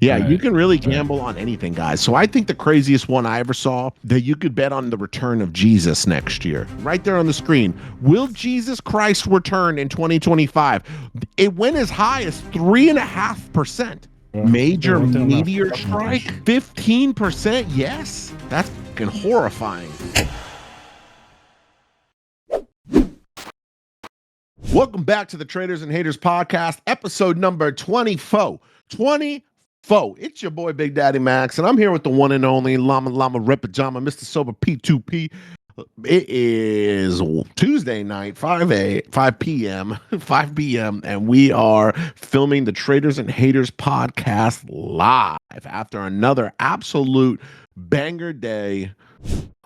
Yeah, you Right, can really right. gamble on anything, guys. So I think the craziest one I ever saw that you could bet on the return of Jesus next year. Right there on the screen. Will Jesus Christ return in 2025? It went as high as 3.5%. Major One thing I'm not meteor fucking with strike, this. 15%. Yes, that's fucking horrifying. Welcome back to the Traders and Haters podcast, episode number 24. 24. It's your boy Big Daddy Max, and I'm here with the one and only Lama Rip Pajama, Mr. Sober P2P. It is Tuesday night, 5 p.m., and we are filming the Traders and Haters podcast live after another absolute banger day.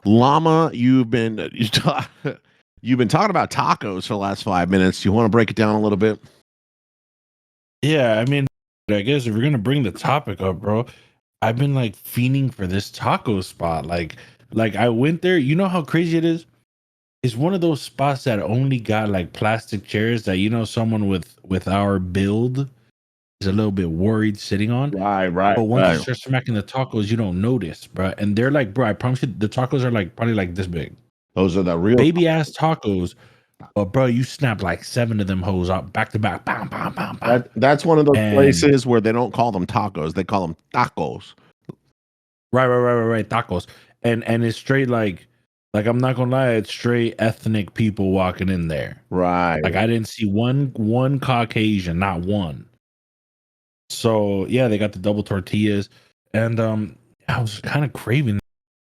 Lama, you've been talking about tacos for the last 5 minutes. You want to break it down a little bit? Yeah, I mean, I guess if you're gonna bring the topic up, bro, I've been like fiending for this taco spot. Like I went there. You know how crazy it is? It's one of those spots that only got like plastic chairs that someone with our build is a little bit worried sitting on. Right. But once you start smacking the tacos, you don't notice, bro. And they're like, bro, I promise you, the tacos are like probably like this big. Those are the real Baby ass tacos. But bro, you snap like 7 of them hoes up back to back. Bam, bam, bam, bam. That's one of those places where they don't call them tacos; they call them tacos. Right. Tacos, and it's straight like I'm not gonna lie, it's straight ethnic people walking in there. Right. Like I didn't see one Caucasian, not one. So yeah, they got the double tortillas, and I was kind of craving,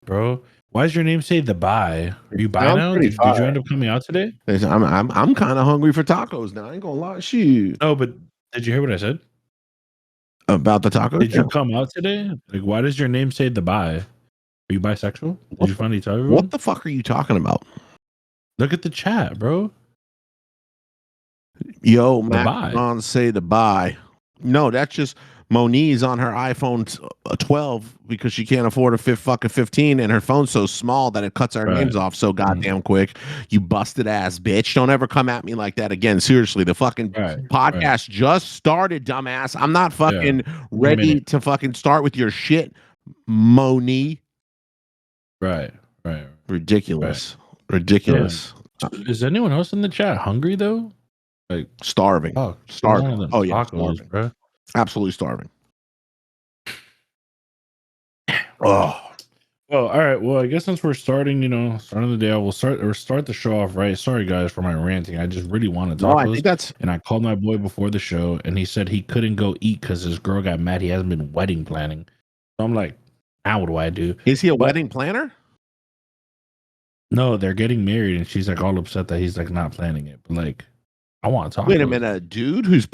bro. Why does your name say the buy? Are you buy now? Did you end up coming out today? I'm kind of hungry for tacos now. I ain't gonna lie, shoot. Oh, but did you hear what I said About the tacos? Did you come out today? Like, why does your name say the buy? Are you bisexual? Did you finally tell everyone? What the fuck are you talking about? Look at the chat, bro. Yo, Mac say the buy. No, that's just Moniz on her iPhone 12 because she can't afford a fucking 15, and her phone's so small that it cuts our names off so goddamn quick. You busted ass bitch. Don't ever come at me like that again. Seriously, the fucking podcast just started, dumbass. I'm not fucking ready to fucking start with your shit, Moni. Right. Ridiculous. Damn. Is anyone else in the chat hungry though? Like starving. Starving. Oh yeah, tacos, starving. Bro. Absolutely starving. Oh. Well, all right. Well, I guess since we're starting the day, I will start the show off right. Sorry guys for my ranting. I just really wanted tacos. No, I think that's. And I called my boy before the show, and he said he couldn't go eat because his girl got mad. He hasn't been wedding planning. So I'm like, now what do I do? Is he a wedding planner? No, they're getting married, and she's like all upset that he's like not planning it. But like, I want to talk. Wait a minute, a dude who's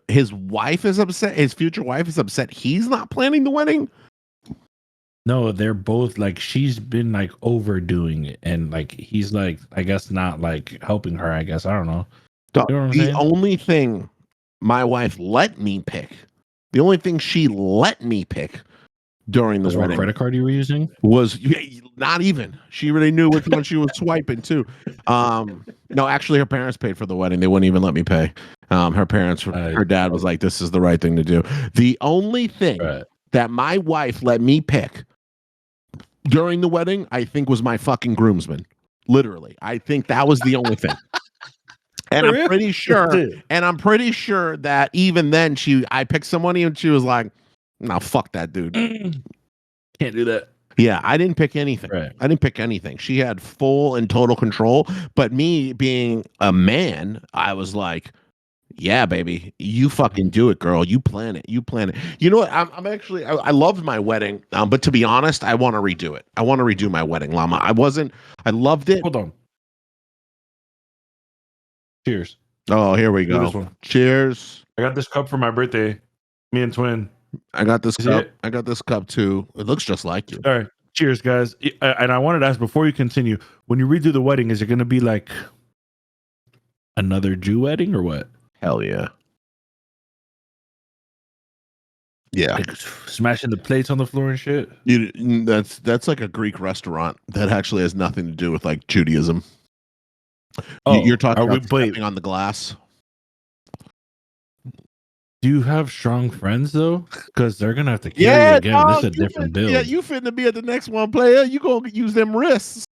his wife is upset. His future wife is upset. He's not planning the wedding. No, they're both like she's been like overdoing it, and like he's like I guess not like helping her. I guess I don't know. You know the only thing my wife let me pick, the only thing she let me pick during the wedding, what credit card you were using was not even. She really knew which one she was swiping too. No, actually, her parents paid for the wedding. They wouldn't even let me pay. Her parents, her dad was like, "This is the right thing to do." The only thing that my wife let me pick during the wedding, I think, was my fucking groomsman. Literally, I think that was the only thing. And I'm pretty sure that even then I picked someone and she was like, "No, fuck that dude. Can't do that." Yeah, I didn't pick anything. I didn't pick anything. She had full and total control. But me being a man, I was like, yeah, baby, you fucking do it, girl. You plan it. You know what? I'm actually, I loved my wedding. But to be honest, I want to redo it. I want to redo my wedding, Lama. I loved it. Hold on. Cheers. Oh, here we go. Cheers. I got this cup for my birthday. Me and Twin. I got this cup. I got this cup too. It looks just like you. All right. Cheers, guys. And I wanted to ask before you continue, when you redo the wedding, is it going to be like another Jew wedding or what? Hell yeah. Yeah. Like smashing the plates on the floor and shit. That's like a Greek restaurant that actually has nothing to do with like Judaism. Oh, you're talking about stepping on the glass. Do you have strong friends though? Because they're gonna have to carry you Yeah, again. This is dog, a different yeah, build. you finna be at the next one, player. You gonna use them wrists.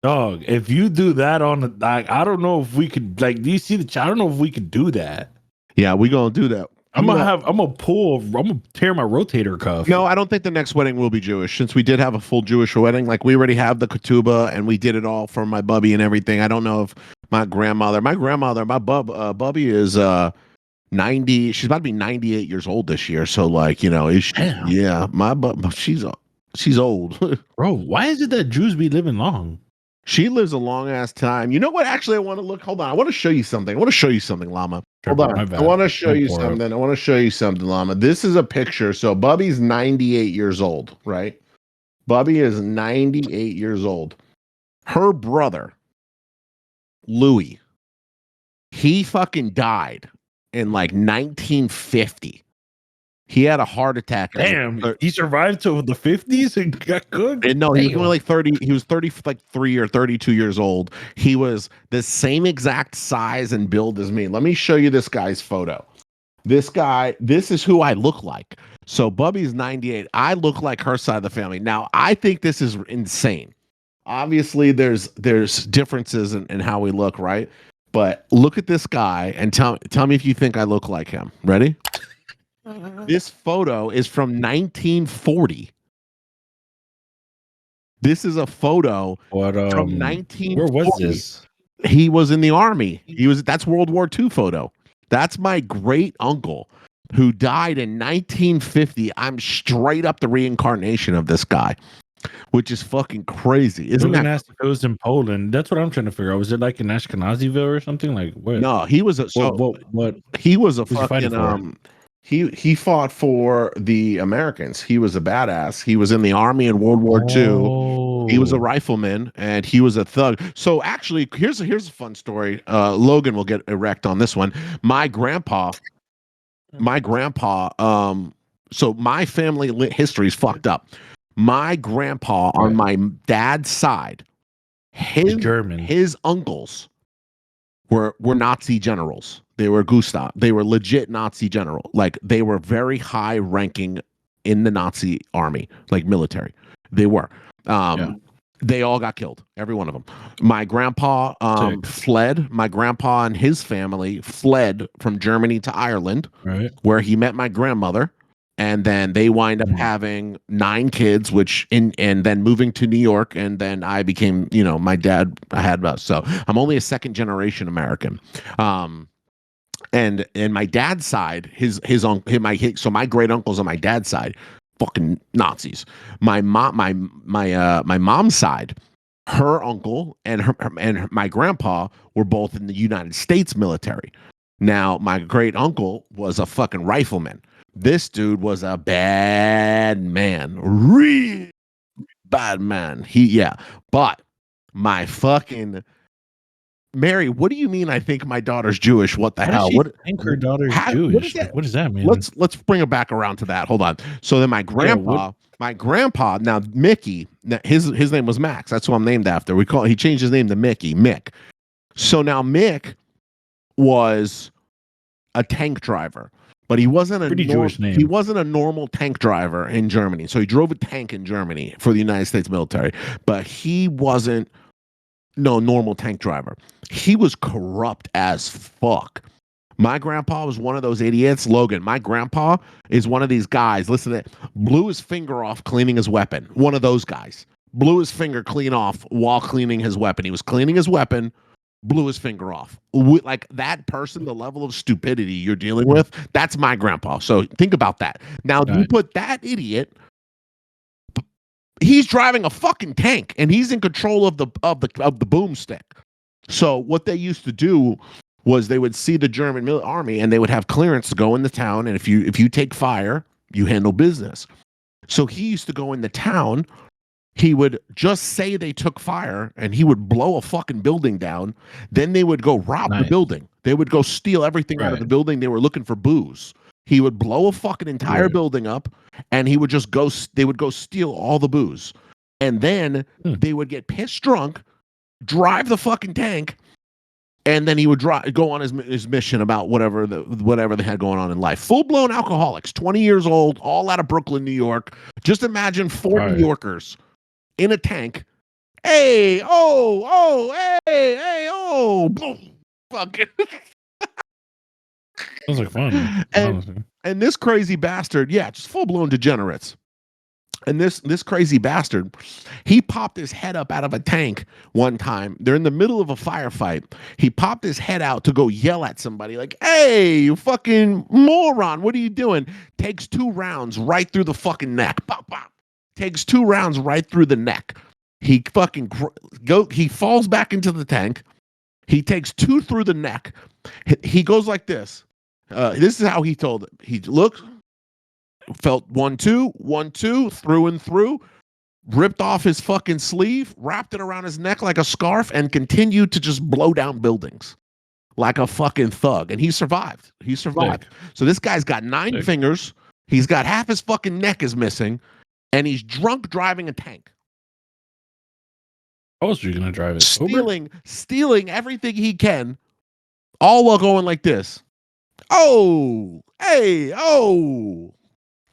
Dog, if you do that on the like, I don't know if we could like. Do you see the chat? I don't know if we could do that. Yeah, we gonna do that. I'm gonna tear my rotator cuff. No, I don't think the next wedding will be Jewish, since we did have a full Jewish wedding. Like, we already have the ketubah and we did it all for my bubby and everything. I don't know if my bubby is 90. She's about to be 98 years old this year. So, like, Damn. yeah, she's old. Bro, why is it that Jews be living long? She lives a long ass time. You know what? Actually, I want to look. Hold on. I want to show you something. Lama. Hold on. I want to show you something, Lama. This is a picture. So Bubby's 98 years old, right? Bubby is 98 years old. Her brother, Louis, he fucking died in like 1950. He had a heart attack. Damn, he survived to the 50s and got cooked. And no, he was only like 30. He was 30, like 3 or 32 years old. He was the same exact size and build as me. Let me show you this guy's photo. This is who I look like. So Bubby's 98. I look like her side of the family. Now, I think this is insane. Obviously, there's differences in how we look, right? But look at this guy and tell me if you think I look like him. Ready? This photo is from 1940. This is a photo from 1940. Where was this? He was in the army. That's World War II photo. That's my great uncle who died in 1950. I'm straight up the reincarnation of this guy, which is fucking crazy. Isn't that? If it was in Poland. That's what I'm trying to figure out. Was it like in Ashkenaziville or something? Like what? No, he was a what he was a fucking he fought for the Americans. He was a badass. He was in the army in World War II. He was a rifleman and he was a thug. So actually, here's a fun story. Logan will get erect on this one. My grandpa, so my family history is fucked up. My grandpa on my dad's side, his uncles were Nazi generals. They were Gustav. They were legit Nazi general. Like, they were very high ranking in the Nazi army, like military. They were. They all got killed. Every one of them. My grandpa fled. My grandpa and his family fled from Germany to Ireland, where he met my grandmother. And then they wind up having 9 kids, and then moving to New York. And then I became, my dad had us. So I'm only a second generation American. And my dad's side, so my great uncles on my dad's side, fucking Nazis. My mom's side, her uncle and my grandpa were both in the United States military. Now, my great uncle was a fucking rifleman. This dude was a bad man, real bad man. But my fucking Mary, what do you mean? I think my daughter's Jewish. What the hell? What think her daughter's Jewish? What does that mean? Let's bring it back around to that. Hold on. So then my grandpa, now Mickey, his name was Max. That's who I'm named after. He changed his name to Mick. So now Mick was a tank driver, but he wasn't Jewish name. He wasn't a normal tank driver in Germany. So he drove a tank in Germany for the United States military, but he wasn't no normal tank driver. He was corrupt as fuck. My grandpa was one of those idiots. Logan, my grandpa is one of these guys. Listen to it. Blew his finger off cleaning his weapon. One of those guys. Blew his finger clean off while cleaning his weapon. He was cleaning his weapon, blew his finger off. Like, that person, the level of stupidity you're dealing with, that's my grandpa. So think about that. Now, you put that idiot, he's driving a fucking tank and he's in control of the boomstick. So what they used to do was they would see the German army and they would have clearance to go in the town. And if you take fire, you handle business. So he used to go in the town. He would just say they took fire and he would blow a fucking building down. Then they would go rob the building. They would go steal everything out of the building. They were looking for booze. He would blow a fucking entire building up and they would go steal all the booze. And then they would get pissed drunk, drive the fucking tank, and then he would go on his mission about whatever they had going on in life. Full blown alcoholics, 20 years old, all out of Brooklyn, New York. Just imagine four New Yorkers in a tank. Hey, boom, fuck it. Sounds like fun. And this crazy bastard, yeah, just full blown degenerates. And this crazy bastard, he popped his head up out of a tank one time. They're in the middle of a firefight. He popped his head out to go yell at somebody like, "Hey, you fucking moron, what are you doing?" Takes 2 rounds right through the fucking neck. Pop, pop. Takes 2 rounds right through the neck. He fucking he falls back into the tank. He takes 2 through the neck. He goes like this. This is how he told it. He looked, felt 1, 2, 1, 2, through and through, ripped off his fucking sleeve, wrapped it around his neck like a scarf, and continued to just blow down buildings like a fucking thug. And he survived. He survived. Sick. So this guy's got 9 fingers. He's got half his fucking neck is missing, and he's drunk driving a tank. How else are you gonna drive it? Stealing everything he can, all while going like this. Oh, hey, oh,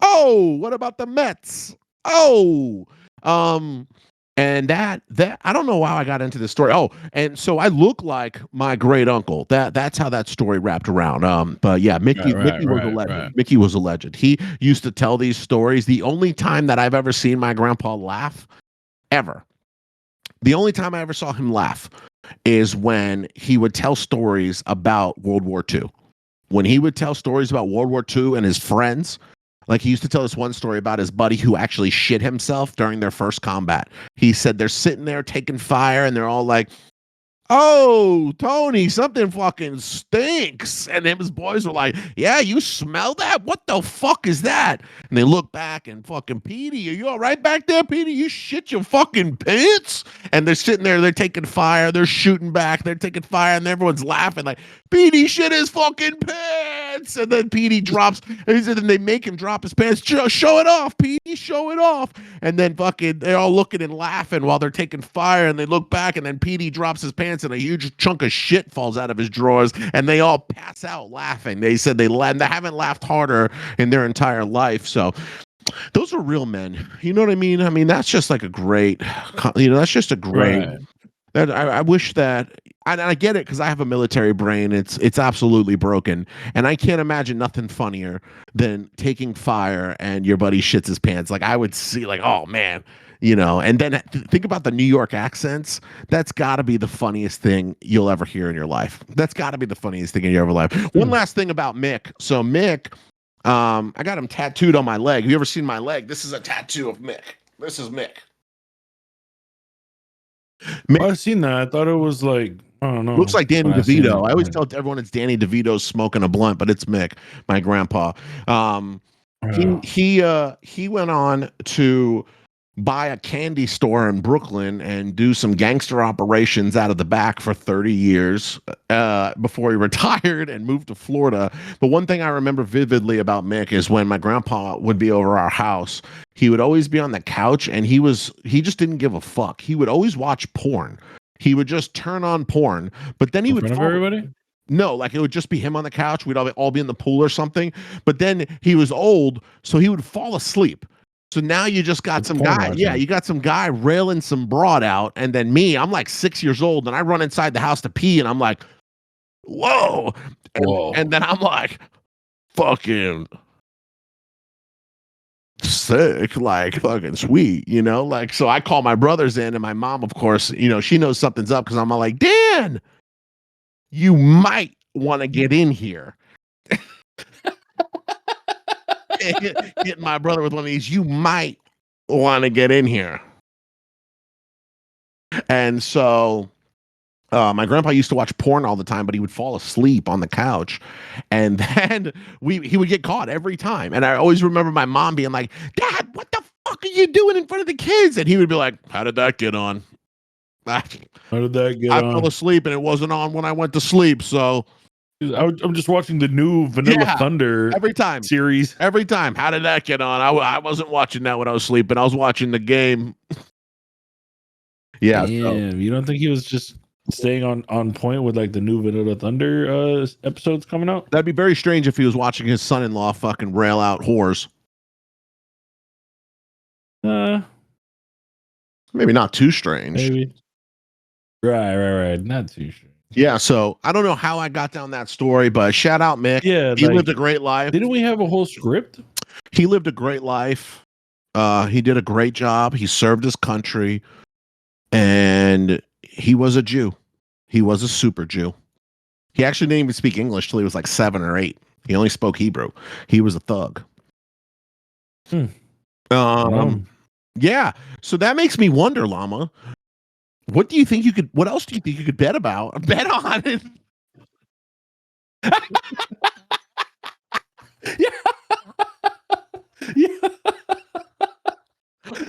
what about the Mets? Oh, and that I don't know how I got into this story. Oh, and so I look like my great uncle. That's how that story wrapped around. But yeah, Mickey was a legend. Right. Mickey was a legend. He used to tell these stories. The only time that I've ever seen my grandpa laugh, ever. The only time I ever saw him laugh is when he would tell stories about World War II. When he would tell stories about World War II and his friends, like he used to tell this one story about his buddy who actually shit himself during their first combat. He said they're sitting there taking fire and they're all like, "Oh, Tony, something fucking stinks." And then his boys were like, "Yeah, you smell that? What the fuck is that?" And they look back and fucking, "Petey, are you all right back there, Petey? You shit your fucking pants?" And they're sitting there, they're taking fire, they're shooting back, they're taking fire, and everyone's laughing like, "Petey shit his fucking pants." And then Petey drops, and then they make him drop his pants. "Show it off, Petey, show it off." And then fucking, they're all looking and laughing while they're taking fire, and they look back, and then Petey drops his pants and a huge chunk of shit falls out of his drawers, and they all pass out laughing. They said they haven't laughed harder in their entire life. So those are real men. You know what I mean? I mean, that's just like a great, that's just a great, right. That I wish that, and I get it because I have a military brain. It's absolutely broken, and I can't imagine nothing funnier than taking fire and your buddy shits his pants. Like I would see, like, oh man, and then think about the New York accents. That's got to be the funniest thing you'll ever hear in your life. That's got to be the funniest thing in your life. One last thing about Mick. So Mick, I got him tattooed on my leg. Have you ever seen my leg? This is a tattoo of Mick. This is Mick. I've seen that. I thought it was like, I don't know. Looks like Danny DeVito. I always tell everyone it's Danny DeVito smoking a blunt, but it's Mick, my grandpa. He went on to buy a candy store in Brooklyn and do some gangster operations out of the back for 30 years before he retired and moved to Florida. But one thing I remember vividly about Mick is when my grandpa would be over our house, he would always be on the couch and he just didn't give a fuck. He would always watch porn. He would just turn on porn, but then he would in front of everybody? No, like it would just be him on the couch. We'd all be in the pool or something. But then he was old, so he would fall asleep. So now you just got some guy. Watching. Yeah, you got some guy railing some broad out. And then me, I'm like 6 years old and I run inside the house to pee and I'm like, whoa. And then I'm like, fucking sick, like fucking sweet, like, so I call my brothers in and my mom, of course, she knows something's up because I'm all like, Dan, you might want to get in here. Hitting my brother with one of these, you might want to get in here. And so my grandpa used to watch porn all the time, but he would fall asleep on the couch. And then he would get caught every time. And I always remember my mom being like, "Dad, what the fuck are you doing in front of the kids?" And he would be like, "How did that get on? How did that get on? I fell asleep and it wasn't on when I went to sleep. So I'm just watching the new Vanilla Thunder every time series. Every time. How did that get on? I wasn't watching that when I was sleeping. I was watching the game." Yeah. Damn, you don't think he was just staying on point with like the new Vanilla Thunder episodes coming out. That'd be very strange if he was watching his son-in-law fucking rail out whores. Maybe not too strange. Maybe. Right. Not too sure. Yeah, so I don't know how I got down that story, but shout out Mick. Yeah, he like, lived a great life. Didn't we have a whole script? He lived a great life. He did a great job. He served his country, and he was a Jew. He was a super Jew. He actually didn't even speak English till he was like 7 or 8. He only spoke Hebrew. He was a thug. Yeah. So that makes me wonder, Lama. What do you think you could? What else do you think you could bet about? Bet on it. Yeah.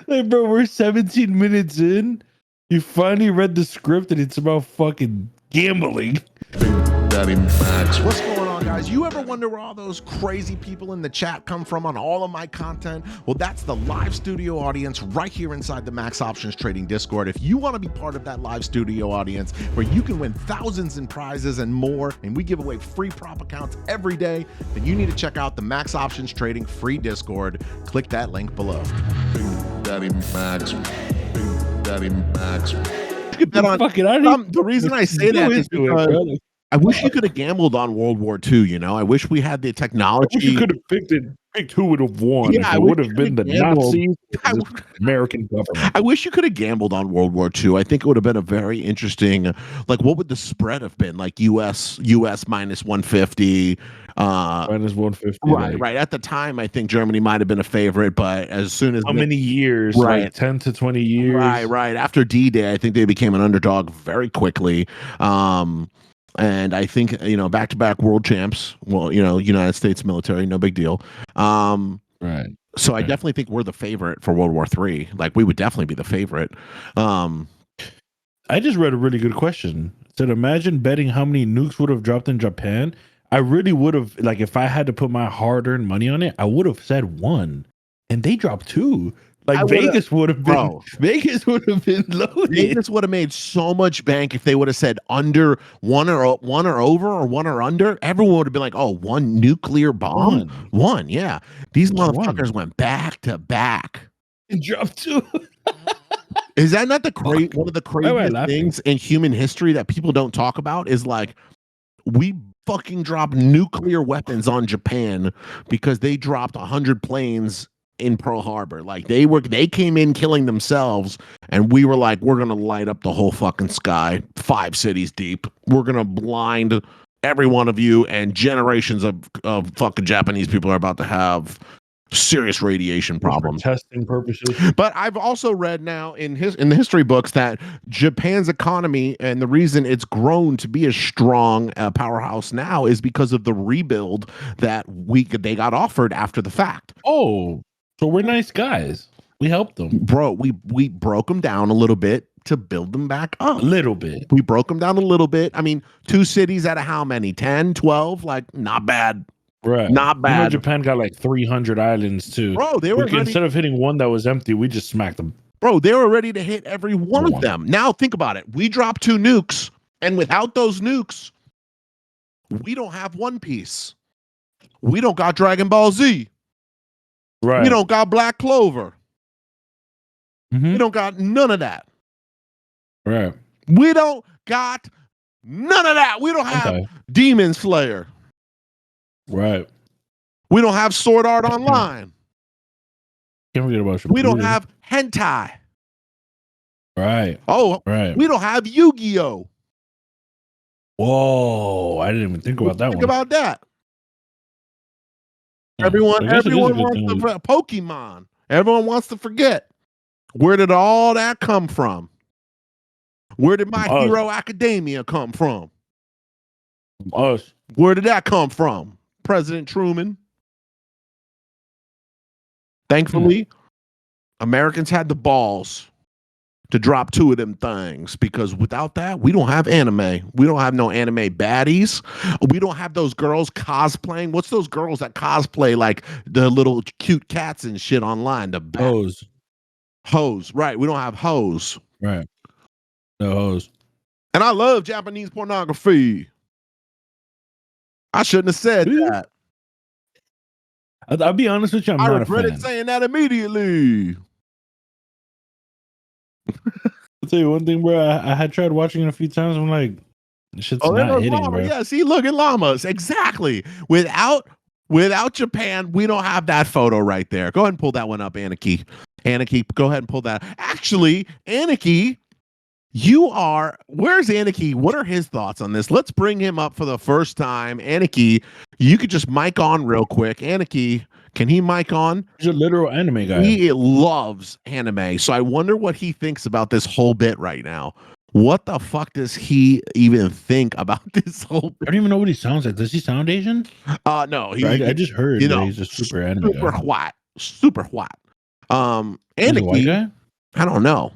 Hey, bro, we're 17 minutes in. You finally read the script, and it's about fucking gambling. Daddy Max. What's going on, guys? You ever wonder where all those crazy people in the chat come from on all of my content? Well, that's the live studio audience right here inside the Max Options Trading Discord. If you want to be part of that live studio audience where you can win thousands in prizes and more, and we give away free prop accounts every day, then you need to check out the Max Options Trading free Discord. Click that link below. Daddy Max. Daddy Max. You could bet on the reason I say that is because I wish you could have gambled on World War II. You know, I wish we had the technology. I wish you could have picked who would have won. Yeah, if it would have been the Nazis, the American government. I wish you could have gambled on World War II. I think it would have been a very interesting. Like, what would the spread have been? Like US minus 150. Minus 150. Right. At the time, I think Germany might have been a favorite, but as soon as how many years? Right. Like 10 to 20 years. Right. After D-Day, I think they became an underdog very quickly. And I think, back-to-back world champs. Well, United States military, no big deal. Right. So I definitely think we're the favorite for World War III. Like, we would definitely be the favorite. I just read a really good question. It said, imagine betting how many nukes would have dropped in Japan. I really would have, like, if I had to put my hard-earned money on it, I would have said 1, and they dropped 2. Like, Vegas would have been loaded. Vegas would have made so much bank if they would have said under 1 or over or 1 or under. Everyone would have been like, oh, 1 nuclear bomb. 1, yeah. These motherfuckers went back to back and dropped 2. Is that not one of the craziest things in human history that people don't talk about? Is like, we fucking dropped nuclear weapons on Japan because they dropped 100 planes in Pearl Harbor. Like, they came in killing themselves, and we were like, we're gonna light up the whole fucking sky 5 cities deep. We're gonna blind every one of you, and generations of fucking Japanese people are about to have serious radiation problems for testing purposes. But I've also read now in the history books that Japan's economy, and the reason it's grown to be a strong powerhouse now, is because of the rebuild that they got offered after the fact. Oh, so we're nice guys. We helped them, bro. We broke them down a little bit to build them back up. A little bit. We broke them down a little bit. I mean, 2 cities out of how many? 10, 12? Like, not bad. Right. Not bad. You know, Japan got like 300 islands too. Bro, instead of hitting one that was empty, we just smacked them. Bro, they were ready to hit every one of them. Now think about it. We dropped 2 nukes, and without those nukes, we don't have One Piece. We don't got Dragon Ball Z. Right. We don't got Black Clover. Mm-hmm. We don't got none of that. Right. We don't got none of that. We don't have Demon Slayer. Right. We don't have Sword Art Online. Can't forget about We don't have hentai. Right. Oh, right. We don't have Yu-Gi-Oh. Whoa, I didn't even think about that one. Think about that. Yeah, everyone wants to forget Pokemon. Everyone wants to forget. Where did all that come from? Where did My Hero Academia come from? Us. Where did that come from? President Truman. Thankfully, Americans had the balls to drop 2 of them things, because without that, we don't have anime. We don't have no anime baddies. We don't have those girls cosplaying. What's those girls that cosplay like the little cute cats and shit online? The hoes. Hoes, right. We don't have hoes. Right. No hoes. And I love Japanese pornography. I shouldn't have said that. I'll be honest with you, I'm I not a regretted fan. saying that immediately. I'll tell you one thing, bro. I had tried watching it a few times. I'm like, this shit's Oh, there not goes hitting, llama. bro. Yeah, see, look at llamas. Exactly. Without Japan, we don't have that photo right there. Go ahead and pull that one up, Aniki. Aniki, go ahead and pull that. Actually, Aniki, where's Aniki? What are his thoughts on this? Let's bring him up for the first time. Aniki, you could just mic on real quick. Aniki, can he mic on? He's a literal anime guy. He loves anime. So I wonder what he thinks about this whole bit right now. What the fuck does he even think about this whole I don't even know what he sounds like. Does he sound Asian? no, I just heard you that know, he's a super anime super guy. white. Super white. He's a white Aniki, guy? I don't know.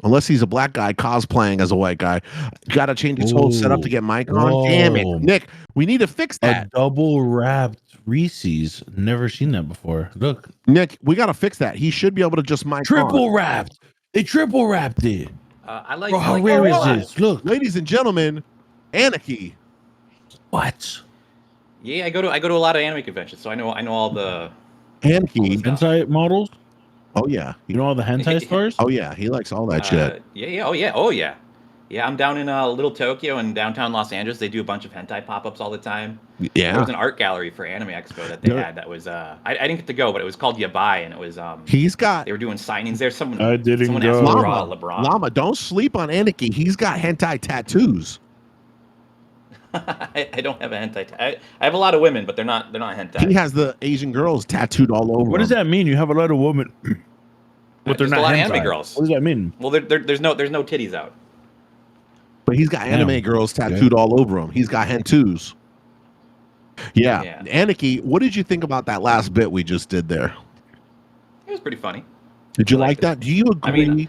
Unless he's a black guy cosplaying as a white guy. Got to change his whole setup to get mic on. Damn it. Whoa. Nick, we need to fix A that. double wrapped Reese's. Never seen that before. Look. Nick, we got to fix that. He should be able to just mic Triple on. wrapped. They triple wrapped it. I like. Bro, I how like rare it a is lot. this? Look. Ladies and gentlemen, Aniki. What? Yeah, I go to a lot of anime conventions, so I know all the. Aniki. Hentai models? Oh, yeah. You know all the hentai stars? Oh, yeah. He likes all that shit. Yeah. Oh yeah. Yeah, I'm down in Little Tokyo and downtown Los Angeles. They do a bunch of hentai pop-ups all the time. Yeah. There was an art gallery for Anime Expo that they had that was I didn't get to go, but it was called Yabai, and it was He's got. they were doing signings there. Someone I didn't someone go. asked me to draw Lama, LeBron. Lama, don't sleep on Aniki. He's got hentai tattoos. I don't have a hentai. I have a lot of women, but they're not hentai. He has the Asian girls tattooed all over. What does him. that mean? You have a lot of women, but they're just not a lot of hentai. anime girls. What does that mean? Well, there's no titties out. But he's got anime Damn. girls tattooed all over him. He's got hentus. Yeah. Aniki, what did you think about that last bit we just did there? It was pretty funny. Did you I like liked that? Do you agree? I mean,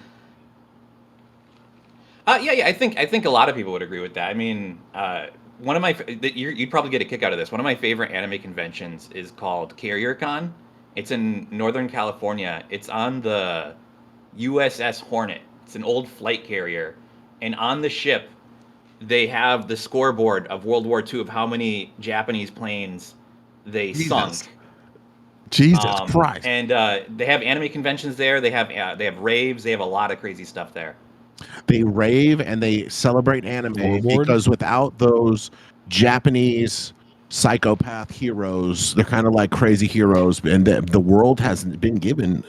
yeah. I think a lot of people would agree with that. I mean, one of my you'd probably get a kick out of this. One of my favorite anime conventions is called Carrier Con. It's in Northern California. It's on the USS Hornet. It's an old flight carrier, and on the ship, they have the scoreboard of World War II of how many Japanese planes they sunk. Jesus Christ! And they have anime conventions there. They have raves. They have a lot of crazy stuff there. They rave and they celebrate anime Scoreboard? because without those Japanese psychopath heroes, they're kind of like crazy heroes, and the world hasn't been given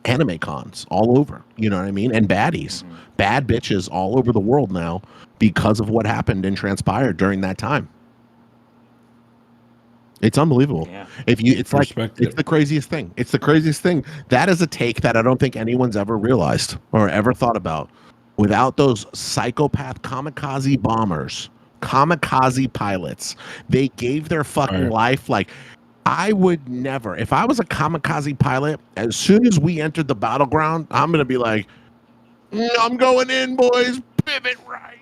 anime cons all over. You know what I mean? And baddies, bad bitches all over the world now because of what happened and transpired during that time. It's unbelievable. Yeah. It's the craziest thing. It's the craziest thing. That is a take that I don't think anyone's ever realized or ever thought about. Without those psychopath kamikaze bombers, kamikaze pilots, they gave their fucking life. Like, I would never, if I was a kamikaze pilot, as soon as we entered the battleground, I'm going to be like, I'm going in, boys. Pivot right.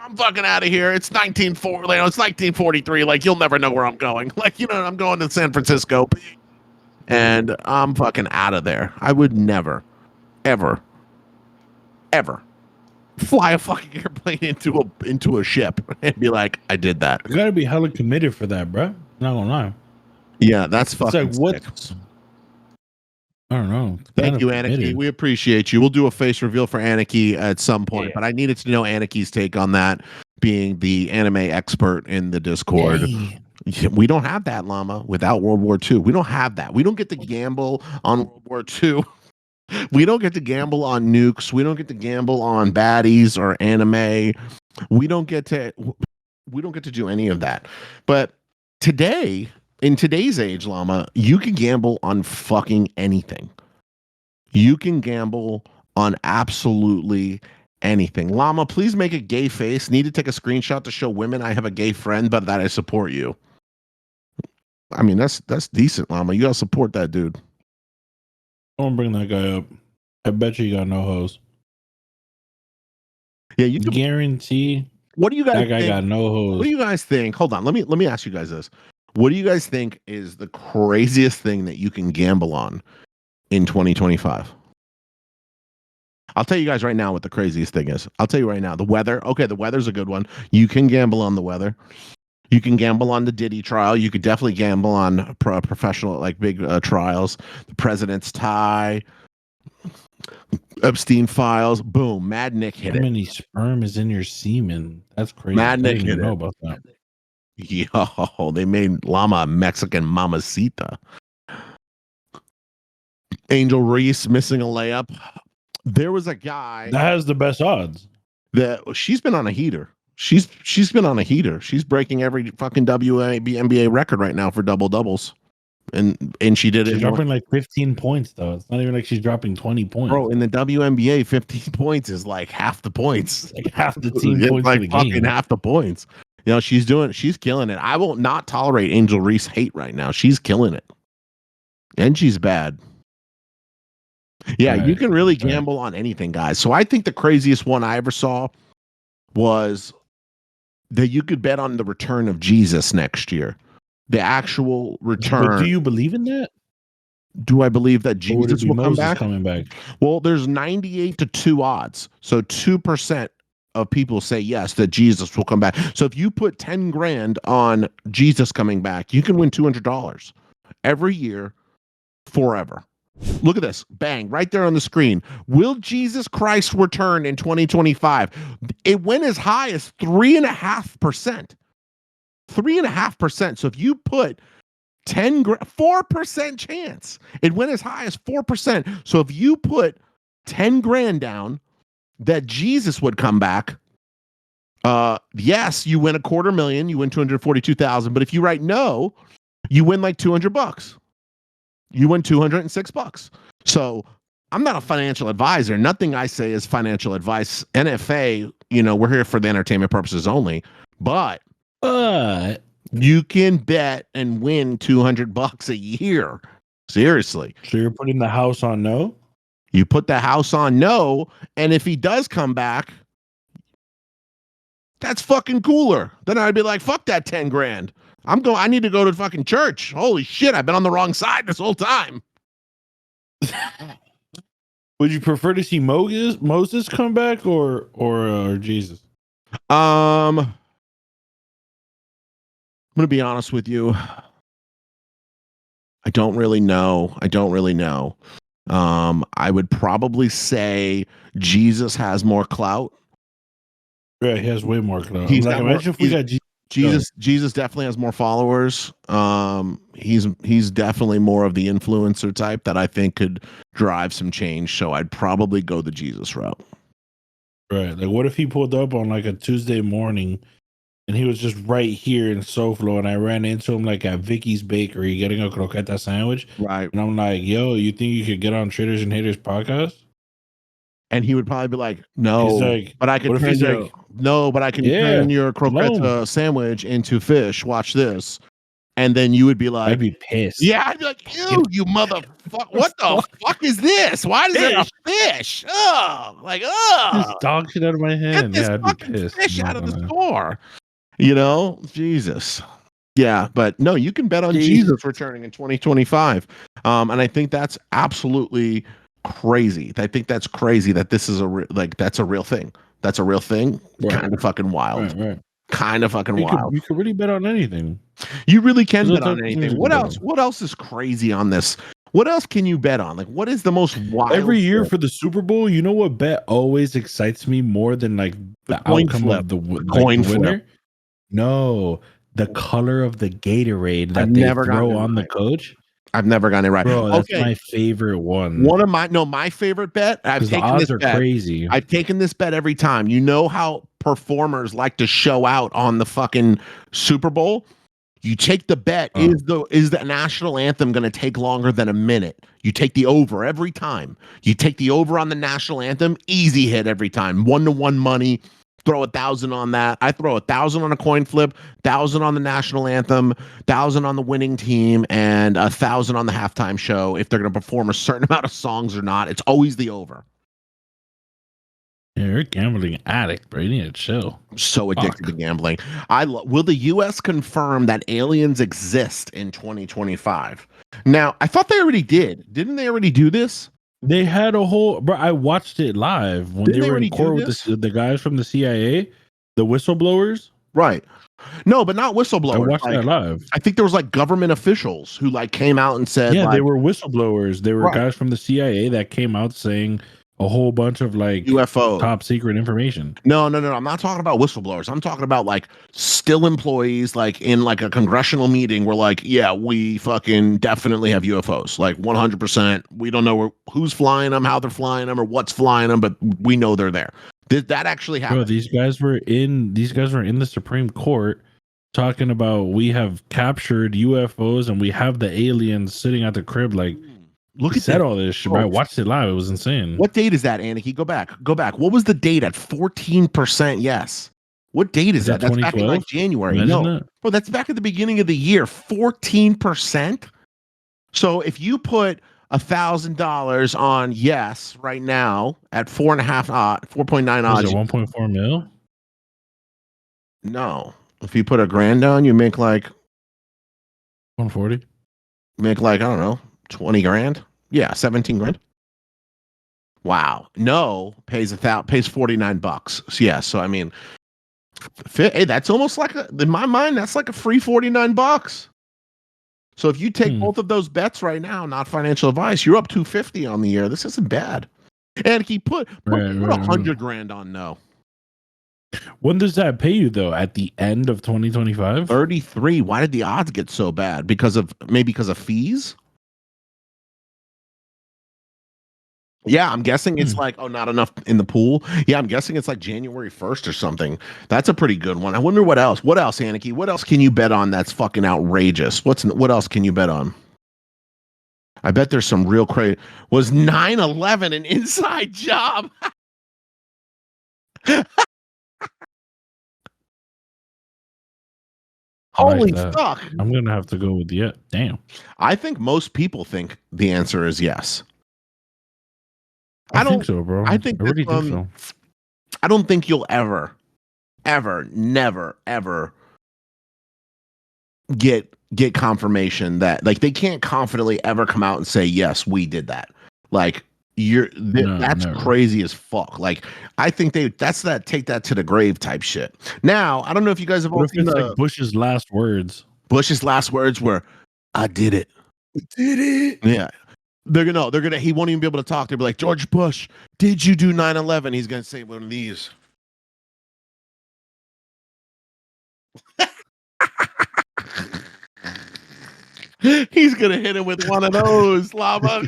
I'm fucking out of here. It's 1943. Like, you'll never know where I'm going. Like, I'm going to San Francisco, and I'm fucking out of there. I would never, ever fly a fucking airplane into a ship and be like, I did that. You gotta be hella committed for that, bro. Not gonna lie. Yeah, that's fucking It's like, what? sick. I don't know. Thank you, Aniki. We appreciate you. We'll do a face reveal for Aniki at some point, but I needed to know Aniki's take on that, being the anime expert in the Discord. Yay. We don't have that, Lama, without World War II. We don't have that. We don't get to gamble on World War II. We don't get to gamble on nukes. We don't get to gamble on baddies or anime. We don't get to do any of that. But today, in today's age, Lama, you can gamble on fucking anything. You can gamble on absolutely anything. Llama, please make a gay face. Need to take a screenshot to show women I have a gay friend, but that I support you. I mean, that's decent, Llama. You gotta support that dude. Don't bring that guy up. I bet you got no hose. Yeah, you can guarantee. What do you guys that guy think? Got no hose. What do you guys think? Hold on, let me ask you guys this. What do you guys think is the craziest thing that you can gamble on in 2025? I'll tell you guys right now what the craziest thing is. I'll tell you right now. The weather. Okay, the weather's a good one. You can gamble on the weather. You can gamble on the Diddy trial. You could definitely gamble on professional, like big trials. The president's tie, Epstein files. Boom. Mad Nick hit How it. many sperm is in your semen? That's crazy. Mad I Nick didn't hit even know it. about that. Yo, they made Lama a Mexican mamacita. Angel Reese missing a layup. There was a guy That has the best odds. that she's been on a heater. She's been on a heater. She's breaking every fucking NBA record right now for double doubles, and she did She's it. dropping like 15 points though. It's not even like she's dropping 20 points. Bro, in the WNBA, 15 points is like half the points. Like half the team It's points like of the fucking game. half the points. You know, she's killing it. I will not tolerate Angel Reese hate right now. She's killing it. And she's bad. Yeah, you Right, can really right. gamble on anything, guys. So I think the craziest one I ever saw was that you could bet on the return of Jesus next year. The actual return. But do you believe in that? Do I believe that Or would it Jesus be will come Moses back? coming back? Well, there's 98 to 2 odds. So 2% of people say yes, that Jesus will come back. So if you put 10 grand on Jesus coming back, you can win $200 every year forever. Look at this. Bang, right there on the screen. Will Jesus Christ return in 2025? It went as high as 3.5%. 3.5%. So if you put 4% chance, it went as high as 4%. So if you put 10 grand down that Jesus would come back, yes, you win $250,000, you win 242,000. But if you write no, you win like $200. You win $206. So I'm not a financial advisor. Nothing I say is financial advice. NFA, we're here for the entertainment purposes only. But you can bet and win $200 a year. Seriously. So you're putting the house on no? You put the house on no, and if he does come back, that's fucking cooler. Then I'd be like, fuck that 10 grand. I need to go to fucking church. Holy shit, I've been on the wrong side this whole time. Would you prefer to see Moses come back or Jesus? I'm gonna be honest with you. I don't really know. I would probably say Jesus has more clout. Yeah, he has way more clout. Imagine if we got Jesus definitely has more followers. He's definitely more of the influencer type that I think could drive some change. So I'd probably go the Jesus route. Right. Like, what if he pulled up on like a Tuesday morning and he was just right here in SoFlo and I ran into him like at Vicky's Bakery getting a croqueta sandwich. Right. And I'm like, yo, you think you could get on Traders and Haters podcast? And he would probably be like, no, like, but I could turn your turn your croqueta sandwich into fish. Watch this. And then you would be like, I'd be pissed. Yeah, I'd be like, you motherfucker. What the fuck is this? Why does it have fish? Just dog shit out of my hand. Get this I'd fucking be pissed. fish out of the store. Jesus. Yeah, but no, you can bet on Jesus returning in 2025. And I think that's absolutely crazy. I think that's crazy that this is that's a real thing. That's a real thing. Right. Kind of fucking wild. Right. Kind of fucking wild. You could really bet on anything. You really can bet on anything. What else? What else is crazy on this? What else can you bet on? Like, what is the most wild? Every year for the Super Bowl, you know what bet always excites me more than like the outcome of the coin winner? flip. No, the color of the Gatorade that they throw on the coach. I've never gotten it right. Bro, that's my favorite one. My favorite bet. I've taken the odds this are bet. Crazy. I've taken this bet every time. You know how performers like to show out on the fucking Super Bowl? You take the bet. Is the national anthem going to take longer than a minute? You take the over every time. You take the over on the national anthem. Easy hit every time. 1-to-1 money. Throw 1,000 on that. I throw 1,000 on a coin flip, 1,000 on the national anthem, 1,000 on the winning team, and 1,000 on the halftime show. If they're going to perform a certain amount of songs or not, it's always the over. Yeah, you're a gambling addict, bro. You need to chill. I'm so addicted to gambling. Will the U.S. confirm that aliens exist in 2025? Now, I thought they already did. Didn't they already do this? They had a whole, bro. I watched it live when Didn't they they were in already do court with this? the guys from the CIA, the whistleblowers. Right. No, but not I whistleblowers. watched that Like, live. I think there was like government officials who like came out and said Yeah, they like, were whistleblowers. They were right, guys from the CIA that came out saying a whole bunch of like UFO. top secret information. No, no, no. I'm not talking about whistleblowers. I'm talking about like still employees, like in like a congressional meeting where like, yeah, we fucking definitely have UFOs, like 100%. We don't know who's flying them, how they're flying them, or what's flying them, but we know they're there. That actually Bro, happened. these guys were in the Supreme Court talking about we have captured UFOs and we have the aliens sitting at the crib. Like, Look he at said this. all this shit, bro. I Oh, watched it live. It was insane. what date is that, Aniki? Go back. Go back. What was the date at 14%? Yes. What date is Is that that? That's back in like 2012? January. Imagine No. that. Bro, that's back at the beginning of the year. 14%. So if you put $1,000 on yes right now at 4.9 Was it odds, 1.4 mil? no. If you put a grand on, you make like 140? I don't know, 20 grand. Yeah, 17 grand. Wow. No pays pays $49. So yeah, so I mean, hey, that's almost like in my mind, that's like a free $49. So if you take both of those bets right now, not financial advice, you're up 250 on the year. This isn't bad. And he put Right. 100 grand on no. When does that pay you though? At the end of 2025? 33. Why did the odds get so bad? Because of fees? Yeah, I'm guessing it's like, oh, not enough in the pool. Yeah, I'm guessing it's like January 1st or something. That's a pretty good one. I wonder what else. What else, Aniki? What else can you bet on that's fucking outrageous? What else can you bet on? I bet there's some real crazy. Was 9/11 an inside job? Holy fuck. I'm gonna have to go with yeah. Damn. I think most people think the answer is yes. I think so, bro. I think I really this, think so. I don't think you'll ever, never, ever get confirmation that like they can't confidently ever come out and say yes, we did that. Like that's never. crazy as fuck. Like I think that's that take that to the grave type shit. Now I don't know if you guys have all What if seen it's like Bush's last words? Bush's last words were, "I did it." Did it? Yeah. They're gonna he won't even be able to talk. They'll be like, George Bush, did you do 9/11? He's gonna say one of these. He's gonna hit him with one of those, Lama.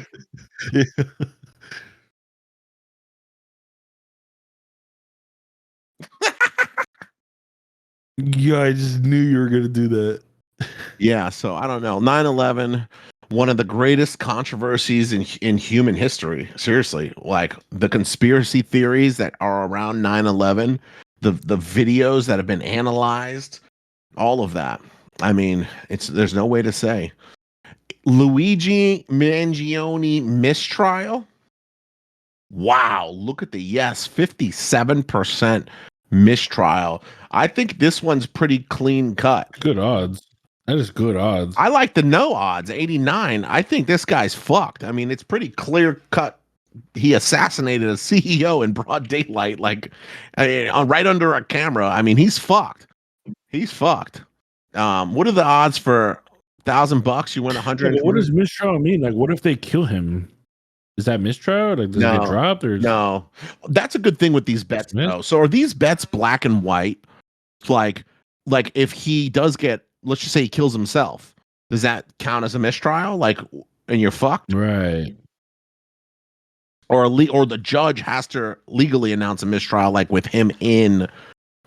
Yeah. Yeah, I just knew you were gonna do that. Yeah, so I don't know. 9/11, one of the greatest controversies in human history. Seriously, like the conspiracy theories that are around 9/11, the videos that have been analyzed, all of that. I mean, there's no way to say. Luigi Mangione mistrial. Wow, look at the yes, 57% mistrial. I think this one's pretty clean cut. Good odds. That is good odds. I like the no odds, 89. I think this guy's fucked. I mean, it's pretty clear cut. He assassinated a CEO in broad daylight, like right under a camera. I mean, he's fucked. He's fucked. What are the odds for $1,000? You win 100. What does mistrial mean? Like, what if they kill him? Is that mistrial? Like, does it get dropped or no? That's a good thing with these bets, though. So are these bets black and white? Like if he does get, let's just say he kills himself, does that count as a mistrial? Like, and you're fucked, right? Or the judge has to legally announce a mistrial, like with him in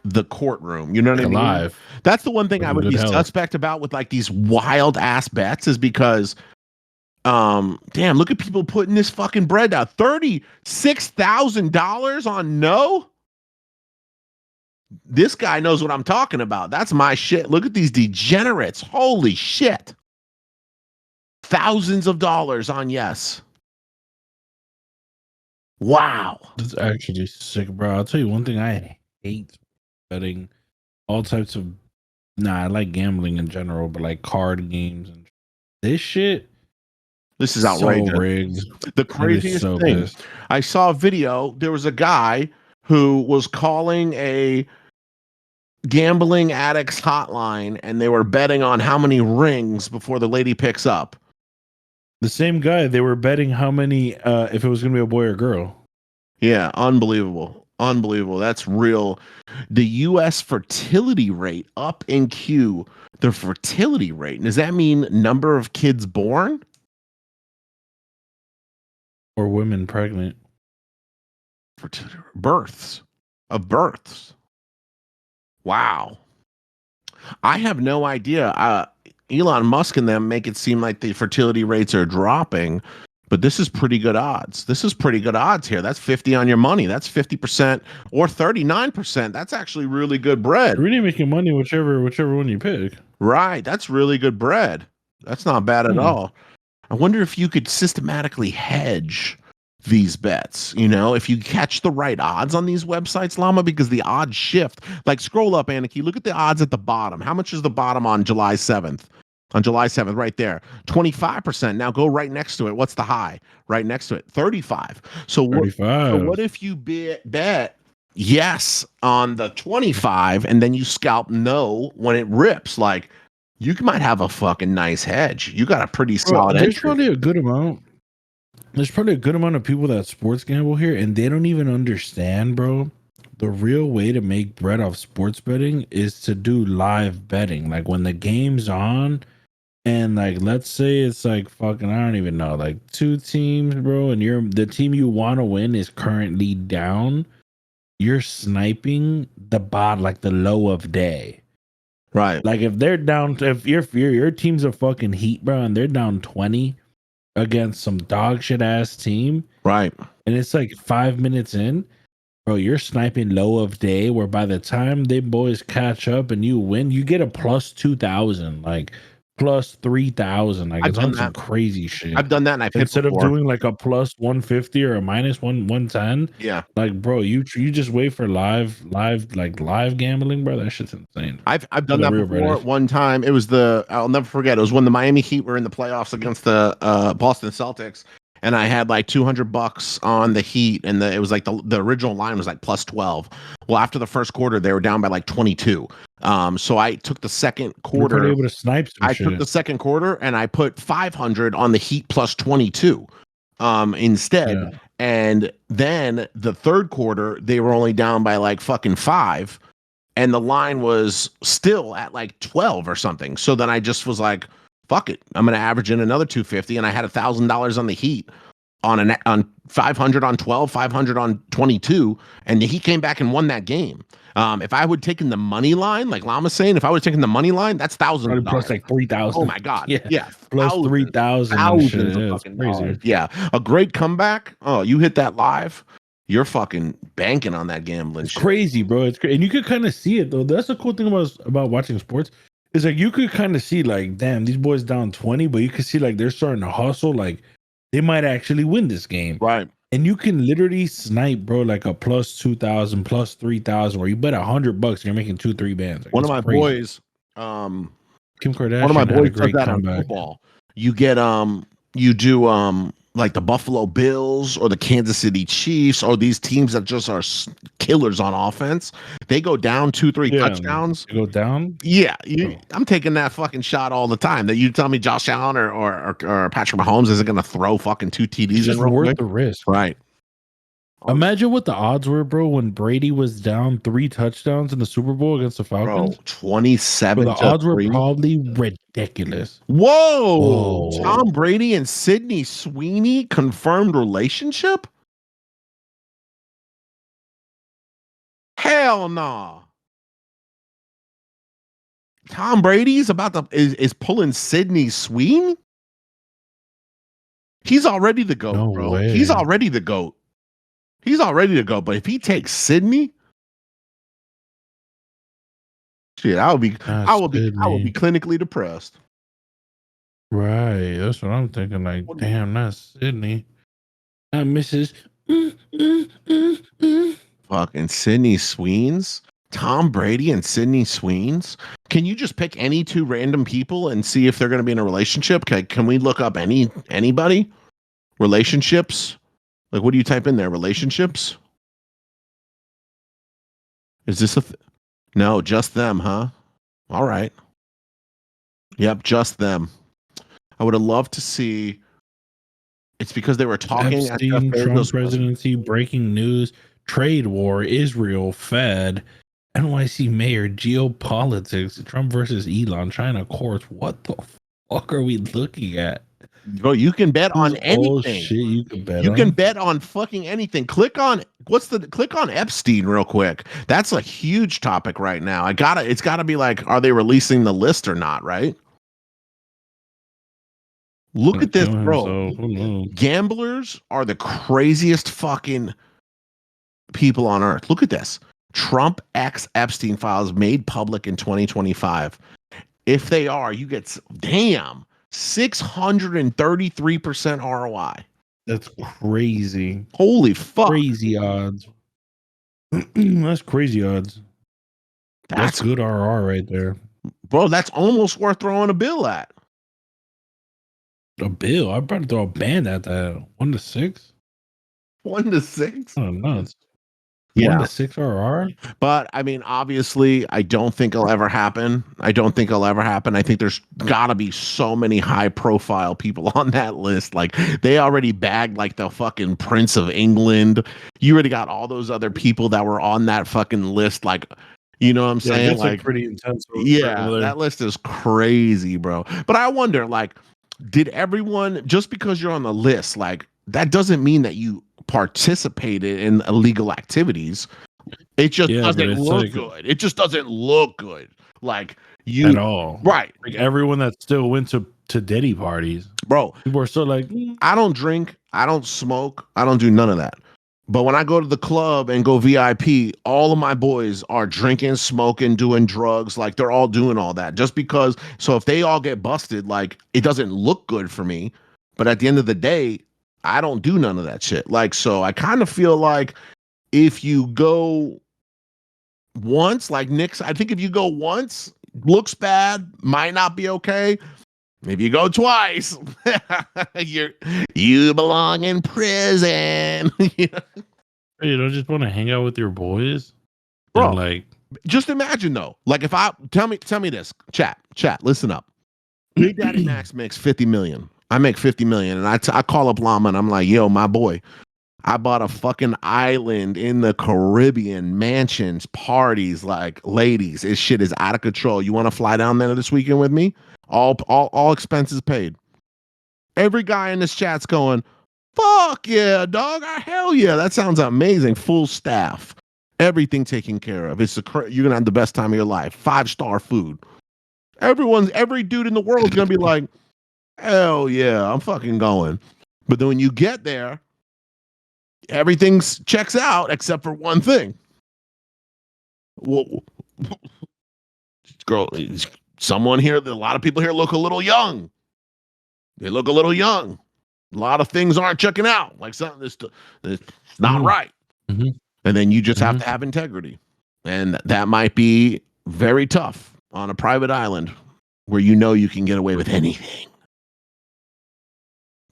the courtroom. You know what I mean? Alive. That's the one thing I would be health. suspect about with like these wild ass bets is because, damn, look at people putting this fucking bread down. $36,000 on no. This guy knows what I'm talking about. That's my shit. Look at these degenerates. Holy shit. Thousands of dollars on yes. Wow. That's actually sick, bro. I'll tell you one thing I hate betting all types of I like gambling in general, but like card games and this shit. This is So outrageous. rigged. The I'd be craziest so thing, pissed. I saw a video. There was a guy who was calling a gambling addicts hotline, and they were betting on how many rings before the lady picks up. The same guy, they were betting how many, if it was going to be a boy or girl. Yeah, unbelievable. Unbelievable. That's real. The US fertility rate up in Q. The fertility rate. Does that mean number of kids born? Or women pregnant. Births. Of births. Wow. I have no idea. Elon Musk and them make it seem like the fertility rates are dropping, but this is pretty good odds. This is pretty good odds here. That's 50 on your money. That's 50% or 39%. That's actually really good bread. You're really making money whichever one you pick. Right. That's really good bread. That's not bad at Hmm. all. I wonder if you could systematically hedge these bets, you know, if you catch the right odds on these websites, Llama, because the odds shift. Like scroll up, Aniki, look at the odds at the bottom. How much is the bottom on July 7th? On July 7th, right there, 25%. Now go right next to it. What's the high? Right next to it, 35. So what? 35. So what if you bet yes on the 25 and then you scalp no when it rips? Like you might have a fucking nice hedge. You got a pretty Bro, solid there's entry. probably a good amount. There's probably a good amount of people that sports gamble here, and they don't even understand, bro. The real way to make bread off sports betting is to do live betting. Like when the game's on, and like let's say it's like fucking, I don't even know, like two teams, bro, and the team you want to win is currently down. You're sniping the bot like the low of day. Right. Like if they're down, if your team's a fucking Heat, bro, and they're down 20 against some dog shit ass team, Right. and it's like 5 minutes in, bro, you're sniping low of day. Where by the time they boys catch up and you win, you get a plus 2,000, like plus 3,000. Like I've it's done on some that. crazy shit. I've done that and I've hit Instead of before. doing like a plus 150 or a minus 110, Yeah. like bro, you just wait for live gambling, bro. That shit's insane. I've done that Whatever, before. brother. One time, it was I'll never forget. It was when the Miami Heat were in the playoffs against the Boston Celtics, and I had like $200 on the Heat, and it was like the original line was like plus 12. Well, after the first quarter, they were down by like 22. So I took the second You're probably quarter. able to snipe some I shit. took the second quarter and I put 500 on the Heat plus 22 instead. Yeah. And then the third quarter, they were only down by like fucking 5. And the line was still at like 12 or something. So then I just was like, fuck it. I'm going to average in another 250. And I had $1,000 on the Heat on 500 on 12, 500 on 22. And he came back and won that game. If I would taken the money line, like Lama's saying, if I would taken the money line, that's thousands of Plus dollars. like 3,000. Oh my god! Yeah. Yeah, Plus 3,000 and shit. thousands of Yeah, it's fucking crazy. dollars. Yeah, a great comeback. Oh, you hit that live, you're fucking banking on that gambling. It's shit. crazy, bro. It's crazy, and you could kind of see it though. That's the cool thing about watching sports. Is like you could kind of see like, damn, these boys down 20, but you could see like they're starting to hustle. Like they might actually win this game. Right. And you can literally snipe, bro, like a plus 2,000, plus 3,000, where you bet $100, you're making 2-3 bands. Like, One of it's my crazy. boys, Kim Kardashian one of my had a boys does great that on comeback. football. You get you do like the Buffalo Bills or the Kansas City Chiefs or these teams that just are killers on offense. They go down 2-3 touchdowns. They go down. Yeah, I'm taking that fucking shot all the time. That you tell me Josh Allen or Patrick Mahomes isn't going to throw fucking 2 TDs. It's just in real worth quick? the risk. Right. Imagine what the odds were, bro, when Brady was down 3 touchdowns in the Super Bowl against the Falcons. Bro, 27 But the odds were probably ridiculous. Whoa! Oh. Tom Brady and Sydney Sweeney confirmed relationship? Hell nah. Tom Brady's about to is pulling Sydney Sweeney? He's already the GOAT, No bro. way. He's already the GOAT. He's already the GOAT. But if he takes Sydney, shit, I will be clinically depressed. Right. That's what I'm thinking. Like, damn, that's Sydney. Mrs. Fucking Sydney Sweens. Tom Brady and Sydney Sweens. Can you just pick any two random people and see if they're going to be in a relationship? Can we look up anybody? Relationships? Like, what do you type in there? Relationships? Is this no, just them, huh? All right. Yep, just them. I would have loved to see. It's because they were talking at Jeff Epstein, Trump Bezos' presidency, breaking news, trade war, Israel, Fed, NYC mayor, geopolitics, Trump versus Elon, China courts. What the fuck are we looking at? Bro, you can bet This on is all anything. shit you can bet You on. can bet on fucking anything. Click on Epstein real quick. That's a huge topic right now. It's gotta be like, are they releasing the list or not, right? Look at this, Kill bro. himself. Who knows? Gamblers are the craziest fucking people on earth. Look at this. Trump X Epstein files made public in 2025. If they are, you get 633% ROI. That's crazy. Holy fuck. Crazy odds. That's crazy odds. That's good RR right there. Bro, that's almost worth throwing a bill at. A bill? I'd probably throw a band at that. 1 to 6? 1 to 6? Oh, nuts. Yeah. 1 to 6 RR? But I mean, obviously, I don't think it'll ever happen. I think there's gotta be so many high profile people on that list. Like, they already bagged like the fucking Prince of England. You already got all those other people that were on that fucking list. Like, you know what I'm saying? That's like pretty intense. yeah, that list is crazy, bro. But I wonder, like, did everyone, just because you're on the list, like, that doesn't mean that you participated in illegal activities. It just doesn't look good. It just doesn't look good. Like, you at all. Right. Like everyone that still went to Diddy parties. Bro, People are still like, I don't drink, I don't smoke, I don't do none of that. But when I go to the club and go VIP, all of my boys are drinking, smoking, doing drugs. Like, they're all doing all that just because. So if they all get busted, like, it doesn't look good for me. But at the end of the day, I don't do none of that shit. Like, so I kind of feel like if you go once, like Nick's, I think if you go once, looks bad, might not be okay. If you go twice, you belong in prison. you don't just want to hang out with your boys, Bro. And like, just imagine though. Like, if I tell me this, chat, listen up. Big Daddy Max makes 50 million. I make 50 million, and I call up Lama and I'm like, yo, my boy, I bought a fucking island in the Caribbean, mansions, parties, like, ladies. This shit is out of control. You want to fly down there this weekend with me? All expenses paid. Every guy in this chat's going, fuck yeah, dog. Hell yeah. That sounds amazing. Full staff. Everything taken care of. You're gonna have the best time of your life. 5-star food. Every dude in the world is gonna be like, hell yeah, I'm fucking going. But then when you get there, everything checks out except for one thing. Well, girl, someone here, a lot of people here look a little young. They look a little young. A lot of things aren't checking out. Like, something that's not right. Mm-hmm. And then you just have to have integrity. And that might be very tough on a private island where you know you can get away with anything.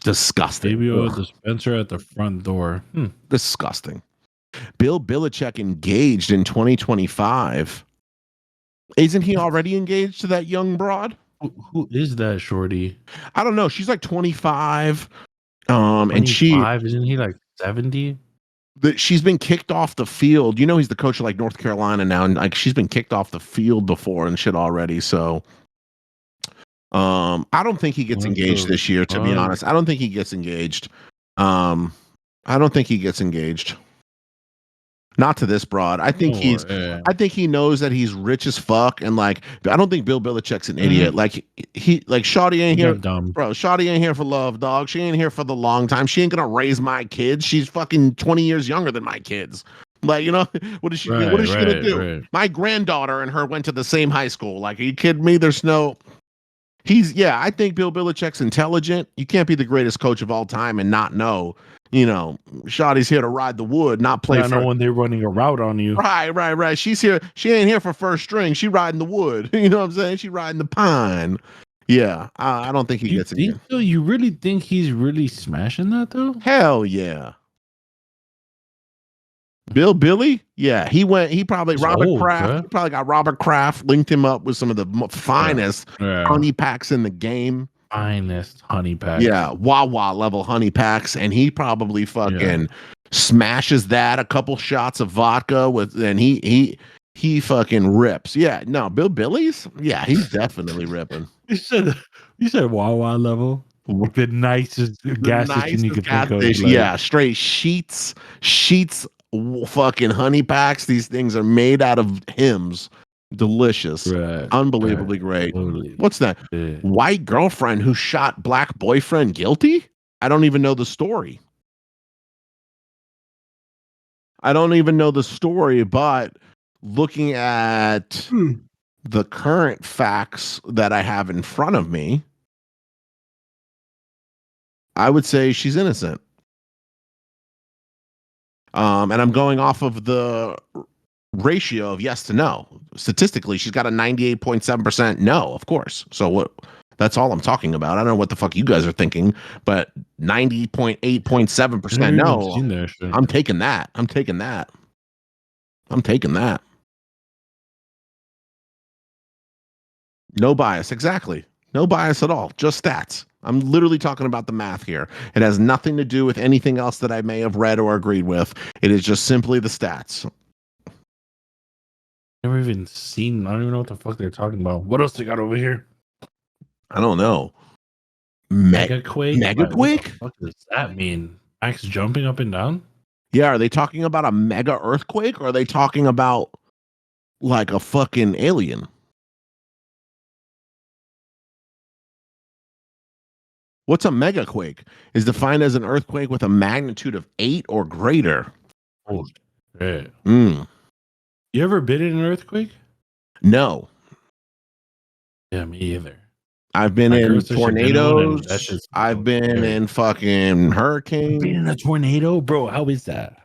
Disgusting. Maybe a dispenser at the front door. Disgusting. Bill Belichick engaged in 2025. Isn't he already engaged to that young broad? Who is that shorty? I don't know. She's like 25. 25? And Isn't he like 70? She's been kicked off the field. You know, he's the coach of like North Carolina now, and like, she's been kicked off the field before and shit already. So I don't think he gets engaged this year, to be honest. I don't think he gets engaged. I don't think he gets engaged. Not to this broad. I think I think he knows that he's rich as fuck, and like, I don't think Bill Belichick's an idiot. Like, Shawty ain't here, bro. Shawty ain't here for love, dog. She ain't here for the long time. She ain't gonna raise my kids. She's fucking 20 years younger than my kids. Like, you know, what is she gonna do? Right. My granddaughter and her went to the same high school. Like, are you kidding me? There's no. I think Bill Belichick's intelligent. You can't be the greatest coach of all time and not know Shawty's here to ride the wood, not play I know for. when they're running a route on you. Right. She's here. She ain't here for first string. She riding the wood. You know what I'm saying? She riding the pine. Yeah, I don't think he You gets in think here. so? You really think he's really smashing that though? Hell yeah. Billy? Yeah, he probably He's old, Kraft. bro. He probably got Robert Kraft, linked him up with some of the finest Yeah. honey packs in the game. Finest honey pack. Yeah, Wawa level honey packs, and he probably fucking smashes that a couple shots of vodka with, and he fucking rips. Yeah, no, Billy's. Yeah, he's definitely ripping. You said Wawa level. The nicest The gas station you nicest could gas think of. station. Like, Yeah, straight sheets, fucking honey packs. These things are made out of hymns. Delicious, unbelievably great. Totally. What's that? Yeah. White girlfriend who shot black boyfriend guilty? I don't even know the story. But looking at the current facts that I have in front of me, I would say she's innocent. And I'm going off of the ratio of yes to no. Statistically, she's got a 98.7% no, of course. So what? That's all I'm talking about. I don't know what the fuck you guys are thinking, but 90.8.7% no. I'm taking that. I'm taking that. No bias, exactly. No bias at all. Just stats. I'm literally talking about the math here. It has nothing to do with anything else that I may have read or agreed with. It is just simply the stats. Never even seen. I don't even know what the fuck they're talking about. What else they got over here? I don't know. Megaquake? Megaquake? What does that mean? Max jumping up and down? Yeah, are they talking about a mega earthquake or are they talking about like a fucking alien? What's a megaquake? Is defined as an earthquake with a magnitude of 8 or greater. Oh, shit. Mm. You ever been in an earthquake? No. Yeah, me either. I've been in tornadoes. I've been scary. in fucking hurricanes. Being in a tornado, bro. How is that?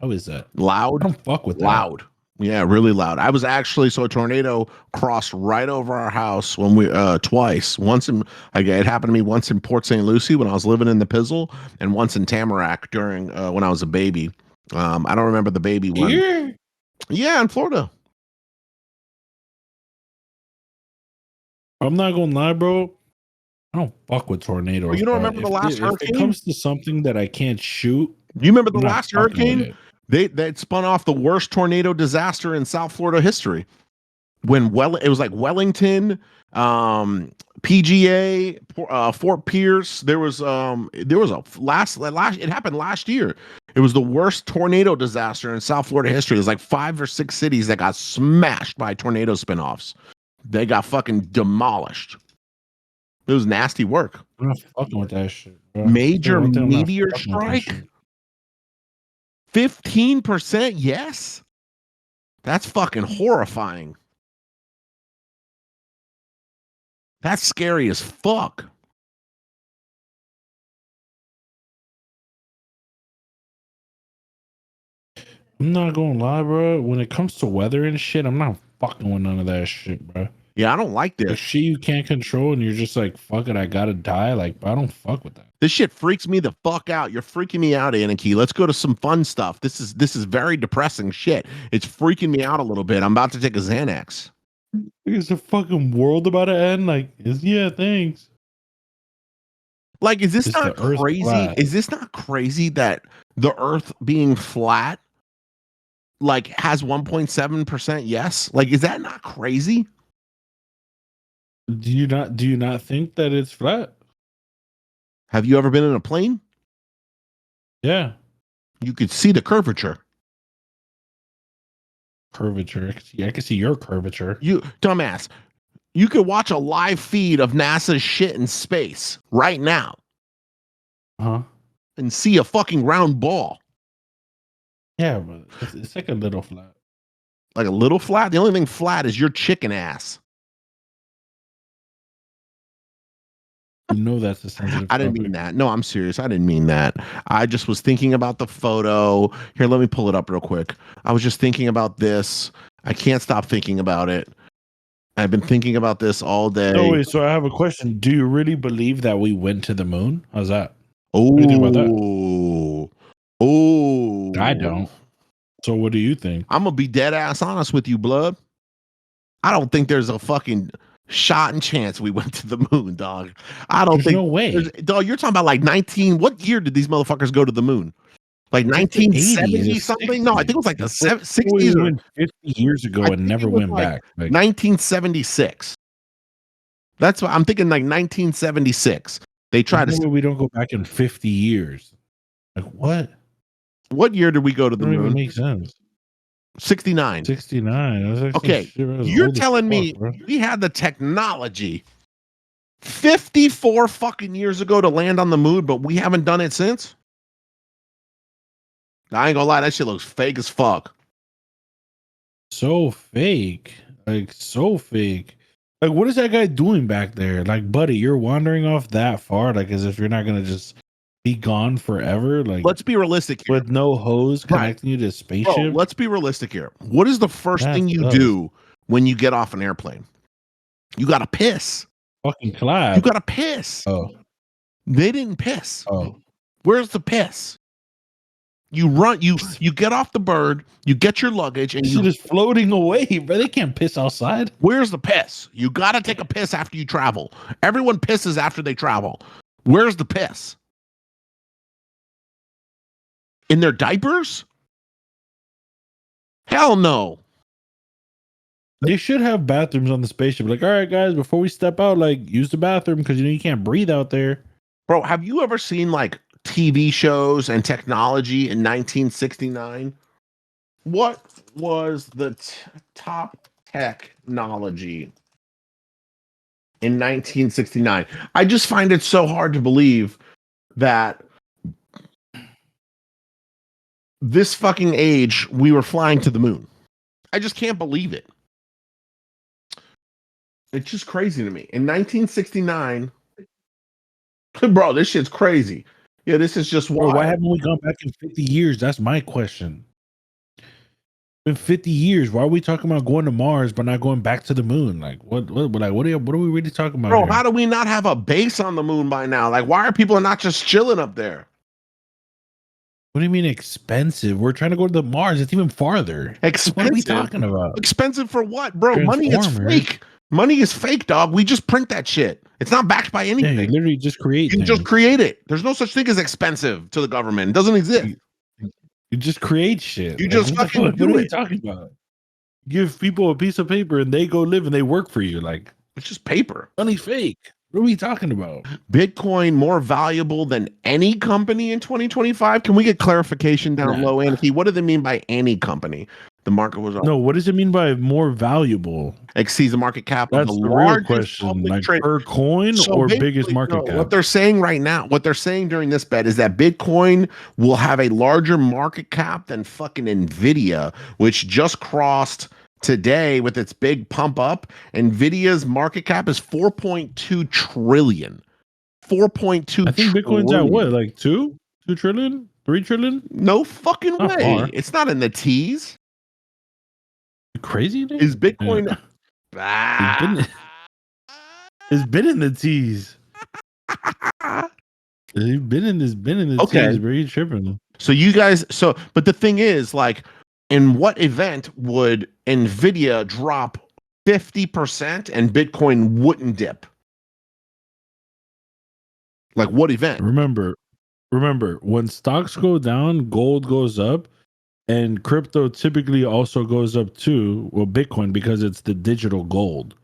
Loud. I don't fuck with that. Loud. Yeah, really loud. I was actually so a tornado crossed right over our house when we twice. Once in it happened to me once in Port St. Lucie when I was living in the Pizzle, and once in Tamarack during when I was a baby. I don't remember the baby one. Here? Yeah, in Florida. I'm not gonna lie, bro. I don't fuck with tornadoes. Well, you don't remember the last hurricane? If it comes to something that I can't shoot, you remember the I'm not last fucking with hurricane? They spun off the worst tornado disaster in South Florida history. When it was like Wellington, PGA, Fort Pierce. There was a last. It happened last year. It was the worst tornado disaster in South Florida history. There's like 5 or 6 cities that got smashed by tornado spinoffs. They got fucking demolished. It was nasty work. I'm not fucking with that shit, bro. Major meteor strike. 15% yes. That's fucking horrifying. That's scary as fuck. I'm not gonna lie, bro. When it comes to weather and shit, I'm not fucking with none of that shit, bro. Yeah, I don't like this. Like shit you can't control and you're just like, fuck it, I gotta die. Like, I don't fuck with that. This shit freaks me the fuck out. You're freaking me out, Anarchy. Let's go to some fun stuff. This is very depressing shit. It's freaking me out a little bit. I'm about to take a Xanax. Is the fucking world about to end? Like, thanks. Like, is this not crazy? Is this not crazy that the Earth being flat, like, has 1.7% yes? Like, is that not crazy? Do you not think that it's flat? Have you ever been in a plane? Yeah. You could see the curvature. Curvature. I can see your curvature. You dumbass. You could watch a live feed of NASA's shit in space right now. Huh? And see a fucking round ball. Yeah, but it's like a little flat. Like a little flat? The only thing flat is your chicken ass. You know that's a sensitive I didn't topic. mean that. No, I'm serious. I didn't mean that. I just was thinking about the photo. Here, let me pull it up real quick. I was just thinking about this. I can't stop thinking about it. I've been thinking about this all No, day. wait. So I have a question. Do you really believe that we went to the moon? How's that? Oh, do you think about that? I oh. don't. So what do you think? I'm gonna be dead ass honest with you, blood. I don't think there's a fucking shot and chance we went to the moon, dog. I don't There's think no way. dog, you're talking about like 19. What year did these motherfuckers go to the moon? Like It's like the 80s, 1970 the something? No, I think it was 60s. like the Like, what we 60s or went 50 years I ago and think never it was went like back. Like, 1976. That's what I'm thinking, like 1976. They there's tried no to. way we don't go back in 50 years. Like, what? What year did we go to It the don't even moon? make sense. 69. 69. That's like some Okay, shit. I was you're old as telling fuck, me bro. we had the technology 54 fucking years ago to land on the moon, but we haven't done it since? I ain't gonna lie, that shit looks fake as fuck. So fake. Like, so fake. Like, what is that guy doing back there? Like, buddy, you're wandering off that far, like as if you're not gonna just be gone forever, like Let's be realistic here. with no hose Right. connecting you to a Bro, spaceship. let's be realistic here. What is the first That's thing you us. do when you get off an airplane? You gotta piss. Fucking You clap. gotta piss. Oh, They didn't piss. oh. Where's the piss? You run, you get off the bird, you get your luggage, and This you shit is floating away, bro. They can't piss outside. where's the piss? You gotta take a piss after you travel. Everyone pisses after they travel. Where's the piss? In their diapers? Hell no. They should have bathrooms on the spaceship. Like, all right, guys, before we step out, like, use the bathroom because you know you can't breathe out there. Bro, have you ever seen like TV shows and technology in 1969? What was the top technology in 1969? I just find it so hard to believe that this fucking age we were flying to the moon. I just can't believe it. It's just crazy to me. In 1969, bro, this shit's crazy. Yeah, this is just Bro, wild. why haven't we gone back in 50 years? That's my question. In 50 years, why are we talking about going to Mars but not going back to the moon? Like, what are we really talking about Bro, here? how do we not have a base on the moon by now? Like, why are people not just chilling up there? What do you mean expensive? We're trying to go to the Mars. It's even farther. Expensive? What are we talking about? Expensive for what, bro? Money is Transformers. fake. Money is fake, dog. We just print that shit. It's not backed by Yeah, anything. you literally just create You things. just create it. There's no such thing as expensive to the government. It doesn't exist. You just create shit. You Like, just what the fucking fuck? do What are you it. talking about? Give people a piece of paper and they go live and they work for you. Like, It's just paper. money's fake. What are we talking about? Bitcoin more valuable than any company in 2025? Can we get clarification down Nah. low, Anarchy? What do they mean by any company? The market was No, what does it mean by more valuable? exceeds the market cap of That's the the real largest question. public Like trade. per coin So or basically, biggest market no, cap? what they're saying right now, what they're saying during this bet is that Bitcoin will have a larger market cap than fucking Nvidia, which just crossed today with its big pump up. Nvidia's market cap is 4.2 trillion. 4.2 I think Bitcoin's trillion. at what, like 2 trillion, 3 trillion? No fucking Not way. far. It's not in the T's. Crazy? Dude? Is Bitcoin Yeah. It's been in the T's. It's been in the Okay. T's, bro. You tripping? So you guys, but the thing is, like, in what event would Nvidia drop 50% and Bitcoin wouldn't dip? Like, what event? Remember, when stocks go down, gold goes up, and crypto typically also goes up too. Well, Bitcoin, because it's the digital gold.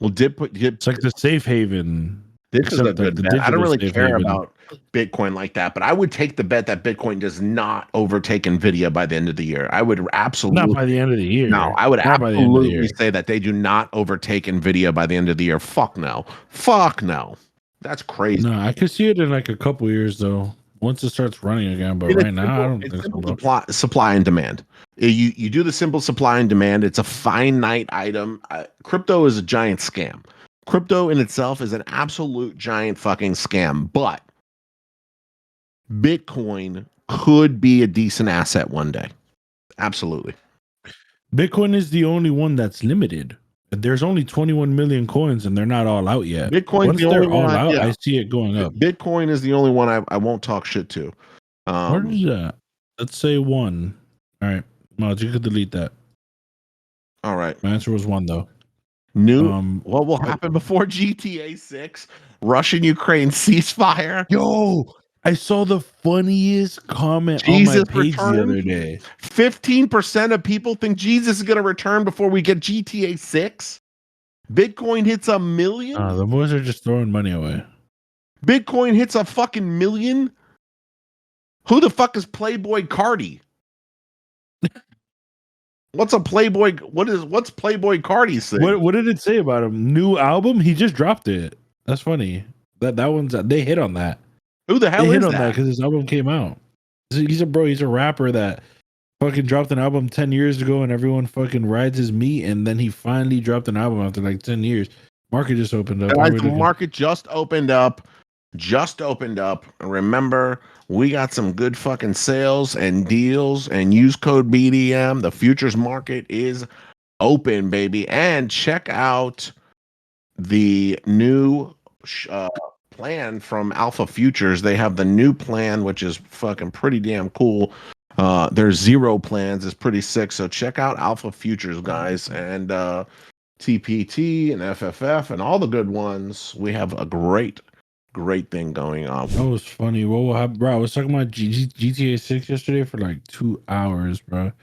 Well, It's like the safe haven. this is a except, like, good the bet. I don't digital really safe care haven. about Bitcoin like that, but I would take the bet that Bitcoin does not overtake Nvidia by the end of the year. I would absolutely Not by the end of the year. No, I would Not by the end of the absolutely year. say that they do not overtake Nvidia by the end of the year. Fuck no. Fuck no. That's crazy. No, I could see it in like a couple years though. Once it starts running again, but right now I don't think so. Bro. Supply and demand. You do the simple supply and demand. It's a finite item. Crypto is a giant scam. Crypto in itself is an absolute giant fucking scam, but Bitcoin could be a decent asset one day. Absolutely. Bitcoin is the only one that's limited. There's only 21 million coins and they're not all out yet. Bitcoin's Once the only they're all one. out, Yeah, I see it going up. Bitcoin is the only one I won't talk shit to. Where is that? Let's say 1. All right. Well, you could delete that. All right. My answer was 1 though. What will happen before GTA 6? Russian-Ukraine ceasefire. Yo, I saw the funniest comment on my Jesus page the return. other day. 15% of people think Jesus is going to return before we get GTA 6. Bitcoin hits 1 million. The boys are just throwing money away. Bitcoin hits a fucking million. Who the fuck is Playboy Cardi? What's Playboy Cardi's thing? What did it say about him? New album? He just dropped it. That's funny. That one's they hit on that. Who the hell They hit is on that that? because his album came out. He's a rapper that fucking dropped an album 10 years ago and everyone fucking rides his meat, and then he finally dropped an album after like 10 years. Market just opened up. Guys, the market just opened up. Remember, we got some good fucking sales and deals, and use code BDM. The futures market is open, baby. And check out the new plan from Alpha Futures. They have the new plan, which is fucking pretty damn cool. Their zero plans is pretty sick. So check out Alpha Futures, guys, and TPT and FFF and all the good ones. We have a great thing going on. That was funny. What will happen, bro? I was talking about GTA 6 yesterday for like 2 hours, bro.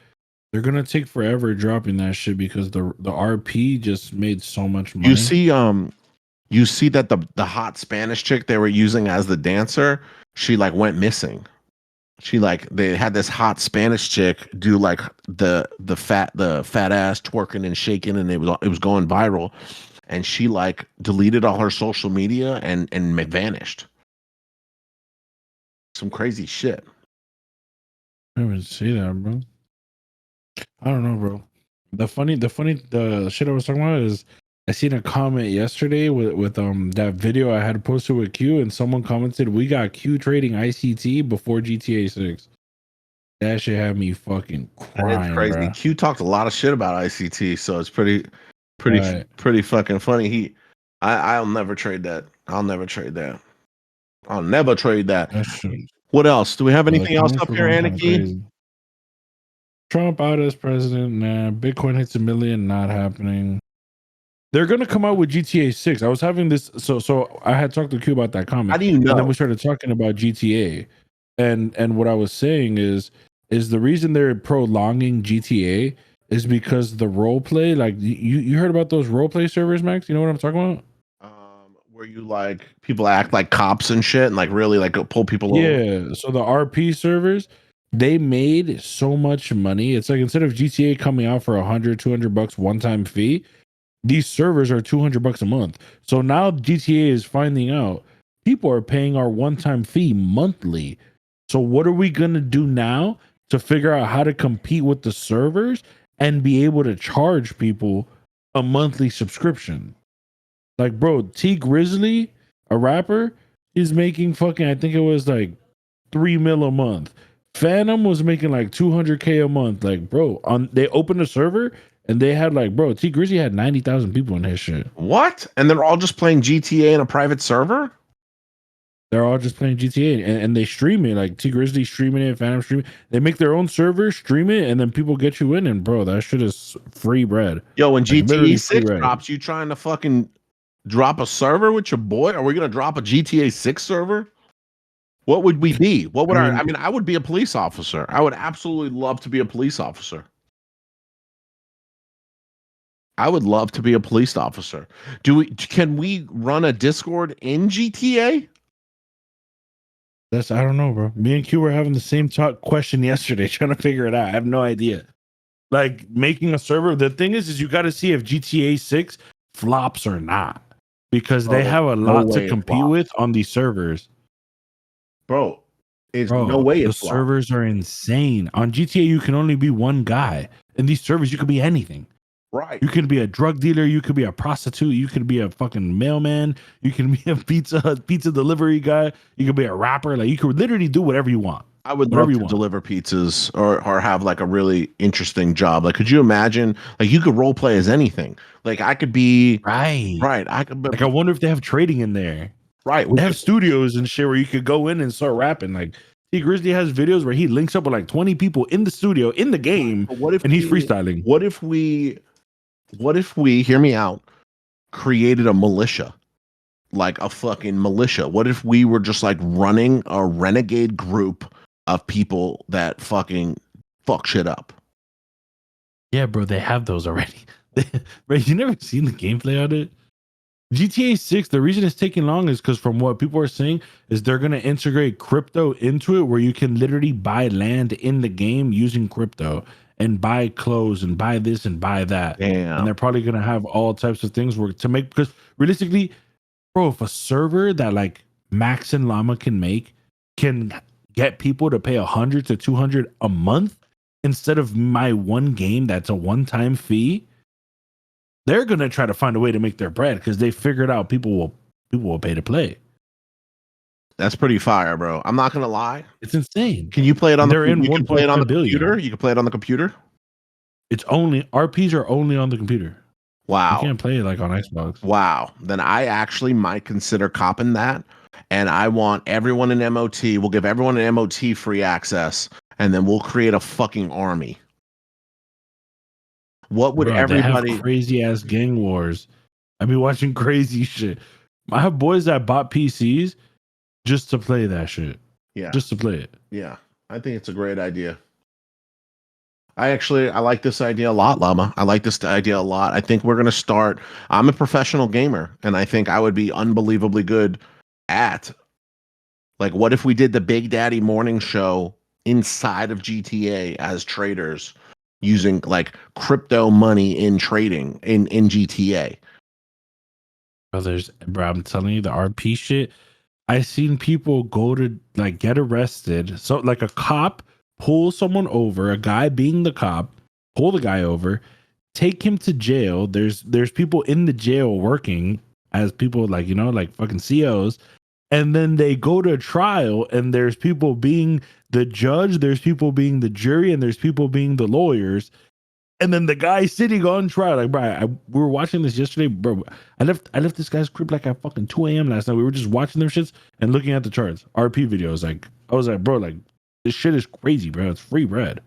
They're gonna take forever dropping that shit because the RP just made so much money. You see that the hot Spanish chick they were using as the dancer, she like went missing. They had this hot Spanish chick do like the fat ass twerking and shaking, and it was going viral, and she like deleted all her social media and vanished. Some crazy shit. I didn't even see that, bro. I don't know, bro. The shit I was talking about is I seen a comment yesterday with that video I had posted with Q, and someone commented, "We got Q trading ICT before GTA 6." That shit had me fucking crying. It's crazy. Bro. Q talked a lot of shit about ICT, so it's pretty fucking funny. I'll never trade that. I'll never trade that. What else? Do we have anything else up here, Anarchy? Trump out as president. Nah. Bitcoin hits 1 million. Not happening. They're gonna come out with GTA 6. I was having this. So I had talked to Q about that comment. How do you know? And then we started talking about GTA, and what I was saying is the reason they're prolonging GTA is because the role play. Like you heard about those role play servers, Max? You know what I'm talking about? Where you like people act like cops and shit, and like really like pull people over. Yeah. So the RP servers, they made so much money. It's like instead of GTA coming out for $100-$200 one-time fee, these servers are $200 a month. So now GTA is finding out people are paying our one-time fee monthly. So what are we gonna do now to figure out how to compete with the servers and be able to charge people a monthly subscription? Like, bro, T Grizzly, a rapper, is making fucking, I think it was like 3 mil a month. Phantom was making like 200K a month. Like, bro, they opened a server and they had like, bro, T Grizzly had 90,000 people in his shit. What? And they're all just playing GTA in a private server? They're all just playing GTA and they stream it. Like T Grizzly streaming it, Phantom streaming. They make their own server, stream it, and then people get you in. And bro, that shit is free bread. Yo, when like, GTA 6 drops, you trying to fucking drop a server with your boy? Are we gonna drop a GTA 6 server? What would we be? What would I would be a police officer. I would absolutely love to be a police officer. I would love to be a police officer. Can we run a Discord in GTA? I don't know, bro. Me and Q were having the same question yesterday, trying to figure it out. I have no idea. Like making a server. The thing is you got to see if GTA 6 flops or not, because they have a lot to compete with on these servers. Bro, no way the servers are insane. On GTA, you can only be one guy. In these servers, you could be anything. Right. You can be a drug dealer, you could be a prostitute, you could be a fucking mailman, you can be a pizza delivery guy, you could be a rapper. Like you could literally do whatever you want. I would Whatever love you to want. deliver pizzas or have like a really interesting job. Like, could you imagine? Like, you could role play as anything. Like, I could be Right. right. I could be Like I wonder if they have trading in there. right. They have studios and shit where you could go in and start rapping. Like T Grizzly has videos where he links up with like 20 people in the studio in the game, But what if and he's we? freestyling. What if we? What if we? Hear me out. Created a militia, like a fucking militia. What if we were just like running a renegade group of people that fucking fuck shit up? Yeah, bro, they have those already. Bro, you never seen the gameplay on it? GTA 6, the reason it's taking long is because from what people are saying is they're going to integrate crypto into it where you can literally buy land in the game using crypto and buy clothes and buy this and buy that. Damn. And they're probably going to have all types of things where to make, because realistically, bro, if a server that like Max and Llama can make can get people to pay 100 to 200 a month instead of my one game that's a one-time fee, they're gonna try to find a way to make their bread because they figured out people will pay to play. That's pretty fire, bro. I'm not gonna lie. It's insane. Can you play it on They're the? in You can play it on the 1.5 billion. computer. You can play it on the computer. It's only RPs are only on the computer. You Wow. can't play it like on Xbox. Wow. Then I actually might consider copping that. And I want everyone in MOT. We'll give everyone in MOT free access, and then we'll create a fucking army. What would Bro, everybody? they have crazy ass gang wars. I be watching crazy shit. I have boys that bought PCs just to play that shit. Yeah. Just to play it. Yeah. I think it's a great idea. I like this idea a lot, Lama. I like this idea a lot. I think we're gonna start. I'm a professional gamer, and I think I would be unbelievably good at. Like, what if we did the Big Daddy morning show inside of GTA as traders, using like crypto money in trading in GTA? Bro, I'm telling you, the RP shit. I seen people go to like get arrested. So like a cop pull someone over, a guy being the cop, pull the guy over, take him to jail. There's people in the jail working as people like, you know, like fucking COs. And then they go to trial and there's people being the judge, there's people being the jury, and there's people being the lawyers. And then the guy sitting on trial, like, bro, we were watching this yesterday, bro. I left this guy's crib like at fucking 2 a.m. last night. We were just watching them shits and looking at the charts, RP videos. Like, I was like, bro, like, this shit is crazy, bro. It's free bread.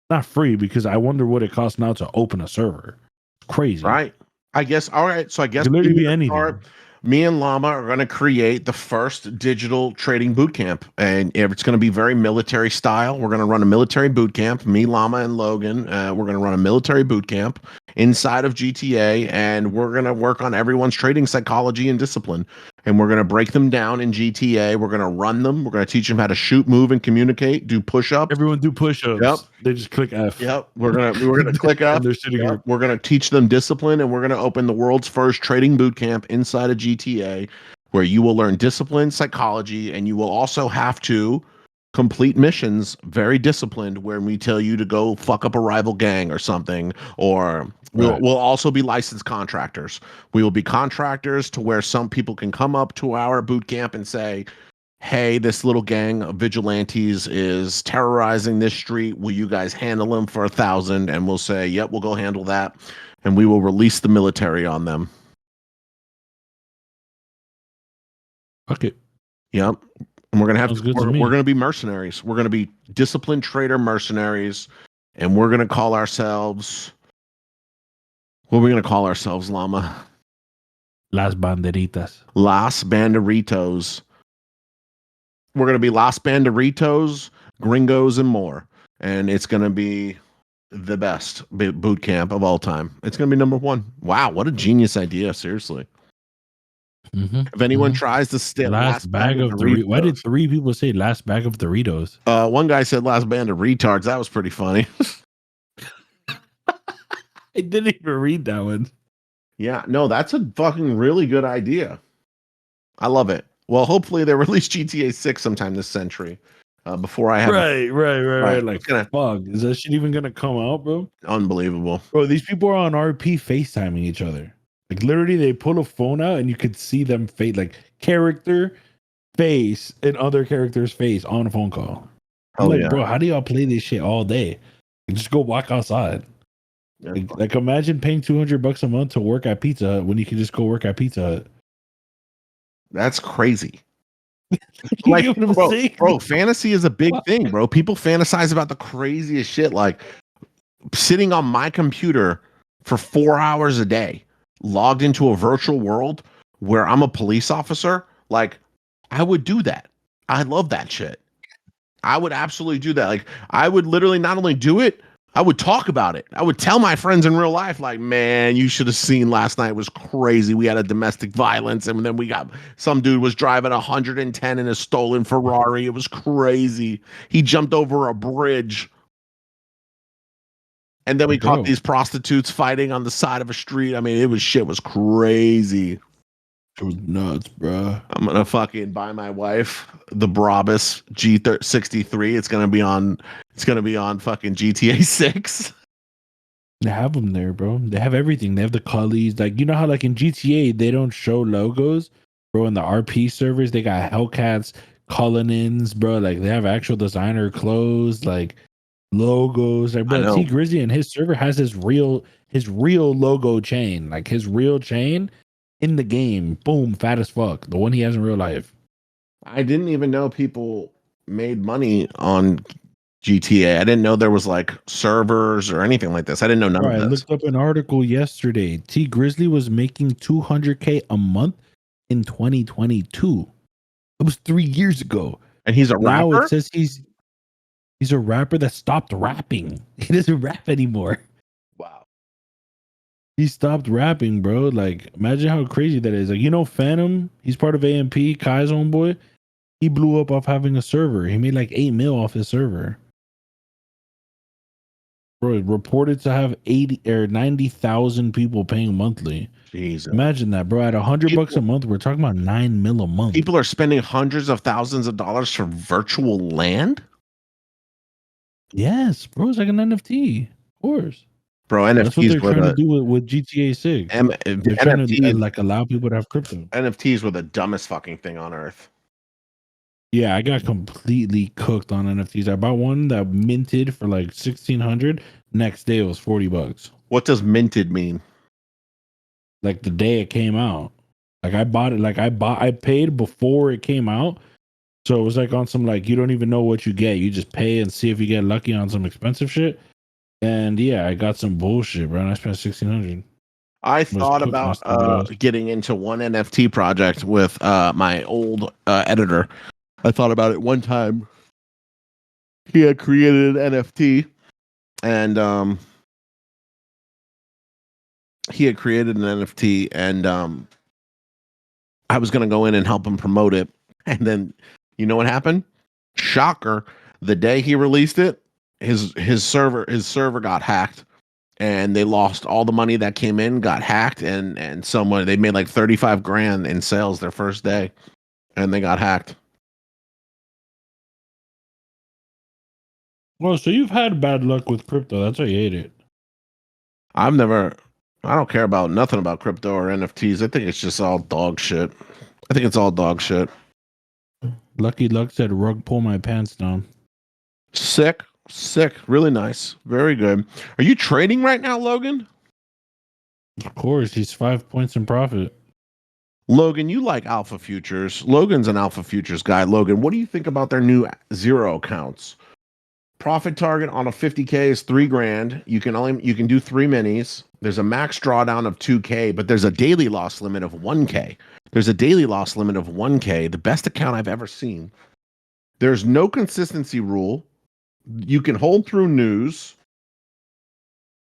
Not free because I wonder what it costs now to open a server. It's crazy. Right. I guess. All right. So I guess It could literally be anything. Me and Llama are going to create the first digital trading boot camp, and it's going to be very military style. We're going to run a military boot camp. Me, Llama, and Logan. We're going to run a military boot camp inside of GTA, and we're going to work on everyone's trading psychology and discipline. And we're going to break them down in GTA. We're going to run them. We're going to teach them how to shoot, move, and communicate. Do push-ups. Everyone do push-ups. Yep. They just click F. Yep. We're gonna click up. And they're sitting here. We're gonna teach them discipline, and we're gonna open the world's first trading boot camp inside of GTA, where you will learn discipline, psychology, and you will also have to complete missions very disciplined, where we tell you to go fuck up a rival gang or something, or we'll also be licensed contractors. We will be contractors to where some people can come up to our boot camp and say, hey, this little gang of vigilantes is terrorizing this street. Will you guys handle them for 1,000? And we'll say, yep, we'll go handle that. And we will release the military on them. Fuck it. Yep. And we're gonna we're gonna be mercenaries. We're gonna be disciplined trader mercenaries, and we're gonna call ourselves. What are we gonna call ourselves, Llama? Las Banderitas. Las Banderitos. We're gonna be Las Banderitos, Gringos, and more, and it's gonna be the best boot camp of all time. It's gonna be number one. Wow, what a genius idea! Seriously. If anyone tries to steal last bag of Doritos, why did 3 people say last bag of Doritos? One guy said last band of retards. That was pretty funny. I didn't even read that one. Yeah, no, that's a fucking really good idea. I love it. Well, hopefully they release GTA 6 sometime this century. before I have Right. Like, it's gonna fuck, is that shit even gonna come out, bro? unbelievable. Bro, these people are on RP FaceTiming each other. Like, literally, they pull a phone out and you could see them face, like, character, face, and other character's face on a phone call. I'm Oh like, yeah. bro, how do y'all play this shit all day? Like, just go walk outside. Yeah. Like, imagine paying $200 a month to work at Pizza Hut when you can just go work at Pizza Hut. That's crazy. You Like, get what I'm saying? bro, fantasy is a big thing, bro. People fantasize about the craziest shit, like sitting on my computer for 4 hours a day, logged into a virtual world where I'm a police officer. Like, I would do that. I love that shit. I would absolutely do that. Like, I would literally not only do it, I would talk about it. I would tell my friends in real life, like, man, you should have seen last night. It was crazy. We had a domestic violence, and then we got some dude was driving 110 in a stolen Ferrari. It was crazy. He jumped over a bridge. And then we caught Bro, these prostitutes fighting on the side of a street. I mean, shit was crazy. it was nuts, bro. I'm gonna fucking buy my wife the Brabus G63. It's gonna be on. It's gonna be on fucking GTA 6. They have them there, bro. They have everything. They have the collies. Like, you know how, like, in GTA, they don't show logos, bro. In the RP servers, they got Hellcats, Cullinans, bro. Like, they have actual designer clothes, like logos. Like, I bro, T know. Grizzly and his server has his real logo chain, like his real chain in the game. Boom, fat as fuck. The one he has in real life. I didn't even know people made money on GTA. I didn't know there was like servers or anything like this. I didn't know none Bro, of I this. looked up an article yesterday. T Grizzly was making $200K a month in 2022. It was 3 years ago. And he's a Now it rapper. says he's a rapper that stopped rapping. He doesn't rap anymore. Wow. He stopped rapping, bro. Like, imagine how crazy that is. Like, you know, Phantom, he's part of AMP, Kai's homeboy. He blew up off having a server. He made like 8 mil off his server. Bro, reported to have 80 or 90,000 people paying monthly. Jesus. Imagine that, bro. At $100 People, a month, we're talking about 9 mil a month. people are spending hundreds of thousands of dollars for virtual land. Yes, bro. It's like an NFT. Of course. Bro, That's what NFTs they're were trying to the do with GTA 6. They're trying to NFTs. like allow people to have crypto. NFTs were the dumbest fucking thing on earth. Yeah, I got completely cooked on NFTs. I bought one that minted for like 1,600. Next day it was $40. What does minted mean? Like the day it came out. Like I bought it. I paid before it came out. So it was like on some, like, you don't even know what you get. You just pay and see if you get lucky on some expensive shit. And yeah, I got some bullshit, bro. And I spent 1,600. I thought cooked my about stupid ass. getting into one NFT project with my old editor. I thought about it one time. He had created an NFT, and I was going to go in and help him promote it. And then, you know what happened? Shocker! The day he released it, his server got hacked, and they lost all the money that came in. Got hacked, and someone they made like 35 grand in sales their first day, and they got hacked. Well, so you've had bad luck with crypto. That's why you hate it. I don't care about nothing about crypto or NFTs. I think it's just all dog shit. I think it's all dog shit. Lucky Luck said, rug pull my pants down. Sick, really nice, very good. Are you trading right now, Logan? Of course, he's 5 points in profit. Logan, you like alpha futures. Logan's an alpha futures guy. Logan, what do you think about their new zero accounts? Profit target on a 50K is 3 grand. You can do 3 minis. There's a max drawdown of 2K, but there's a daily loss limit of 1K. There's a daily loss limit of 1K, the best account I've ever seen. There's no consistency rule. You can hold through news.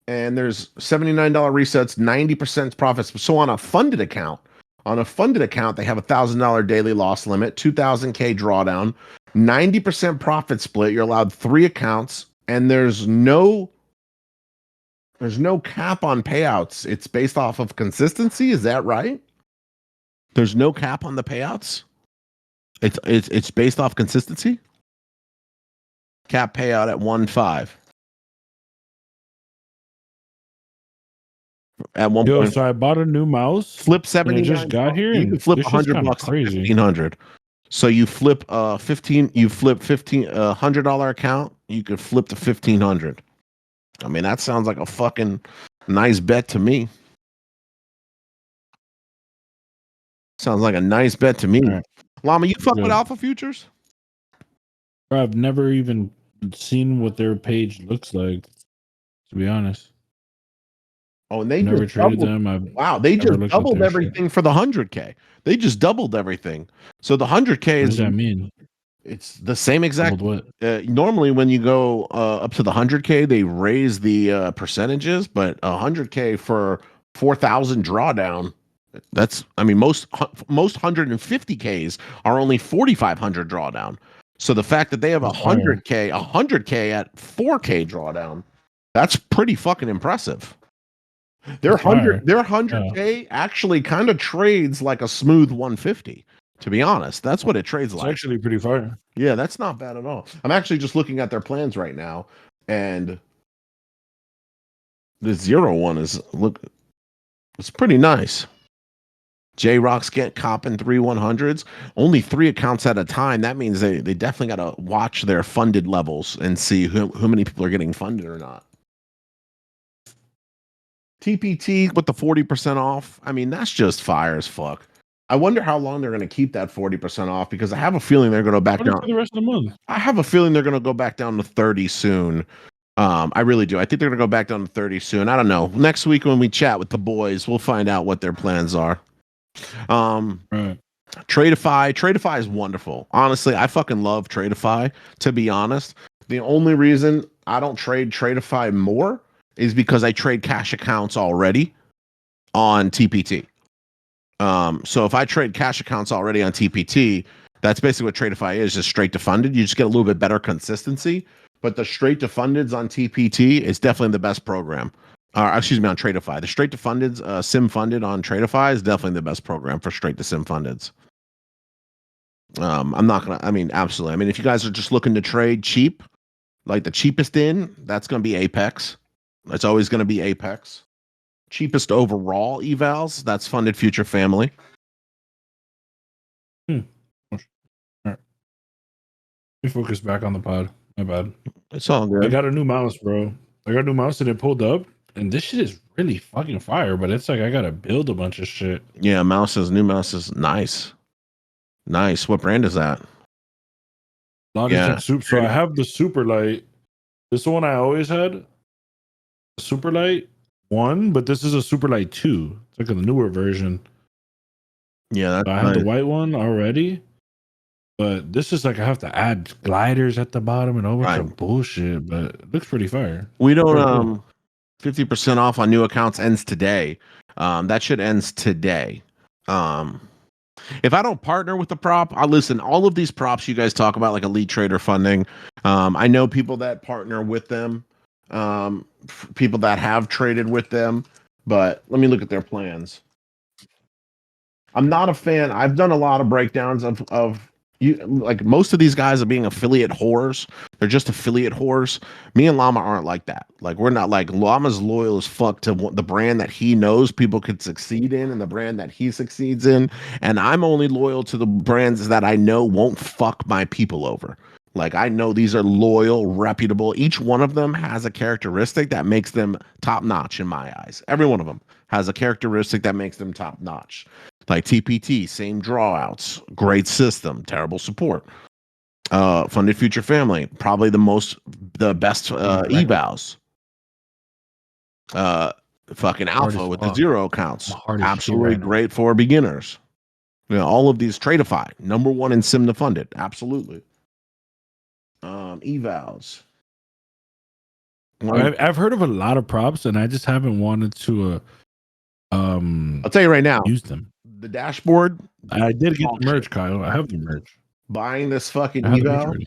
And there's $79 resets, 90% profits. So on a funded account, they have $1,000 daily loss limit, 2,000K drawdown, 90% profit split. You're allowed 3 accounts, and there's no cap on payouts. It's based off of consistency. Is that right? There's no cap on the payouts. It's based off consistency. Cap payout at 1.5. At one Yo, point, so I bought a new mouse. flip And it 79. just got here, You can and flip this shit's kind of $100 to crazy. 1,500. So you flip 15. You flip $100 account. You could flip to 1,500. I mean, that sounds like a fucking nice bet to me. Sounds like a nice bet to me. All right. Llama, you fuck with Good. Alpha Futures? Bro, I've never even seen what their page looks like, to be honest. Oh, and they Never just traded doubled. them. I've Wow, they never just looked at doubled their shit. everything for the 100K. They just doubled everything. So the 100K What is does that mean? it's the same exact. Doubled what? Normally, when you go up to the 100K, they raise the percentages, but 100K for 4,000 drawdown. That's, I mean, most 150Ks are only 4,500 drawdown. So the fact that they have That's fire. 100K at 4K drawdown, that's pretty fucking impressive. Their That's fire. their 100K actually kind of trades like a smooth 150. To be honest, that's what it trades It's like. actually pretty fire. Yeah, that's not bad at all. I'm actually just looking at their plans right now, and the 0 one is it's pretty nice. J Rocks get copping 3 100s, only 3 accounts at a time. That means they definitely got to watch their funded levels and see who many people are getting funded or not. TPT with the 40% off. I mean, that's just fire as fuck. I wonder how long they're going to keep that 40% off, because I have a feeling they're going to back What is down. for the rest of the month? I have a feeling they're going to go back down to 30 soon. I really do. I think they're going to go back down to 30 soon. I don't know. Next week when we chat with the boys, we'll find out what their plans are. Right. Tradeify is wonderful. Honestly, I fucking love Tradeify, to be honest. The only reason I don't trade Tradeify more is because I trade cash accounts already on TPT. So if I trade cash accounts already on TPT, that's basically what Tradeify is, just straight to funded. You just get a little bit better consistency. But the straight to fundeds on TPT is definitely the best program. Excuse me, on Tradeify. The straight to fundeds, sim funded on Tradeify is definitely the best program for straight to sim fundeds. I'm not gonna. I mean, absolutely. I mean, if you guys are just looking to trade cheap, like the cheapest in, that's gonna be Apex. It's always gonna be Apex. Cheapest overall evals, that's Funded Future Family. All right. Let me focus back on the pod. My bad. It's all good. I got a new mouse, bro. I got a new mouse and it pulled up, and this shit is really fucking fire. But it's like I gotta build a bunch of shit. Yeah, new mouse is nice. Nice. What brand is that? Logitech Yeah. Super. So I have the Super Light. This is the one I always had. Super Light 1, but this is a Super Light 2. It's like a newer version. Yeah, that's So I have the nice. white one already, but this is like I have to add gliders at the bottom and a whole bunch Right. of bullshit. But it looks pretty fire. We don't Very cool. 50% off on new accounts ends today. That shit ends today. If I don't partner with the prop, I listen. All of these props you guys talk about, like Elite Trader Funding, I know people that partner with them, people that have traded with them. But let me look at their plans. I'm not a fan. I've done a lot of breakdowns of you. Like, most of these guys are being affiliate whores. They're just affiliate whores. Me and Llama aren't like that. Like, we're not. Like, Llama's loyal as fuck to the brand that he knows people could succeed in, and the brand that he succeeds in. And I'm only loyal to the brands that I know won't fuck my people over. Like, I know these are loyal, reputable. Each one of them has a characteristic that makes them top notch in my eyes. Every one of them has a characteristic that makes them top notch. Like TPT, same drawouts, great system, terrible support. Funded Future Family, probably the best evals. Fucking Alpha with the 0 accounts, absolutely great for beginners. You know, all of these Tradeify, number 1 in sim to funded, absolutely. Evals. I've heard of a lot of props, and I just haven't wanted to. I'll tell you right now, use them. The dashboard. I did get the merch, Kyle. I have the merch. Buying this fucking I have the merch eval. already.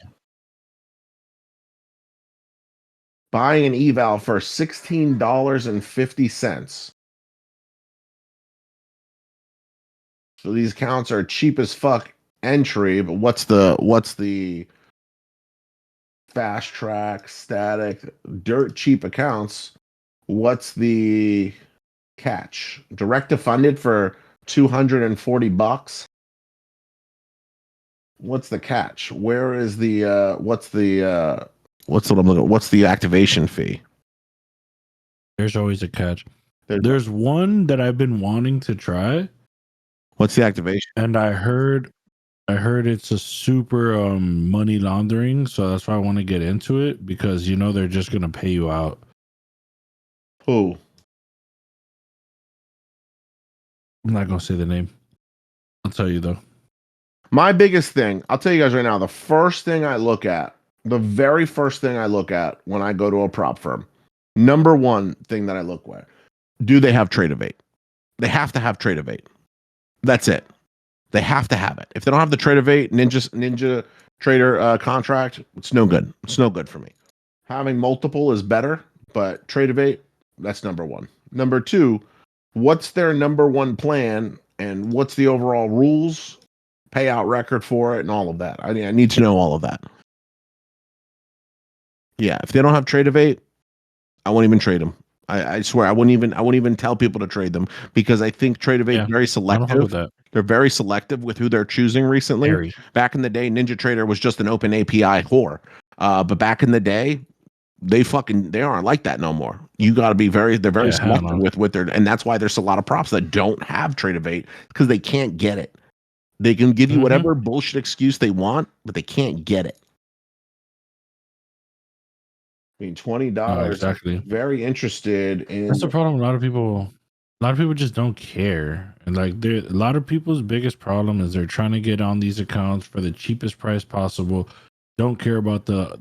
Buying an eval for $16.50. So these accounts are cheap as fuck entry, but what's the fast track, static, dirt cheap accounts. What's the catch? Direct to funded for $240. What's the catch? Where is the what's what I'm looking at? What's the activation fee? There's always a catch. There's- There's one that I've been wanting to try, What's the activation? and I heard it's a super money laundering, so that's why I want to get into it, because they're just gonna pay you out. Who? I'm not gonna say the name. I'll tell you though. My biggest thing, I'll tell you guys right now, the very first thing I look at when I go to a prop firm, number one thing that I look at, do they have Trade of 8? They have to have Trade of 8. That's it. They have to have it. If they don't have the Trade of 8 Ninja Trader contract, it's no good. It's no good for me. Having multiple is better, but Trade of 8, that's number one. Number two, what's their number one plan and what's the overall rules, payout record for it, and all of that. I need to know all of that. Yeah, if they don't have Trade of 8, I won't even trade them. I swear I wouldn't even tell people to trade them, because I think Trade of 8 is very I don't selective. fuck with that. They're very selective with who they're choosing recently. Harry. Back in the day, Ninja Trader was just an open API whore. But back in the day, they aren't like that no more. You got to be they're very selective with their, and that's why there's a lot of props that don't have Trade of 8, because they can't get it. They can give you whatever bullshit excuse they want, but they can't get it. I mean, $20. Exactly. Very interested in. That's the problem. A lot of people just don't care. And like, a lot of people's biggest problem is they're trying to get on these accounts for the cheapest price possible. Don't care about the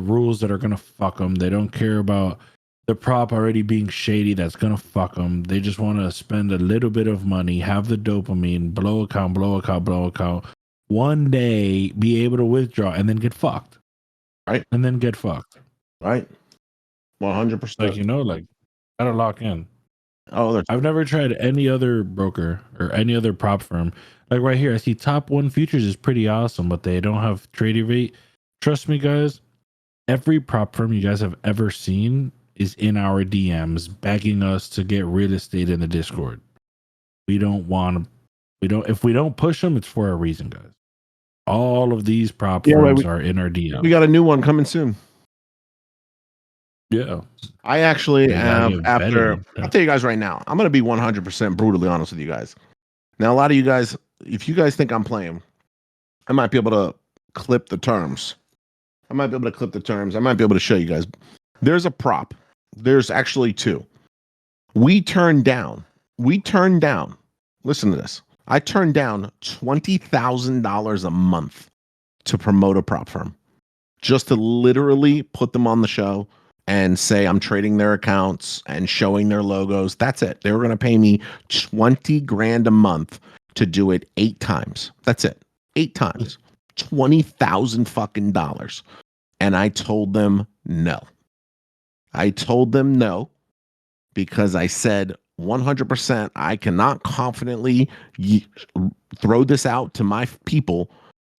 rules that are gonna fuck them. They don't care about the prop already being shady that's gonna fuck them. They just want to spend a little bit of money, have the dopamine, blow account, one day be able to withdraw and then get fucked. Right. And then get fucked. Right. 100%. Like, gotta lock in. Oh, I've never tried any other broker or any other prop firm. Like right here, I see Top One Futures is pretty awesome, but they don't have Trade of 8. Trust me, guys. Every prop firm you guys have ever seen is in our DMs begging us to get real estate in the Discord. We don't want to. If we don't push them, it's for a reason, guys. All of these prop firms are in our DMs. We got a new one coming soon. Yeah. I actually have, I'll tell you guys right now, I'm going to be 100% brutally honest with you guys. Now, a lot of you guys, if you guys think I'm playing, I might be able to clip the terms. I might be able to show you guys. There's a prop. There's actually two. We turned down, listen to this. I turned down $20,000 a month to promote a prop firm, just to literally put them on the show and say I'm trading their accounts and showing their logos. That's it. They were going to pay me 20 grand a month to do it 8 times. That's it. 8 times. 20,000 fucking dollars. And I told them no. Because I said 100% I cannot confidently throw this out to my people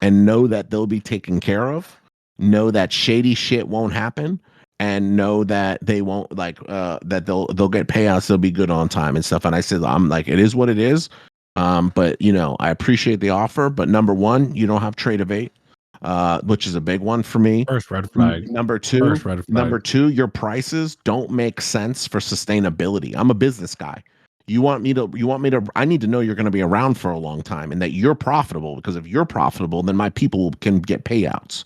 and know that they'll be taken care of, know that shady shit won't happen, and know that they won't that they'll get payouts, they'll be good on time and stuff. And I said, I'm like, it is what it is. But I appreciate the offer, but number one, you don't have Trade of 8, which is a big one for me. First red flag. Number two, your prices don't make sense for sustainability. I'm a business guy. I need to know you're going to be around for a long time and that you're profitable, because if you're profitable, then my people can get payouts.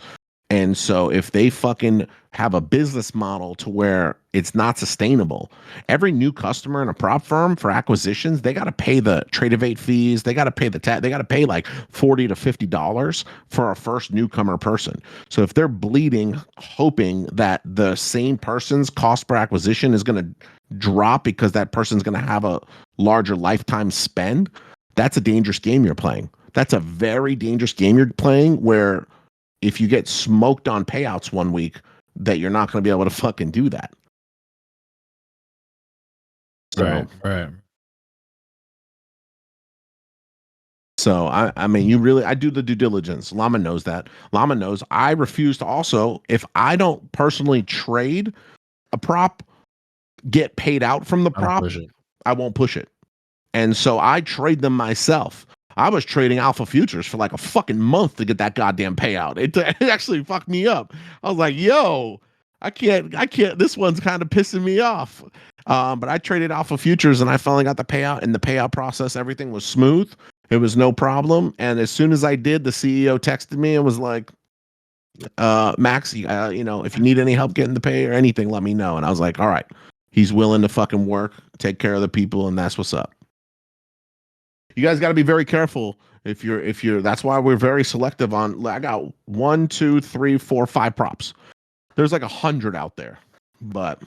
And so if they fucking have a business model to where it's not sustainable, every new customer in a prop firm for acquisitions, they got to pay the Trade of 8 fees. They got to pay they got to pay like $40 to $50 for a first newcomer person. So if they're bleeding, hoping that the same person's cost per acquisition is going to drop because that person's going to have a larger lifetime spend, that's a dangerous game you're playing. That's a very dangerous game you're playing, where if you get smoked on payouts one week, that you're not going to be able to fucking do that. So, right. So I mean, I do the due diligence. Llama knows that. Llama knows I refuse to also, if I don't personally trade a prop, get paid out from the I don't prop, push it. I won't push it. And so I trade them myself. I was trading alpha futures for like a fucking month to get that goddamn payout. It actually fucked me up. I was like, yo, I can't, this one's kind of pissing me off. But I traded alpha futures and I finally got the payout. In the payout process, everything was smooth. It was no problem. And as soon as I did, the CEO texted me and was like, Max, if you need any help getting the pay or anything, let me know. And I was like, all right, he's willing to fucking work, take care of the people, and that's what's up. You guys got to be very careful if you're that's why we're very selective on. I got 1, 2, 3, 4, 5 props. There's like 100 out there, but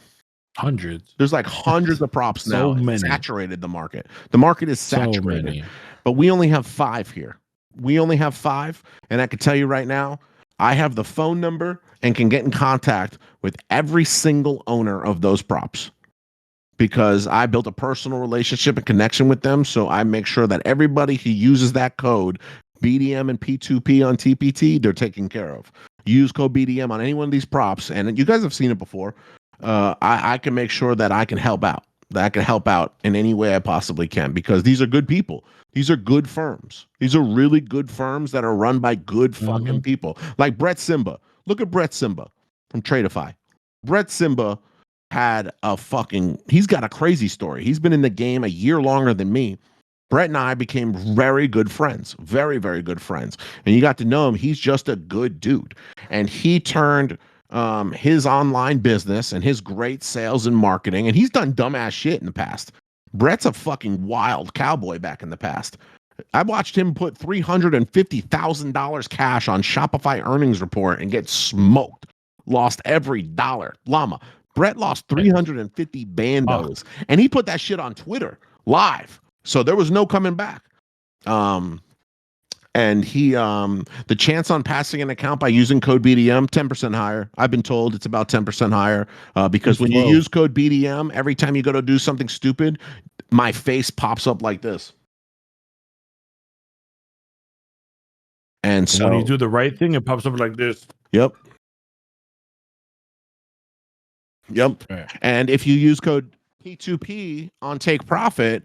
Hundreds. there's like hundreds of props now. So many. Saturated the market. The market is saturated. So many. But we only have 5 here. We only have 5, and I can tell you right now, I have the phone number and can get in contact with every single owner of those props, because I built a personal relationship and connection with them. So I make sure that everybody who uses that code, BDM and P2P on TPT, they're taken care of. Use code BDM on any one of these props, and you guys have seen it before. I can make sure that I can help out, in any way I possibly can, because these are good people. These are good firms. These are really good firms that are run by good fucking people. Like Brett Simba. Look at Brett Simba from Tradeify. Brett Simba he's got a crazy story. He's been in the game a year longer than me. Brett and I became very good friends, very, very good friends. And you got to know him. He's just a good dude. And he turned his online business and his great sales and marketing, and he's done dumbass shit in the past. Brett's a fucking wild cowboy back in the past. I watched him put $350,000 cash on Shopify earnings report and get smoked. Lost every dollar. Llama. Brett lost 350 bandos, and he put that shit on Twitter live. So there was no coming back. And he, the chance on passing an account by using code BDM, 10% higher. I've been told it's about 10% higher, because when you use code BDM, every time you go to do something stupid, my face pops up like this. And so when you do the right thing, it pops up like this. Yep. Right. And if you use code P2P on Take Profit,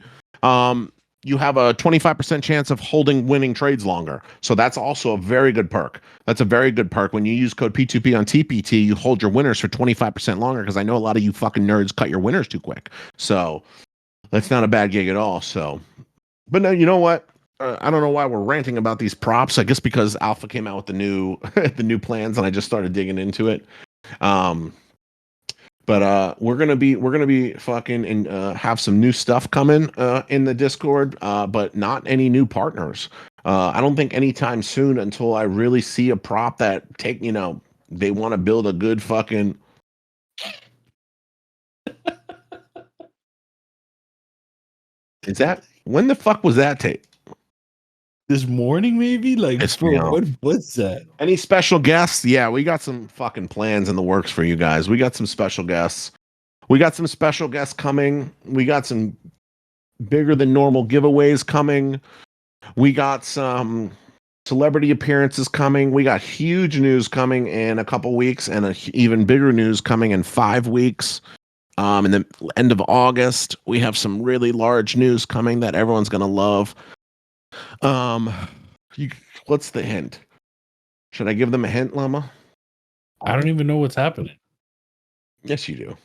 you have a 25% chance of holding winning trades longer. So that's also a very good perk. That's a very good perk. When you use code P2P on TPT, you hold your winners for 25% longer, because I know a lot of you fucking nerds cut your winners too quick. So that's not a bad gig at all. So, but no, you know what? I don't know why we're ranting about these props. I guess because Alpha came out with the new plans, and I just started digging into it. But we're gonna be fucking and have some new stuff coming in the Discord, but not any new partners. I don't think anytime soon, until I really see a prop that they want to build a good fucking. Is that when the fuck was that tape? This morning, maybe? Like, what was that? Any special guests? Yeah, we got some fucking plans in the works for you guys. We got some special guests. We got some special guests coming. We got some bigger than normal giveaways coming. We got some celebrity appearances coming. We got huge news coming in a couple weeks, and even bigger news coming in 5 weeks. In the end of August, we have some really large news coming that everyone's gonna love. What's the hint? Should I give them a hint, Lama? I don't even know what's happening. Yes, you do.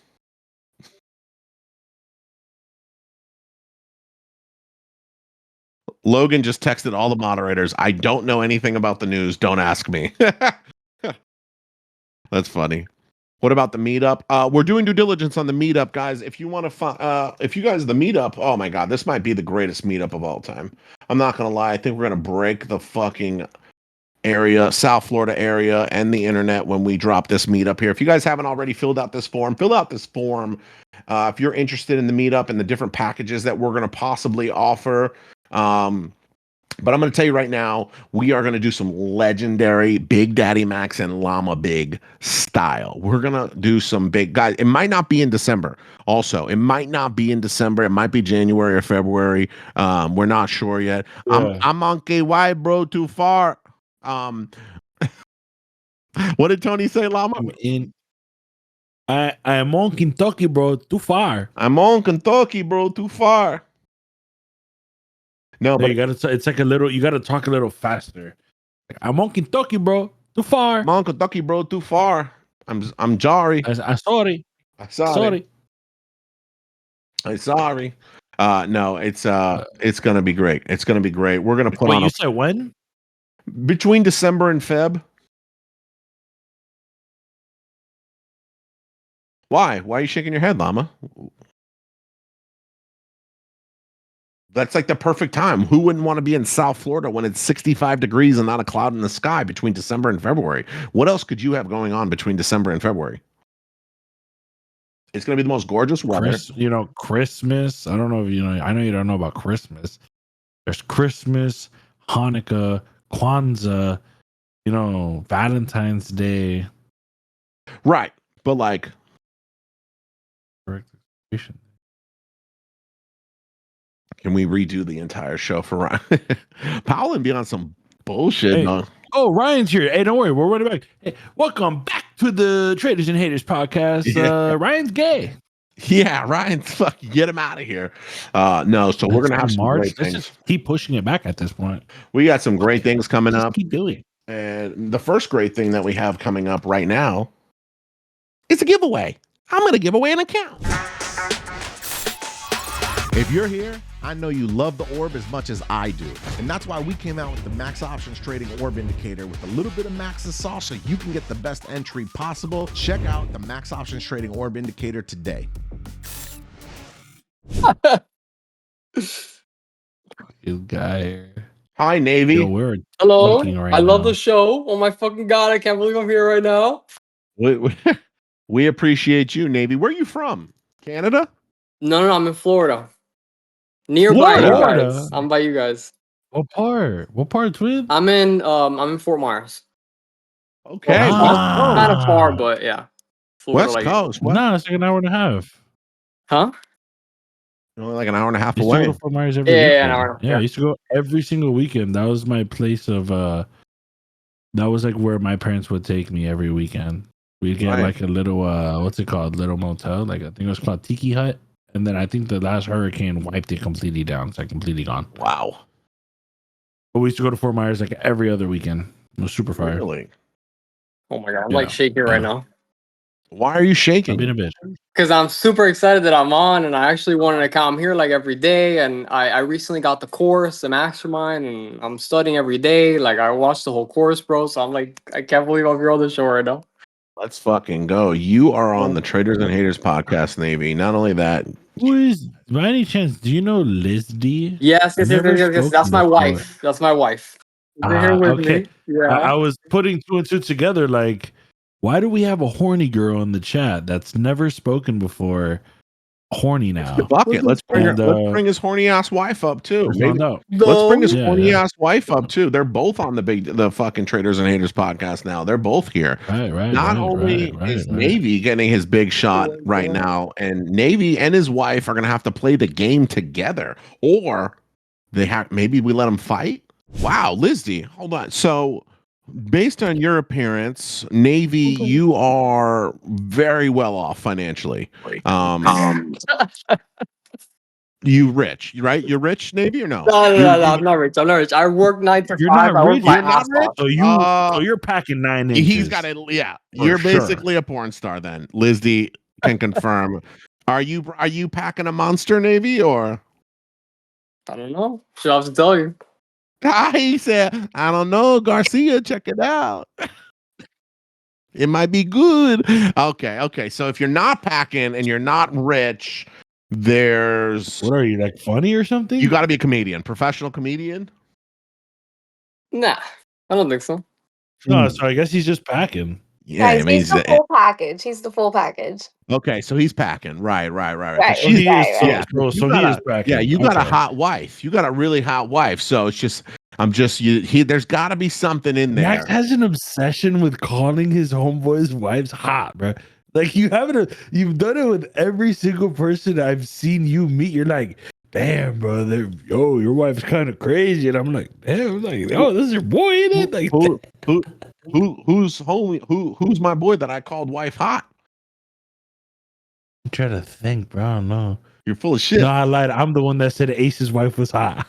Logan just texted all the moderators, I don't know anything about the news. Don't ask me. That's funny. What about the meetup? We're doing due diligence on the meetup, guys. If you want to if you guys, the meetup, oh my God, this might be the greatest meetup of all time. I'm not going to lie. I think we're going to break the fucking area, South Florida area, and the internet when we drop this meetup here. If you guys haven't already filled out this form, fill out this form. If you're interested in the meetup and the different packages that we're going to possibly offer, But I'm going to tell you right now, we are going to do some legendary Big Daddy Max and Llama Big style. We're going to do some big guys. It might not be in December. Also, it might not be in December. It might be January or February. We're not sure yet. Yeah. I'm on KY, bro. Too far. Um, what did Tony say, Llama? I am on Kentucky, bro. Too far. I'm on Kentucky, bro. Too far. No, No, but you gotta. It's like a little. You gotta talk a little faster. I'm on Kentucky, bro. Too far. I'm on Kentucky, bro. Too far. I'm sorry. I'm sorry. I'm sorry. Sorry. I'm sorry. No, it's gonna be great. It's gonna be great. We're gonna put Wait, on you said when? between December and Feb. Why? Why are you shaking your head, Llama? That's like the perfect time. Who wouldn't want to be in South Florida when it's 65 degrees and not a cloud in the sky between December and February? What else could you have going on between December and February? It's going to be the most gorgeous weather. Christmas. I don't know if you know. I know you don't know about Christmas. There's Christmas, Hanukkah, Kwanzaa. Valentine's Day. Right. But like, can we redo the entire show for Ryan? Powell and be on some bullshit. Hey. No? Oh, Ryan's here. Hey, don't worry. We're running back. Hey, welcome back to the Traders and Haters podcast. Yeah. Ryan's gay. Yeah, Ryan's fucking get him out of here. No, so we're gonna have some March. great Let's things. just keep pushing it back at this point. We got some great things coming up. Keep doing. And the first great thing that we have coming up right now is a giveaway. I'm going to give away an account. If you're here, I know you love the orb as much as I do. And that's why we came out with the Max Options Trading Orb Indicator with a little bit of Max's sauce so you can get the best entry possible. Check out the Max Options Trading Orb Indicator today. You guy. Hi, Navy. Yo, we're Hello. right I love now. the show. Oh my fucking god! I can't believe I'm here right now. We appreciate you, Navy. Where are you from? Canada? No, I'm in Florida. Nearby you Florida? guys. I'm by you guys. What part? What part, twin? I'm in Fort Myers. Okay. Ah. Kind of far, but yeah. Florida, West Coast. What? No, it's like an hour and a half. Huh? Only like an hour and a half I used to away. go to Fort Myers every Yeah, weekend. an hour. Yeah, I used to go every single weekend. That was my place of that was like where my parents would take me every weekend. We'd get Right. like a little what's it called? Little motel. Like I think it was called Tiki Hut. And then I think the last hurricane wiped it completely down. It's like completely gone. Wow. But we used to go to Fort Myers like every other weekend. It was super fire. Really? Oh my god, I'm Yeah. like shaking right Yeah. now. Why are you I've shaking? been a bitch. Because I'm super excited that I'm on, and I actually wanted to come here like every day. And I recently got the course, the mastermind, and I'm studying every day. Like I watched the whole course, bro. So I'm like, I can't believe I'm here on the show right now. Let's fucking go. You are on the Traders and Haters podcast, Navy. Not only that, Who is by any chance, do you know Liz D? Yes. Never That's spoken my before. wife. That's my wife. They're here with okay. me. Yeah. I was putting two and two together, like, why do we have a horny girl in the chat that's never spoken before? Horny now. fuck it. Let's bring And, let's bring his horny ass wife up too. Let's Maybe, find out. let's bring his Yeah, horny yeah. ass wife up too. They're both on the fucking Traders and Haters podcast now. They're both here. Right. Not only is Navy getting his big shot right now, and Navy and his wife are gonna have to play the game together, or maybe we let them fight. Wow, Lizzie, hold on. So, based on your appearance, Navy, you are very well off financially. You rich, right? You're rich, Navy, or no? No, I'm not rich. I'm not rich. I work 9 to 5. You're not I work rich? my You're not ass rich? off. So you're packing 9 inches. He's got it. Yeah, you're sure. basically a porn star. Then Lizzie can confirm. Are you packing a monster, Navy, or? I don't know. Should I have to tell you? He said, I don't know, Garcia, check it out. It might be good. Okay. So if you're not packing and you're not rich, there's What are you, like funny or something? you got to be a comedian, professional comedian. Nah, I don't think so. No, so I guess he's just packing. Yeah, I Guys, mean, he's the full package. He's the full package. okay, so he's packing. Right. Right. She- Right. yeah, So you he got is packing. Yeah, you got a Okay. hot wife. You got a really hot wife. So it's just There's got to be something in Max there. has an obsession with calling his homeboys' wives hot, bro. Like you've done it with every single person I've seen you meet. You're like, damn, bro, your wife's kind of crazy, and I'm like, damn, like, oh, this is your boy, ain't it? Like, Who's my boy that I called wife hot? I'm trying to think, bro. I don't know. You're full of shit. No, I lied. I'm the one that said Ace's wife was hot.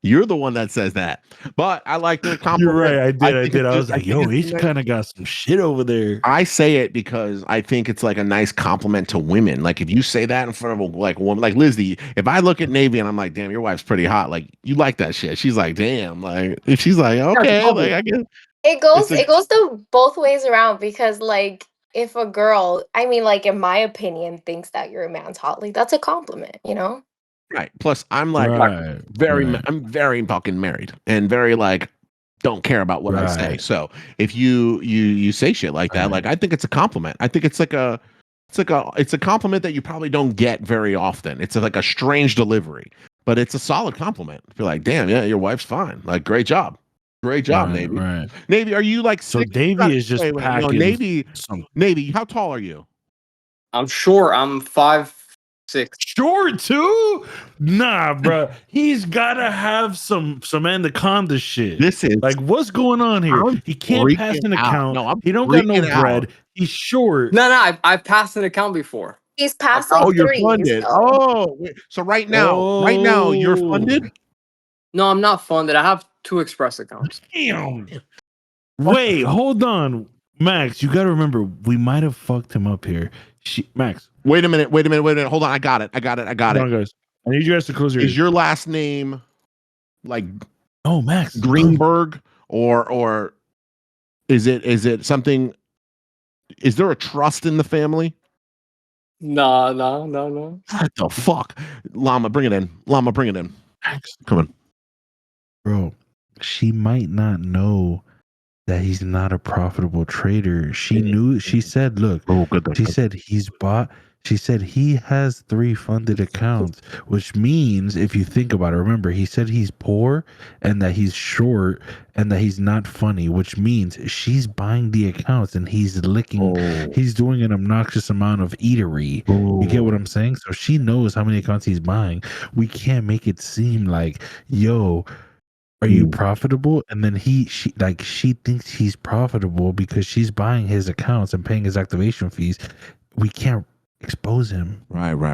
You're the one that says that. But I like the compliment. You're right. I think did. I it's was just- like, think yo, it's Ace nice- kind of got some shit over there. I say it because I think it's like a nice compliment to women. Like if you say that in front of a woman, like Lizzie, if I look at Navy and I'm like, damn, your wife's pretty hot, like you like that shit. She's like, damn, like if she's like, okay, like I guess It goes It's a- it goes the both ways around because like if a girl, I mean like in my opinion, thinks that your man's hot, like that's a compliment, you know? right. Plus, I'm like Right, right. I'm very fucking married and very like don't care about what I say. Right. So if you say shit like that, Right. like I think it's a compliment. I think it's a compliment that you probably don't get very often. It's like a strange delivery, but it's a solid compliment. If you're like, damn, yeah, your wife's fine. Like, great job. Great job, Right, Navy. right. Navy, are you like So six- Davey is just no, packing Navy, some Navy, how tall are you? I'm short. I'm 5'6". short too. Nah, bro. He's gotta have some anaconda shit. This is Like, what's going on here? I'm He can't pass freaking an out. account. No, I'm he don't got no freaking out. bread. He's short. No, I've passed an account before. He's past like Oh, you're threes. funded. So. Oh, wait. So right now you're funded. No, I'm not funded. I have 2 Express accounts. Damn. Wait, hold on, Max. You gotta remember, we might have fucked him up here. Max, Wait a minute. Hold on. I got it. hold on, guys. I need you guys to close your Is ears. your last name like Oh, Max Greenberg or is it something? Is there a trust in the family? No. What the fuck? Lama, bring it in. Max, Come on. bro. She might not know that he's not a profitable trader. She knew. She said, "Look." Oh, good. She said he's bought. She said he has 3 funded accounts, which means if you think about it, remember he said he's poor and that he's short and that he's not funny, which means she's buying the accounts and he's licking. Oh. He's doing an obnoxious amount of eatery. You get what I'm saying? So she knows how many accounts he's buying. We can't make it seem like, yo, are you profitable? And then she thinks he's profitable because she's buying his accounts and paying his activation fees. We can't expose him. Right. We're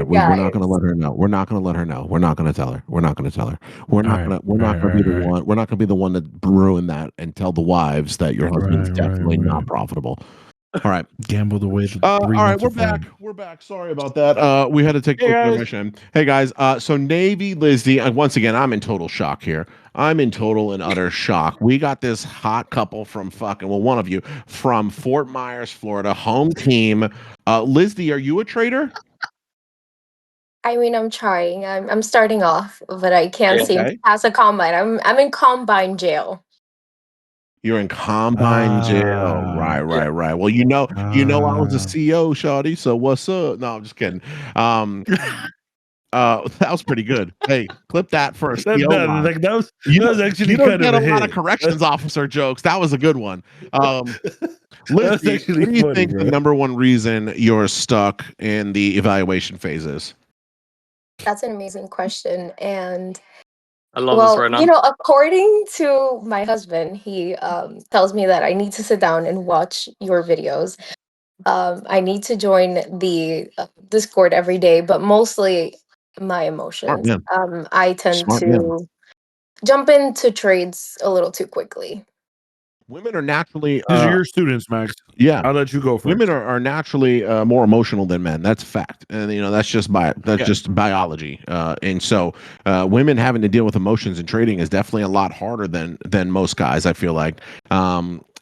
Guys. not going to let her know. We're not going to let her know. We're not going to tell her. We're not going to tell her. We're not going to be the one. We're not going to be the one to ruin that and tell the wives that your husband's definitely not profitable. All right. Gamble the way. All right, we're back. We're back. Sorry about that. We had to take a quick intermission. Hey guys. So Navy, Lizzie, once again, I'm in total shock here. I'm in total and utter shock. We got this hot couple from one of you from Fort Myers, Florida, home team. Lizzie, are you a trader? I mean I'm trying. I'm starting off, but I can't seem Okay. to pass a combine. I'm in combine jail. You're in combine jail. Right. Well, you know, I was a CEO, Shawty. So what's up? No, I'm just kidding. That was pretty good. Hey, clip that for a CEO line. That was actually you don't kind get of a lot of hit. corrections officer jokes. That was a good one. That's Lizzie, actually what do you funny, think bro. the number one reason you're stuck in the evaluation phase is? That's an amazing question. And I love this right now. you know, according to my husband, he tells me that I need to sit down and watch your videos. I need to join the Discord every day, but mostly my emotions. man. I tend Smart to man. jump into trades a little too quickly. Women are naturally These are your students, Max. yeah. I'll let you go first. Women are naturally more emotional than men. That's a fact, and that's just just biology. And so, women having to deal with emotions in trading is definitely a lot harder than most guys. I feel like,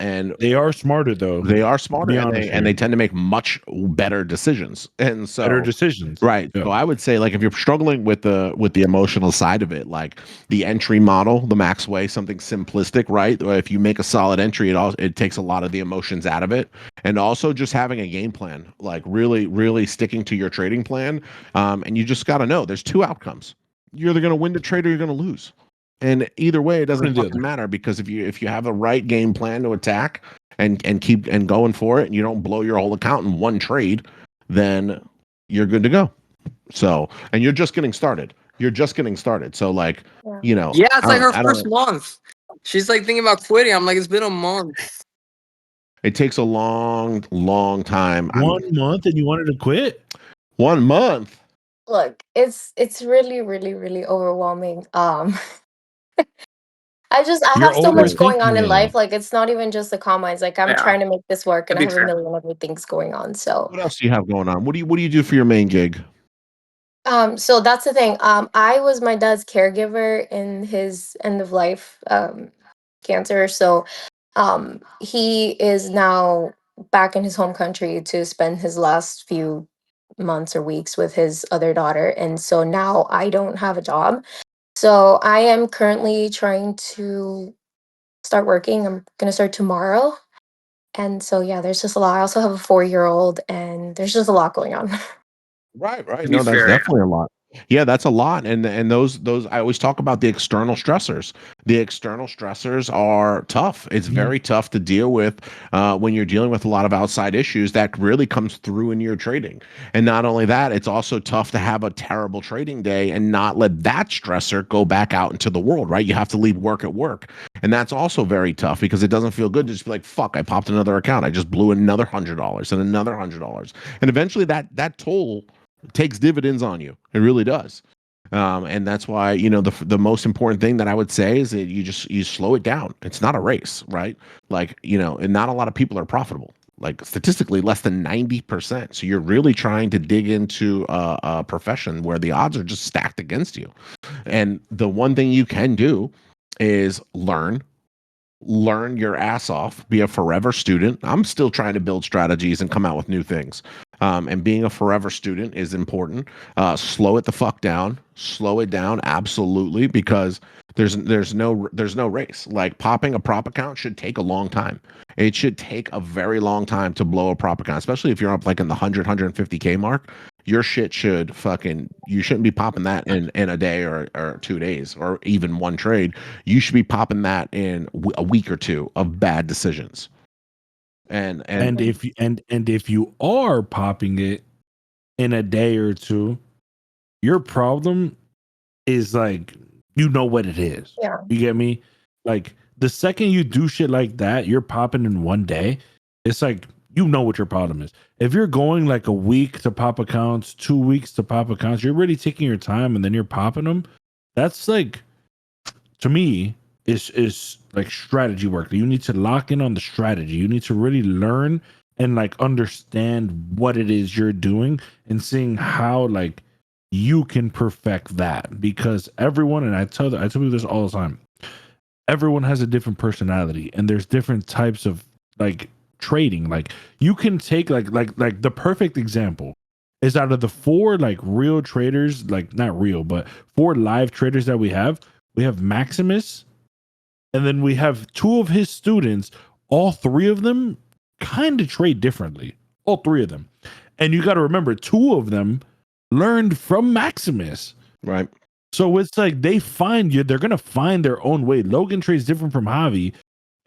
and they are smarter though. they are smarter, Be and honest they tend to make much better decisions. And so, better decisions. right. Yeah. So I would say, like, if you're struggling with the emotional side of it, like the entry model, the Max way, something simplistic, right? If you make a solid entry, it takes a lot of the emotions out of it. And also just having a game plan, like really sticking to your trading plan. And you just got to know there's 2 outcomes. You're either going to win the trade or you're going to lose. And either way, it doesn't One or the fucking other. matter, because if you have the right game plan to attack and keep and going for it, and you don't blow your whole account in one trade, then you're good to go. So, and you're just getting started. You're just getting started. So, like, Yeah. you know, Yeah, it's like her I first don't. month. She's like thinking about quitting. I'm like, it's been a month. It takes a long, long time. 1 month and you wanted to quit? 1 month. Look, it's really, really, really overwhelming. I You're have so much going on overthinking in it. life. Like it's not even just the combines. Like I'm Yeah, trying to make this work, to and I be have a fair. million other things going on. So, What else do you have going on? What do you do for your main gig? so that's the thing. I was my dad's caregiver in his end of life cancer. So, he is now back in his home country to spend his last few months or weeks with his other daughter, and so now I don't have a job. So I am currently trying to start working. I'm gonna start tomorrow. And so yeah, there's just a lot. I also have a 4-year-old and there's just a lot going on. Right, right. To be No, that's fair, yeah. definitely a lot. Yeah, that's a lot. And those I always talk about the external stressors. The external stressors are tough. It's Mhm. very tough to deal with when you're dealing with a lot of outside issues that really comes through in your trading. And not only that, it's also tough to have a terrible trading day and not let that stressor go back out into the world, right? You have to leave work at work. And that's also very tough because it doesn't feel good to just be like, fuck, I popped another account. I just blew another $100 and another $100. And eventually that toll takes dividends on you. It really does. And that's why, the most important thing that I would say is that you slow it down. It's not a race, right? Like, and not a lot of people are profitable. Like statistically, less than 90%. So you're really trying to dig into a profession where the odds are just stacked against you. And the one thing you can do is learn your ass off, be a forever student. I'm still trying to build strategies and come out with new things. And being a forever student is important. Slow it the fuck down. Slow it down, absolutely, because there's no race. Like popping a prop account should take a long time. It should take a very long time to blow a prop account, especially if you're up like in the 150K mark. Your shit should fucking, you shouldn't be popping that in a day or 2 days or even one trade. You should be popping that in a week or two of bad decisions. And And if you are popping it in a day or two, your problem is like, you know what it is. Yeah. You get me? Like the second you do shit like that, you're popping in one day. It's like, you know what your problem is. If you're going like a week to pop accounts, 2 weeks to pop accounts, you're really taking your time and then you're popping them. That's like, to me, is like strategy work. You need to lock in on the strategy. You need to really learn and like understand what it is you're doing and seeing how like you can perfect that, because everyone, and I tell people this all the time, everyone has a different personality and there's different types of like trading. Like you can take like the perfect example is, out of the four like real traders, like not real, but four live traders that we have Maximus, and then we have two of his students. All three of them kind of trade differently. All three of them. And you got to remember, two of them learned from Maximus. right. So it's like they're going to find their own way. Logan trades different from Javi,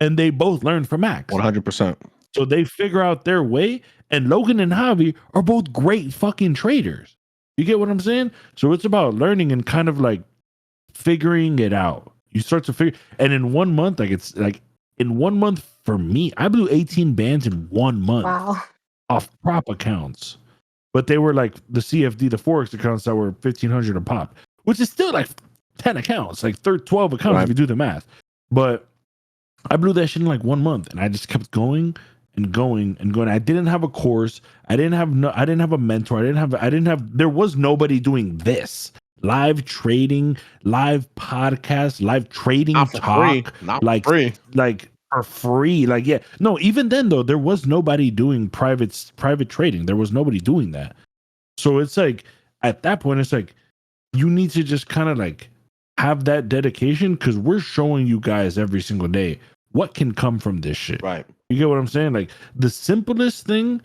and they both learned from Max. 100%. So they figure out their way, and Logan and Javi are both great fucking traders. You get what I'm saying? So it's about learning and kind of like figuring it out. You start to figure, and in 1 month, like it's like in 1 month for me, I blew 18 bands in 1 month Wow. off prop accounts, but they were like the CFD, the Forex accounts that were 1,500 a pop, which is still like 10 accounts, like 12 accounts Right. if you do the math. But I blew that shit in like 1 month, and I just kept going and going and going. I didn't have a course. I didn't have a mentor. I didn't have, there was nobody doing this. Live trading, live podcast, live trading Not for free. talk, Not like for free. like for free. Like, yeah. No, even then though, there was nobody doing private trading. There was nobody doing that. So it's like at that point, it's like you need to just kind of like have that dedication, because we're showing you guys every single day what can come from this shit. Right. You get what I'm saying? Like the simplest thing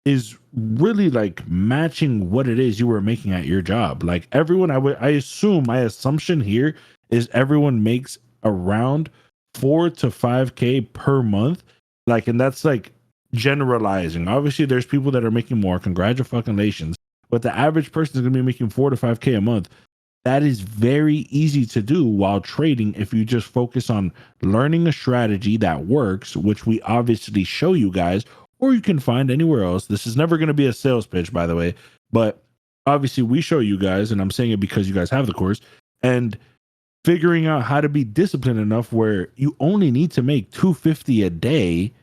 is really like matching what it is you were making at your job. Like everyone, I assume, my assumption here is everyone makes around 4 to 5K per month. Like, and that's like generalizing. Obviously, there's people that are making more. Congratulations. But the average person is going to be making 4 to 5K a month. That is very easy to do while trading if you just focus on learning a strategy that works, which we obviously show you guys, or you can find anywhere else. This is never going to be a sales pitch, by the way, but obviously we show you guys, and I'm saying it because you guys have the course, and figuring out how to be disciplined enough where you only need to make $250 a day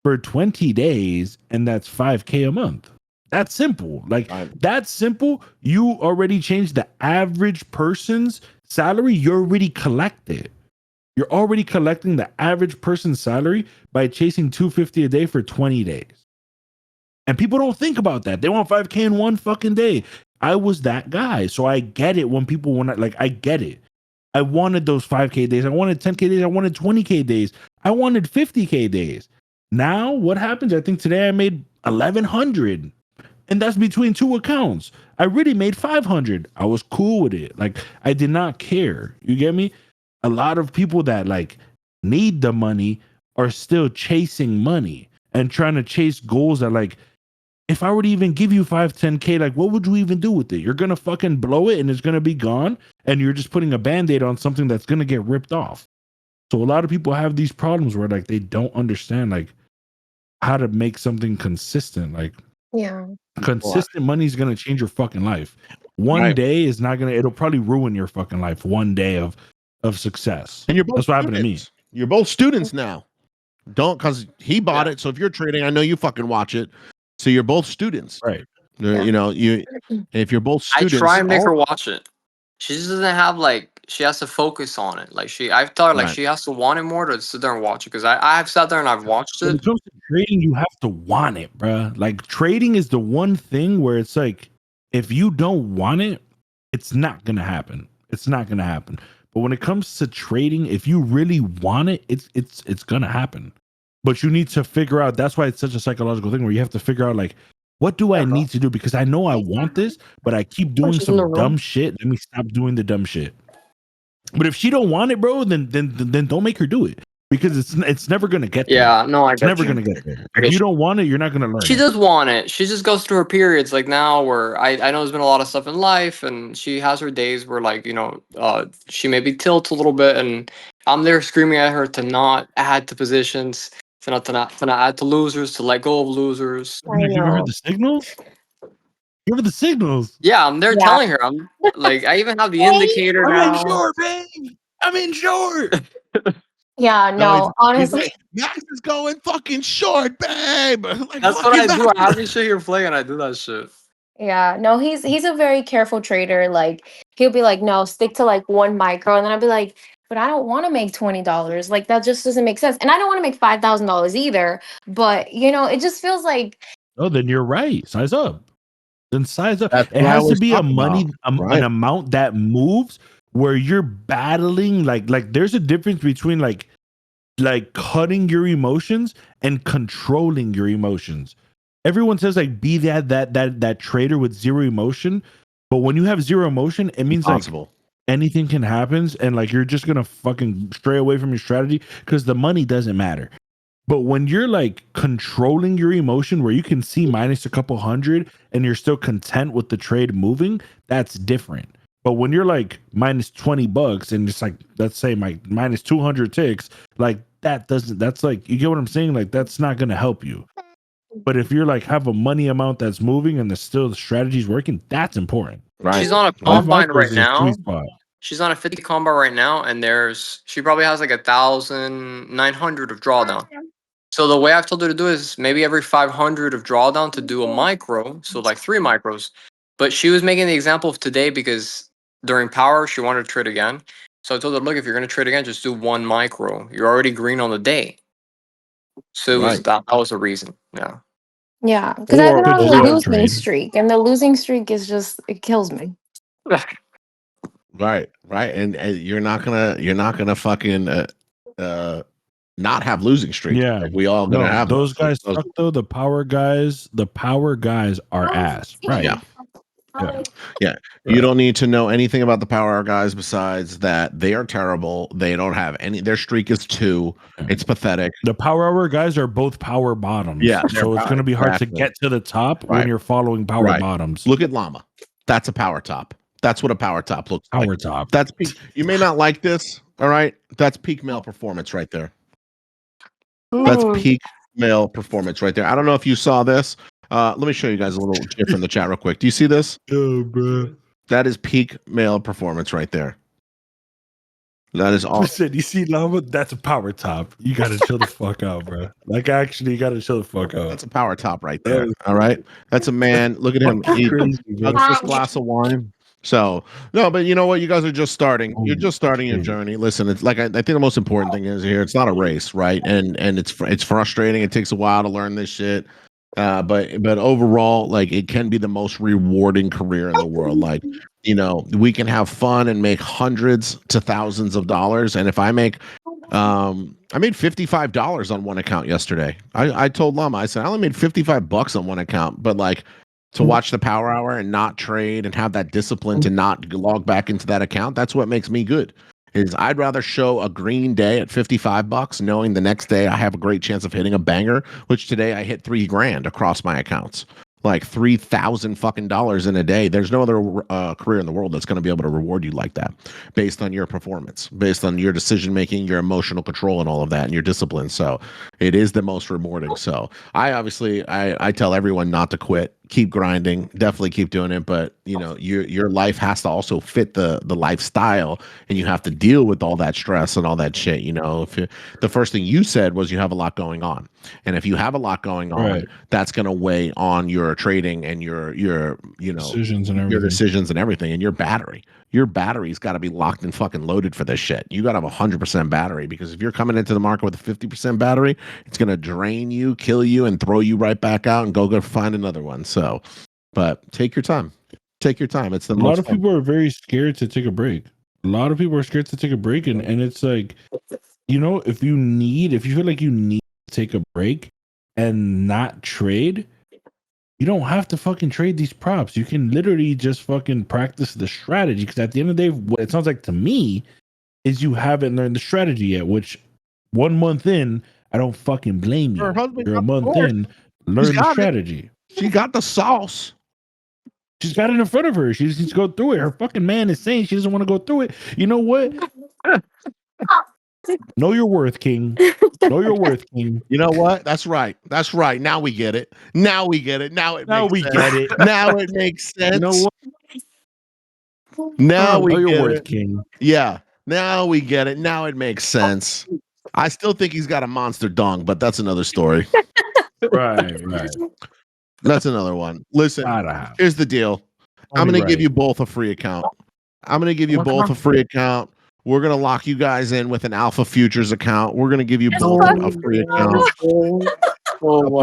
for 20 days, and that's 5K a month. That's simple. Like, that's simple. You already changed the average person's salary. You already collected. You're already collecting the average person's salary by chasing $250 a day for 20 days. And people don't think about that. They want 5K in one fucking day. I was that guy. So I get it when people want to, like, I get it. I wanted those 5K days. I wanted 10K days. I wanted 20K days. I wanted 50K days. Now, what happens? I think today I made 1,100. And that's between two accounts. I really made 500. I was cool with it. Like, I did not care. You get me? A lot of people that like need the money are still chasing money and trying to chase goals that, like, if I were to even give you 5-10K, like, what would you even do with it? You're going to fucking blow it and it's going to be gone. And you're just putting a Band-Aid on something that's going to get ripped off. So a lot of people have these problems where, like, they don't understand, like, how to make something consistent. Like, Yeah. consistent money is going to change your fucking life. One day is not going to, it'll probably ruin your fucking life. One day of success. And you're both That's what happened to me. students. You're both students now. Don't, because he bought Yeah. it. So if you're trading, I know you fucking watch it. So you're both students. Right. You know, if you're both I students, try and make her watch it. She just doesn't have, like, she has to focus on it. Like, I've taught her, like, Right. she has to want it more to sit there and watch it. Because I've sat there and I've watched When it. it comes to trading, you have to want it, bruh. Like, trading is the one thing where it's like, if you don't want it, it's not gonna happen. It's not gonna happen. But when it comes to trading, if you really want it, it's gonna happen. But you need to figure out. That's why it's such a psychological thing where you have to figure out, like, what do I need to do? Because I know I want this, but I keep doing she's in the some room. dumb shit. Let me stop doing the dumb shit. But if she don't want it, bro, then don't make her do it. Because it's never gonna get there. Yeah, no, I It's get never you. gonna get there. I If get you you. don't want it, you're not gonna learn She it. does want it. She just goes through her periods, like now, where I know there's been a lot of stuff in life, and she has her days where, like, she maybe tilts a little bit, and I'm there screaming at her to not add to positions, to not add to losers, to let go of losers. I You give her know. the signals? Give her the signals. Yeah, I'm there Yeah. telling her. I'm like, I even have the indicator I'm now. in short, babe. I'm in short. Yeah, no, he's honestly, like, Max is going fucking short, babe. Like, That's what fucking I do. I Max. have this shit here playing, and I do that shit. yeah, no, he's a very careful trader. Like, he'll be like, no, stick to like one micro, and then I'll be like, but I don't want to make $20. Like, that just doesn't make sense, and I don't want to make $5,000 either. But it just feels like, Oh, then you're right. Size up. Then size up. That's It what I has to always be a talk money, about, an right? amount that moves where you're battling. Like there's a difference between like cutting your emotions and controlling your emotions. Everyone says like be that trader with zero emotion, but when you have zero emotion, it means like Possible. anything can happen, and like you're just gonna fucking stray away from your strategy because the money doesn't matter. But when you're like controlling your emotion where you can see minus a couple hundred and you're still content with the trade moving, that's different. But when you're like minus $20 and it's like, let's say my minus 200 ticks, like that's like, you get what I'm saying? Like, that's not going to help you. But if you're like have a money amount that's moving and the strategy's working, that's important. Right. She's on a Five combine micros right is a now. sweet spot. She's on a 50 combine right now, and she probably has like 1,900 of drawdown. So the way I've told her to do is maybe every 500 of drawdown to do a micro, so like 3 micros. But she was making the example of today because during power she wanted to trade again. So I told her, look, if you're gonna trade again, just do 1 micro. You're already green on the day. So it was Right. that was the reason. Yeah. yeah, because I've been Good on a shot, losing trade. streak, and the losing streak is just, it kills me. Right. And you're not gonna fucking not have losing streaks. Yeah. Like, we all gonna have those guys those. suck though. The power guys are ass. Right. Yeah. Yeah. You don't need to know anything about the Power Hour guys besides that they are terrible. They don't have any. Their streak is 2. It's pathetic. The Power Hour guys are both power bottoms. Yeah, So it's going to be hard to exactly. get to the top Right. when you're following power Right. bottoms. Look at Lama. That's a power top. That's what a power top looks like. Power top. That's peak. You may not like this. All right. That's peak male performance right there. That's peak male performance right there. I don't know if you saw this. Let me show you guys a little gif in the chat real quick. Do you see this? Oh, bro. That is peak male performance right there. That is all. Listen, you see Lama? That's a power top. You got to chill the fuck out, bro. Like, actually, you got to chill the fuck out. That's a power top right there. All right. That's a man. Look at him. Fucking He crazy, bro. hugs this glass of wine. So no, but you know what? You guys are just starting. You're Oh, just starting your crazy. journey. Listen, it's like I think the most important thing is here. It's not a race, right? And it's frustrating. It takes a while to learn this shit. But overall, like it can be the most rewarding career in the world. Like, you know, we can have fun and make hundreds to thousands of dollars. And if I made $55 on one account yesterday. I told Lama, I said I only made $55 on one account, but like to watch the Power Hour and not trade and have that discipline to not log back into that account, that's what makes me good. Is I'd rather show a green day at $55, knowing the next day I have a great chance of hitting a banger, which today I hit $3,000 across my accounts. Like 3,000 fucking dollars in a day. There's no other career in the world that's going to be able to reward you like that, based on your performance, based on your decision making, your emotional control, and all of that, and your discipline. So it is the most rewarding. So I tell everyone not to quit. Keep grinding, definitely keep doing it, but you know your life has to also fit the lifestyle, and you have to deal with all that stress and all that shit. You know, the first thing you said was you have a lot going on, and if you have a lot going on, Right. that's going to weigh on your trading and your you know Decisions and your everything. decisions and everything, and your battery. Your battery's got to be locked and fucking loaded for this shit. You got to have 100% battery, because if you're coming into the market with a 50% battery, it's going to drain you, kill you, and throw you right back out and go find another one. So, but take your time. Take your time. It's the A most lot of fun. people are very scared to take a break. A lot of people are scared to take a break, and it's like, you know, if you feel like you need to take a break and not trade, you don't have to fucking trade these props. You can literally just fucking practice the strategy, because at the end of the day, what it sounds like to me is you haven't learned the strategy yet, which 1 month in, I don't fucking blame you. Her husband You're a got the month course. in, learn the got it. strategy. She got the sauce. She's got it in front of her. She just needs to go through it. Her fucking man is saying she doesn't want to go through it. You know what? Know your worth, King. Know your worth, King. You know what? That's right. That's right. Now we get it. Now we get it. Now it Now makes we sense. get it. Now it makes sense. You know what? Now we Know your get worth, it. King. Yeah. Now we get it. Now it makes sense. I still think he's got a monster dong, but that's another story. Right. That's another one. Listen, Gotta have. here's the deal. I'm going to give you both a free account. I'm going to give you both a free account. We're going to lock you guys in with an Alpha Futures account. We're going to give you both a free account. Oh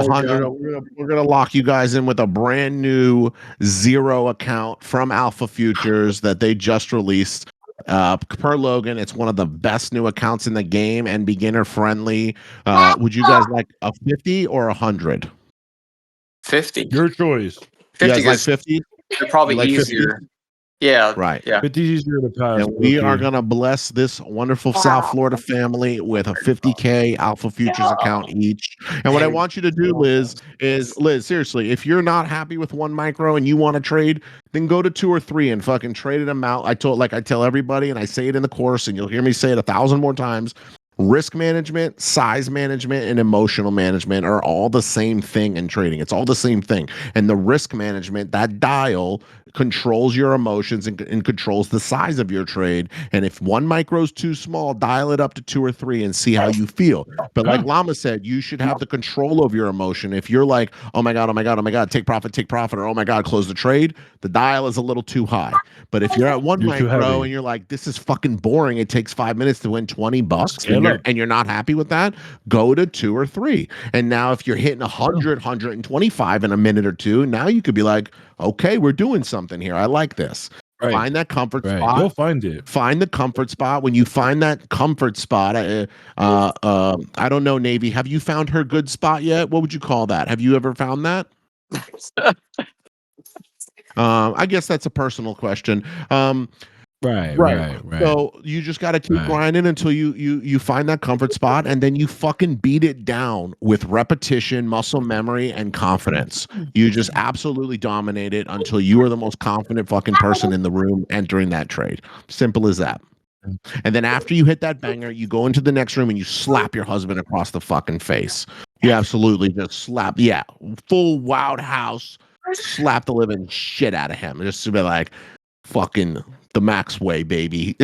my god. We're gonna lock you guys in with a brand new 0 account from Alpha Futures that they just released. Per Logan, it's one of the best new accounts in the game and beginner friendly. Would you guys like a 50 or 100? 50. Your choice. You 50 guys like is 50? they're probably You like 50? easier. Yeah. Right. Yeah. 50's easier to pass. And we are okay. going to bless this wonderful South Florida family with a 50K Alpha Futures account each. And what I want you to do, Liz, seriously, if you're not happy with one micro and you want to trade, then go to 2 or 3 and fucking trade them out. I tell everybody, and I say it in the course, and you'll hear me say it 1,000 more times. Risk management, size management, and emotional management are all the same thing in trading. It's all the same thing. And the risk management, that dial controls your emotions and controls the size of your trade. And if one micro is too small, dial it up to 2 or 3 and see how you feel. But like Lama said, you should have the control of your emotion. If you're like, oh my God, take profit, or oh my God, close the trade, the dial is a little too high. But if you're at one You're too micro heavy. and you're like, this is fucking boring, it takes 5 minutes to win $20 Scale up. and you're not happy with that, go to 2 or 3. And now if you're hitting 100, 125 in a minute or two, now you could be like, okay, we're doing something here. I like this. Right. Find that comfort Right. spot. You'll find it. Find the comfort spot. When you find that comfort spot, I don't know, Navy, have you found her good spot yet? What would you call that? Have you ever found that? I guess that's a personal question. Right. So you just got to keep Right. grinding until you find that comfort spot, and then you fucking beat it down with repetition, muscle memory, and confidence. You just absolutely dominate it until you are the most confident fucking person in the room entering that trade. Simple as that. And then after you hit that banger, you go into the next room and you slap your husband across the fucking face. You absolutely just slap, yeah, full wild house, slap the living shit out of him. Just to be like, fucking the Max way, baby.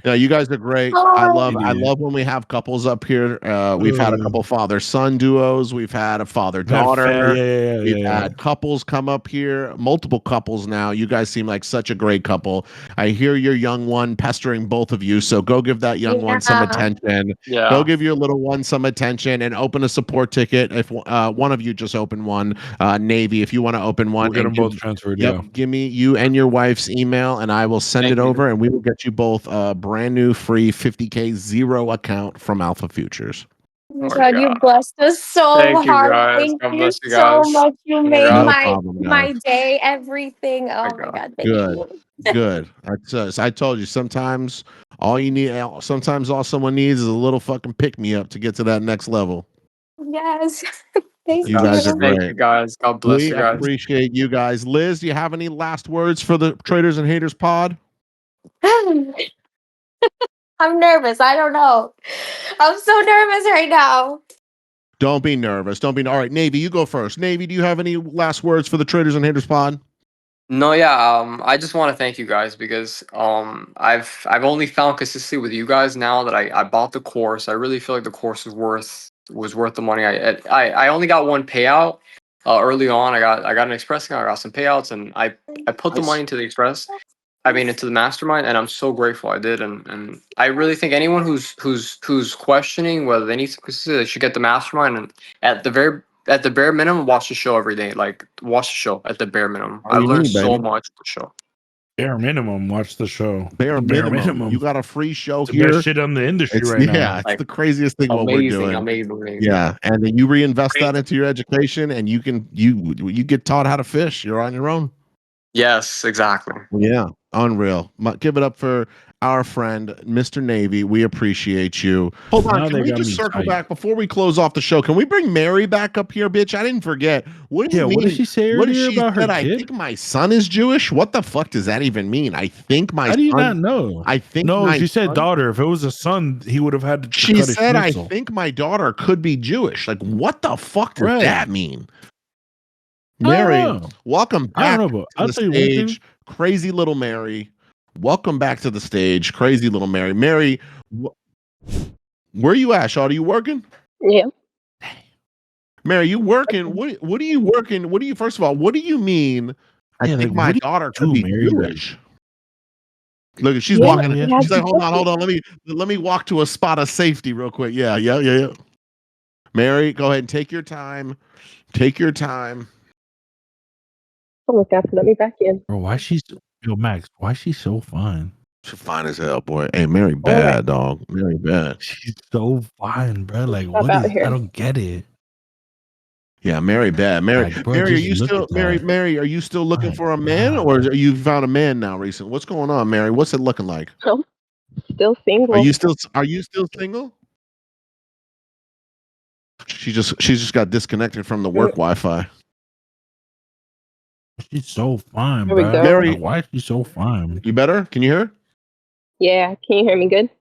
No, you guys are great. I love It I is. love when we have couples up here. We've had a couple father-son duos. We've had a father-daughter. We've Yeah. had couples come up here, multiple couples now. You guys seem like such a great couple. I hear your young one pestering both of you, so go give that young one some Yeah. attention. Go Yeah. give your little one some attention and open a support ticket. If one of you just open one, Navy, if you want to open one, We'll get and them both transferred. yep, Yeah. give me you and your wife's email, and I will send Thank it you. over, and we will get you both a brand new free 50K zero account from Alpha Futures. Oh my Oh my God, you God. blessed us so Thank you hard. guys. Thank God you bless you so guys. much. You Oh my made God. No my problem, guys. my day, everything. Oh Oh my my God. God, thank Good, you. good. I told you sometimes all you need, sometimes all someone needs is a little fucking pick me up to get to that next level. Yes. Thank You guys are you. Thank great. you guys. God bless We you guys. appreciate you guys. Liz, do you have any last words for the Traders and Haters pod? I'm nervous. I don't know. I'm so nervous right now. Don't be nervous. Don't be. All right, Navy, you go first. Navy, do you have any last words for the Traders and Haters pod? No, yeah. I just want to thank you guys because I've only found consistency with you guys now that I bought the course. I really feel like the course was worth the money. I only got one payout early on. I got an express account. I got some payouts, and I put the money into the express. I mean, into the mastermind, and I'm so grateful I did. And I really think anyone who's questioning whether they need some consistency, they should get the mastermind, and at the bare minimum, watch the show every day. Like watch the show at the bare minimum. All I you learned need, so baby. much from the show. Bare minimum. Watch the show. Bare Bare minimum. minimum. You got a free show It's the best here. shit on the industry It's right yeah, now. it's Like the craziest thing what we're amazing, doing. amazing. Yeah, and then you reinvest that into your education, and you get taught how to fish. You're on your own. Yes, exactly. Yeah, unreal. Give it up for our friend, Mr. Navy. We appreciate you. Hold on, Now can they we got just me circle tight. back before we close off the show? Can we bring Mary back up here, bitch? I didn't forget. What do you Yeah, mean? what did she say What did earlier she about her said? I kid? think my son is Jewish. What the fuck does that even mean? I think my How do you not son. know? I think No, my she said son. daughter. If it was a son, he would have had to She cut his said, I schnitzel. think my daughter could be Jewish. Like, what the fuck does Right. that mean? I don't Mary, know. welcome I don't back know, but to I'll the tell you one thing. stage, crazy little Mary. Welcome back to the stage, crazy little Mary. Mary, where you at, Shaw? Are you working? Yeah. Mary, you working? What are you working? What do you first of all, what do you mean? I Yeah, think like my what do daughter you could do, be Mary? Like, Jewish. Look, she's Yeah, why walking. we you asking have She's you? like, to hold book on, it. hold on. Let me walk to a spot of safety real quick. Yeah. Mary, go ahead and take your time. Take your time. Oh my God, let me back in. Bro, why she's yo Max? Why she so fine? She's fine as hell, boy. Hey, Mary All right, bad, dog. Mary bad. She's so fine, bro. Like, stop what out is? I here. don't get it. Yeah, Mary bad. Mary, Like, bro, Mary, are just you look still at that. Mary? Are you still looking My for a man, God. or are you found a man now recently? What's going on, Mary? What's it looking like? Oh, still Are single. you still single? She just got disconnected from the work Wi-Fi. She's so fine, There we bro. go. Like, Mary, why is she so fine? you better? Can you hear her? Yeah, can you hear me good?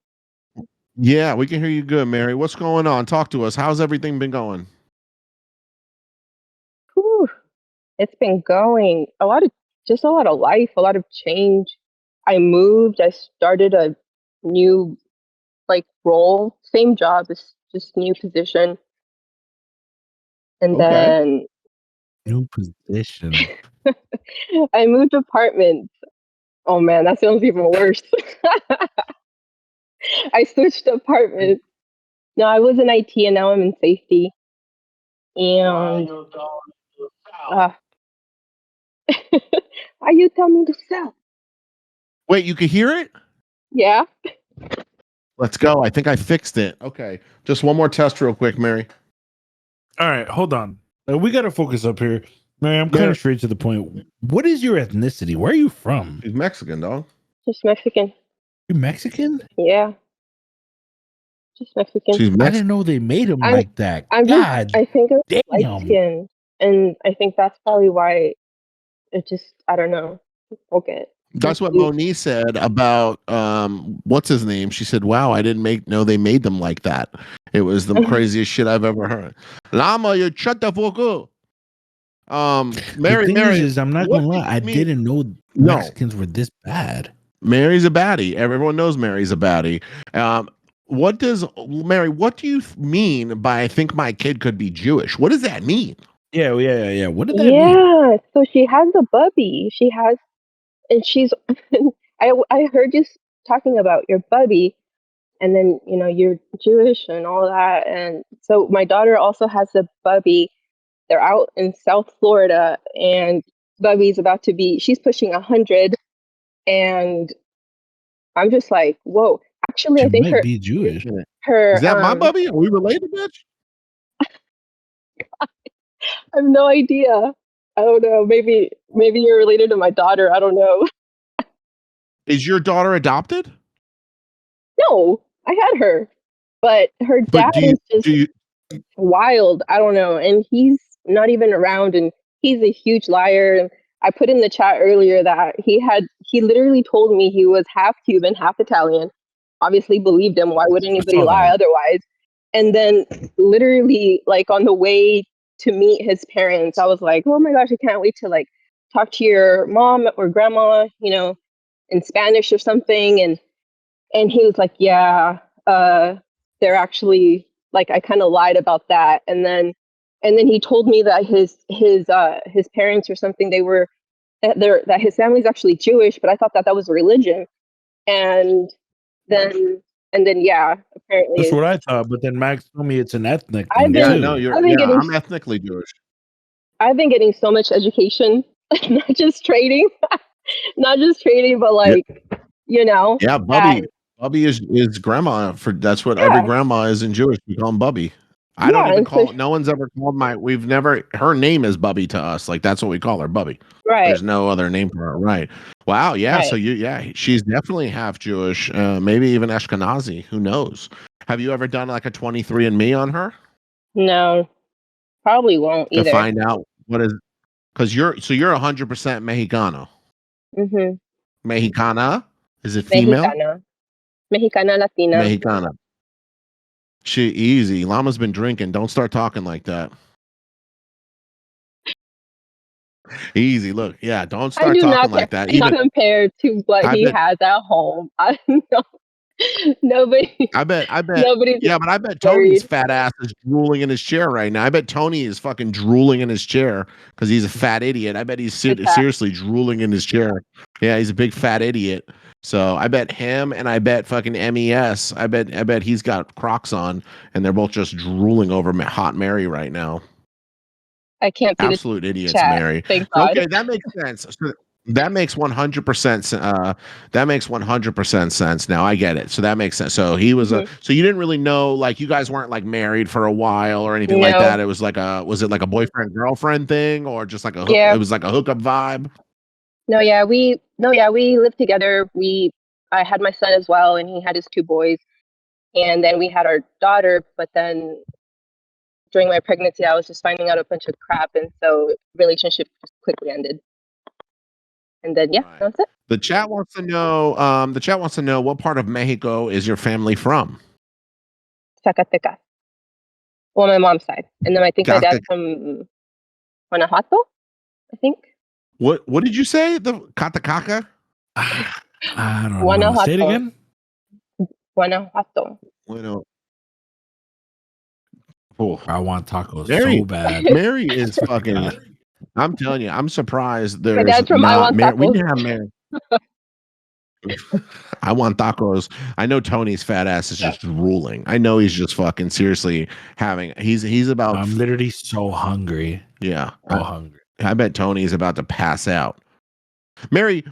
Yeah, we can hear you good, Mary. What's going on? Talk to us. How's everything been going? Whew. It's been going just a lot of life, a lot of change. I moved. I started a new role, same job, it's just new position. And Okay. then New position. I moved apartments. Oh man, that sounds even worse. I switched apartments. No, I was in IT and now I'm in safety. And why you tell me to sell? Wait, you can hear it? Yeah. Let's go. I think I fixed it. Okay. Just one more test real quick, Mary. All right, hold on. We gotta focus up here. Man, I'm kind of straight to the point. What is your ethnicity? Where are you from? She's Mexican, dog. Just Mexican. You Mexican? Yeah. Just Mexican. She's I Mexican. didn't know they made them I'm- like that. I'm God just, I think I'm light damn. skin. And I think that's probably why it just, I don't know. Okay. That's what Monique said about what's his name. She said, "Wow, I didn't know they made them like that. It was the craziest shit I've ever heard." Lama, you shut the fuck up. Mary, the thing Mary, is, I'm not what gonna lie. I do you mean? didn't know No. Mexicans were this bad. Mary's a baddie. Everyone knows Mary's a baddie. What does Mary? What do you mean by "I think my kid could be Jewish"? What does that mean? Yeah. What did that mean? Yeah. So she has a bubby. She has, and she's, I heard you talking about your bubby, and then, you know, you're Jewish and all that. And so my daughter also has a bubby. They're out in South Florida, and bubby's about to be, she's pushing 100. And I'm just like, whoa. Actually, She I think might be Jewish. her, Is that my bubby? Are we related, bitch? I have no idea. I don't know. Maybe you're related to my daughter. I don't know. Is your daughter adopted? No, I had her, but her But dad is just wild. I don't know, and he's not even around, and he's a huge liar. And I put in the chat earlier that he literally told me he was half Cuban, half Italian. Obviously, believed him. Why would anybody lie otherwise? And then, literally, like on the way to meet his parents, I was like, "Oh my gosh, I can't wait to like talk to your mom or grandma, you know, in Spanish or something." And he was like, "Yeah, they're actually like, I kind of lied about that." And then he told me that his parents or something, that his family's actually Jewish, but I thought that was a religion. And then yeah, apparently That's what I thought. But then Max told me it's an ethnic I've thing been- Yeah, too. no, I'm ethnically Jewish. I've been getting so much education, not just trading, but like, you know. Yeah, Bubby. Bubby is grandma for that's what every grandma is in Jewish. We call him Bubby. I don't even call no one's ever called we've never her name is Bubby to us. Like that's what we call her, Bubby. Right. There's no other name for her. Right. Wow, yeah. Right. So she's definitely half Jewish, maybe even Ashkenazi. Who knows? Have you ever done like a 23andMe on her? No. Probably won't either. To find out what is because you're 100% Mexicano. Mm-hmm. Mexicana? Is it female? Mexicana Latina. Mexicana. She easy. Llama's been drinking. Don't start talking like that. Easy. Look, yeah. Don't start talking like that. Even compared to what he has at home. I know. Nobody. I bet. Nobody's. Yeah, but I bet Tony's fat ass is drooling in his chair right now. I bet Tony is fucking drooling in his chair because he's a fat idiot. I bet he's seriously drooling in his chair. Yeah, he's a big fat idiot. So I bet him and I bet fucking MES. I bet he's got Crocs on and they're both just drooling over Hot Mary right now. I can't see absolute idiots, chat. Mary. Thank God. Okay, that makes sense. So that makes 100%. That makes 100% sense. Now I get it. So that makes sense. So he was so you didn't really know, like you guys weren't like married for a while or anything like that. It was like was it like a boyfriend girlfriend thing or just like it was like a hookup vibe? No, yeah, we lived together. I had my son as well, and he had his 2 boys, and then we had our daughter. But then during my pregnancy, I was just finding out a bunch of crap, and so relationship just quickly ended. And then that's it. The chat wants to know. The chat wants to know what part of Mexico is your family from? Zacatecas. Well, my mom's side, and then I think my dad's from Guanajuato. I think. What did you say? The Catacaca? I don't know. Say it again. Guanajuato. Bueno. Oh, I want tacos so bad. Mary is fucking. I'm telling you, I'm surprised. There's dad's from not Mary. We didn't have Mary. I want tacos. I know Tony's fat ass is just drooling. I know he's just fucking seriously having. He's about. I'm literally so hungry. Yeah, so hungry. I bet Tony's about to pass out. Mary's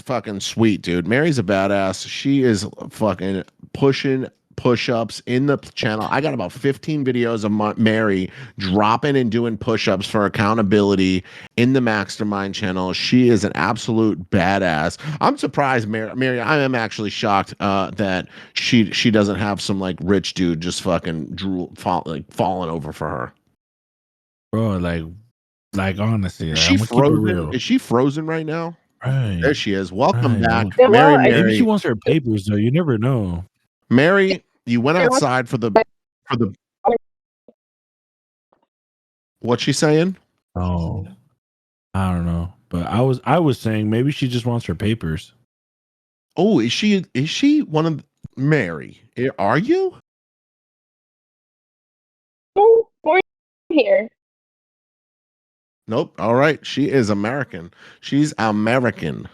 fucking sweet, dude. Mary's a badass. She is fucking pushing push-ups in the channel. I got about 15 videos of Mary dropping and doing push-ups for accountability in the Mastermind channel. She is an absolute badass. I'm surprised, Mary. I am actually shocked that she doesn't have some like rich dude just fucking falling over for her. Bro, like honestly, Is like, she I'm gonna keep it frozen? real. Is she frozen right now? Right. There she is. Welcome Right. back, Yeah, Mary. well, Maybe she Mary. wants her papers though. You never know. Mary, you went outside for the. What's she saying? Oh, I don't know. But I was saying maybe she just wants her papers. Oh, is she one of Mary? Are you? born here. Nope. All right. She is American. She's American.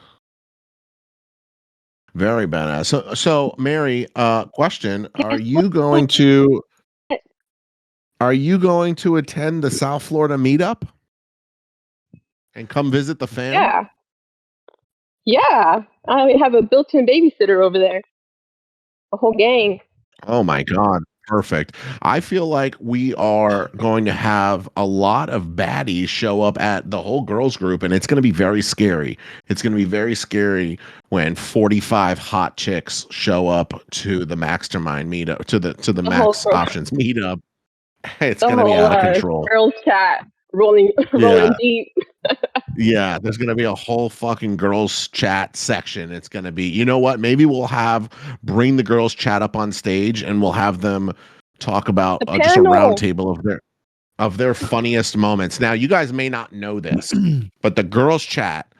Very badass. So Mary, question: Are you going to attend the South Florida meetup and come visit the fam? Yeah. Yeah. I have a built-in babysitter over there. A whole gang. Oh my God. Perfect. I feel like we are going to have a lot of baddies show up at the whole girls group, and it's going to be very scary. It's going to be very scary when 45 hot chicks show up to the Mastermind meetup, to the The whole Max Options meetup. It's the going to be whole out of control. girl chat rolling Yeah. deep. Yeah, there's gonna be a whole fucking girls chat section. It's gonna be, you know what? Maybe we'll bring the girls chat up on stage, and we'll have them talk about The just a round panel. table of their funniest moments. Now, you guys may not know this, but the girls chat,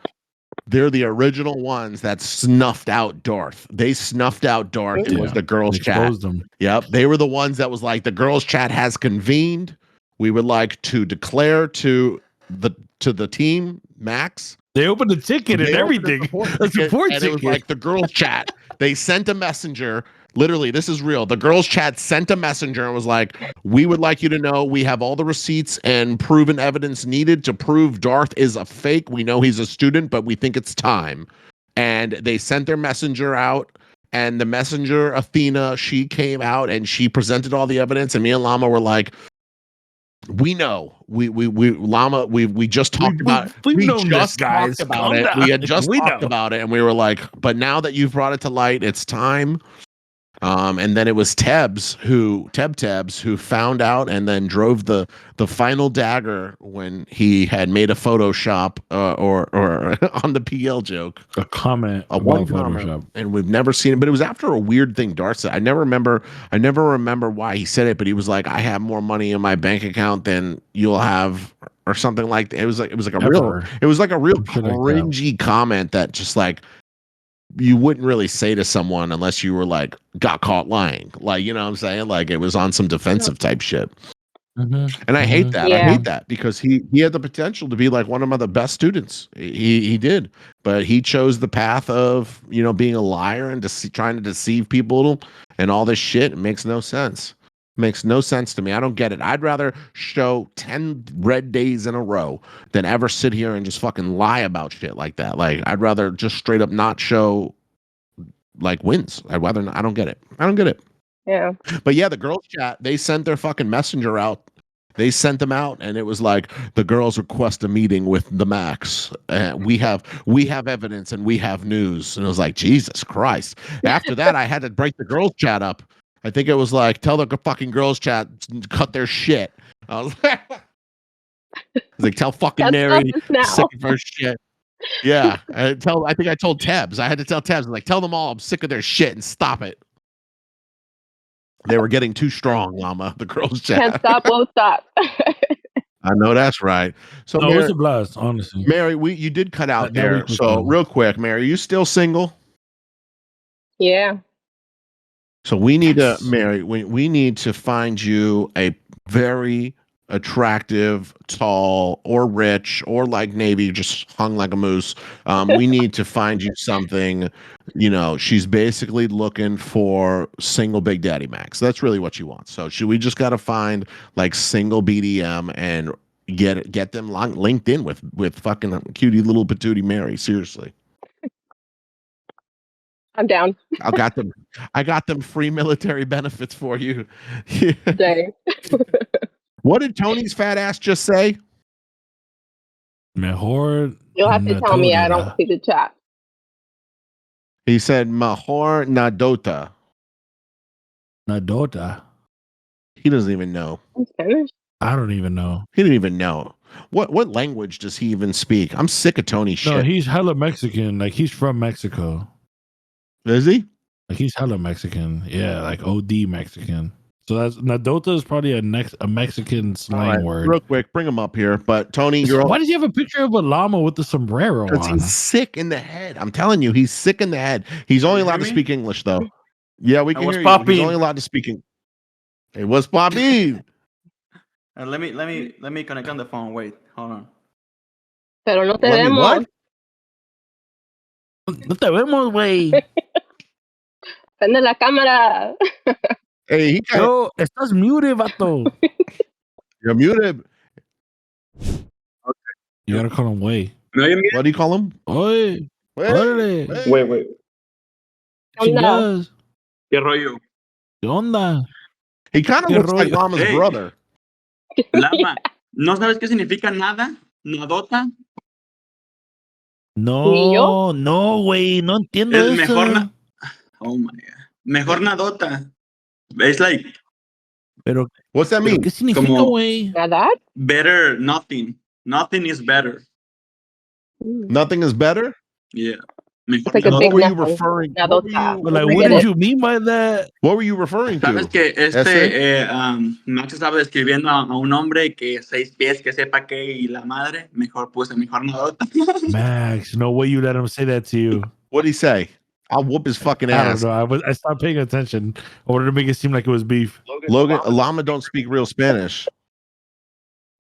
they're the original ones that snuffed out Darth. They snuffed out Darth. It was Yeah. the girls chat. Exposed them. Yep, they were the ones that was like, the girls chat has convened. We would like to declare to the team, Max. They opened the ticket and They opened everything. A support and ticket. it was like the girls chat. They sent a messenger. Literally, this is real. The girls chat sent a messenger and was like, "We would like you to know we have all the receipts and proven evidence needed to prove Darth is a fake. We know he's a student, but we think it's time." And they sent their messenger out. And the messenger, Athena, she came out and she presented all the evidence. And me and Lama were like, we know we Llama we just talked about it. We've We known this, just guys. talked about Calm it. down. We had just We talked know. about it, and we were like, but now that you've brought it to light, it's time. And then it was Tebs who found out and then drove the final dagger when he had made a Photoshop or on the PL joke. A comment A about one Photoshop. comment, and we've never seen it. But it was after a weird thing Darth said. I never remember why he said it, but he was like, "I have more money in my bank account than you'll have," or something like that. It was like a real Ever. Shit like that. cringy comment that just like you wouldn't really say to someone unless you were like got caught lying. Like, you know what I'm saying? Like it was on some defensive type shit. And I hate that. I Yeah. hate that because he had the potential to be like one of my the best students. He did, but he chose the path of, you know, being a liar and trying to deceive people and all this shit. It makes no sense. Makes no sense to me. I don't get it. I'd rather show 10 red days in a row than ever sit here and just fucking lie about shit like that. Like I'd rather just straight up not show like wins. I'd rather not, I don't get it. I don't get it. Yeah. But yeah, the girls chat, they sent their fucking messenger out. They sent them out, and it was like the girls request a meeting with the Max. We have evidence and we have news. And it was like, Jesus Christ. After that, I had to break the girls chat up. I think it was like, tell the fucking girls chat cut their shit. I was like, tell fucking Can't Mary stop this now. sick of her shit. Yeah, I think I told Tabs. I had to tell Tabs, like, tell them all I'm sick of their shit and stop it. They were getting too strong, Llama. The girls chat. Can't stop, won't stop. I know that's right. So No, Mary, it's a blast, honestly. Mary, you did cut out That there. week was So fun. real quick, Mary, are you still single? Yeah. So we need Yes. to, Mary, we need to find you a very attractive, tall, or rich, or like Navy, just hung like a moose. We need to find you something. You know, she's basically looking for single Big Daddy Max. That's really what she wants. So we just got to find like single BDM and get them linked in with fucking cutie little patootie Mary. Seriously. I'm down. I got them free military benefits for you. Yeah. Dang. What did Tony's fat ass just say? Mejor You'll have to tell me. I don't nadota. see the chat. He said Mejor Nadota. Nadota. He doesn't even know. In Spanish. I don't even know. He didn't even know. What language does he even speak? I'm sick of Tony's shit. No, he's hella Mexican. Like he's from Mexico. Is he? Like he's hella Mexican. Yeah, like OD Mexican. So that's Nadota is probably a Mexican slang All right, word. real quick, bring him up here. But Tony, Why does he have a picture of a llama with the sombrero because on? he's sick in the head. I'm telling you, he's sick in the head. He's only allowed to speak English, though. Yeah, we can what's hear you. He's poppin'? only allowed to speak English. Hey, what's poppin'? Let me connect on the phone. Wait, hold on. Pero no te Let me vemos. what? No te vemos, güey. Prende la cámara. Hey, he got Yo, estás muted, vato. you're muted. You gotta call him way. What do you call him? Oye, Hey, órale. hey. Wait. Chingadas. ¿Qué rollo? ¿Qué onda? He kind of Qué looks like rollo. Lama's Hey. brother. Lama, ¿no sabes qué significa nada? Nadota. ¿Ni yo? No, güey, no entiendo Es eso. mejor Oh my god. Mejor nadota. It's like Pero, What's that mean? ¿qué significa, Como- güey? ¿Nadar? better nothing. Nothing is better. Nothing is better? Yeah. Mejor It's like a nadota. big What were you nothing. referring? Nadota. What were you, But like, what what were you, did you mean by that? what were you referring to? Sabes que Ese? Max estaba describiendo a un hombre que 6 pies, que sepa qué, y la madre, mejor puse, mejor nadota. Max, no way you let him say that to you. What'd he say? I'll whoop his fucking I don't ass. know. I stopped paying attention. I wanted to make it seem like it was beef. Logan, Lama don't speak real Spanish.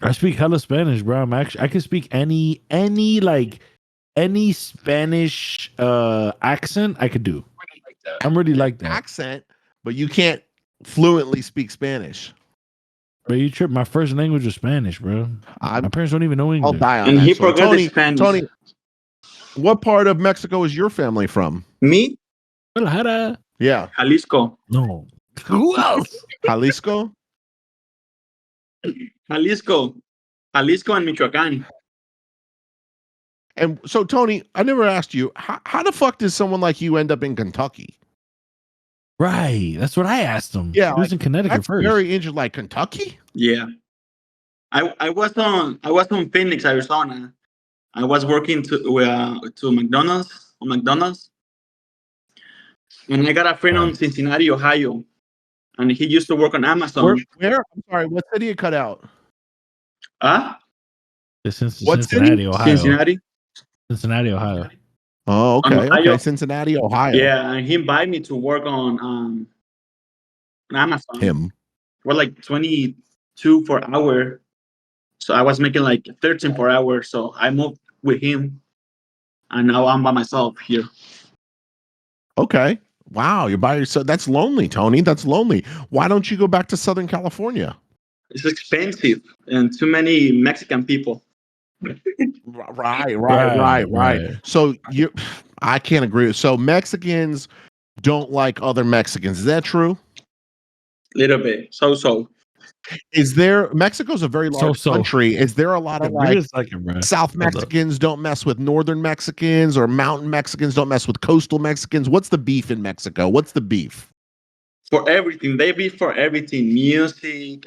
I speak hella Spanish, bro. I can speak any Spanish accent I could do. I'm really like that. Accent, but you can't fluently speak Spanish. Bro, you trip. My first language was Spanish, bro. My parents don't even know I'll English. die on And that. he So, forgot the Spanish. Tony, what part of Mexico is your family from? Me, Guadalajara. Yeah, Jalisco. No. Who else? Jalisco. Jalisco and Michoacán. And so, Tony, I never asked you how the fuck does someone like you end up in Kentucky? Right. That's what I asked him. Yeah, He was in Connecticut That's first. very interesting. Like Kentucky. Yeah. I was on Phoenix, Arizona. I was working to McDonald's, and I got a friend on Right. Cincinnati, Ohio, and he used to work on Amazon. Where? I'm sorry. What city you cut out? Huh? It's What Cincinnati, city? Ohio. Cincinnati. Ohio. Oh, okay. Ohio. Okay. Cincinnati, Ohio. Yeah, and he invited me to work on Amazon. Him. Well, like 22 per hour. So I was making like 13 per hour. So I moved with him, and now I'm by myself here. Okay. Wow. You're by yourself. That's lonely, Tony. That's lonely. Why don't you go back to Southern California? It's expensive and too many Mexican people. Right. So I can't agree. So Mexicans don't like other Mexicans. Is that true? Little bit. So. Is there Mexico's a very large country? Is there a lot of like South Mexicans don't mess with Northern Mexicans, or Mountain Mexicans don't mess with Coastal Mexicans? What's the beef in Mexico? What's the beef? For everything. They beef for everything. Music,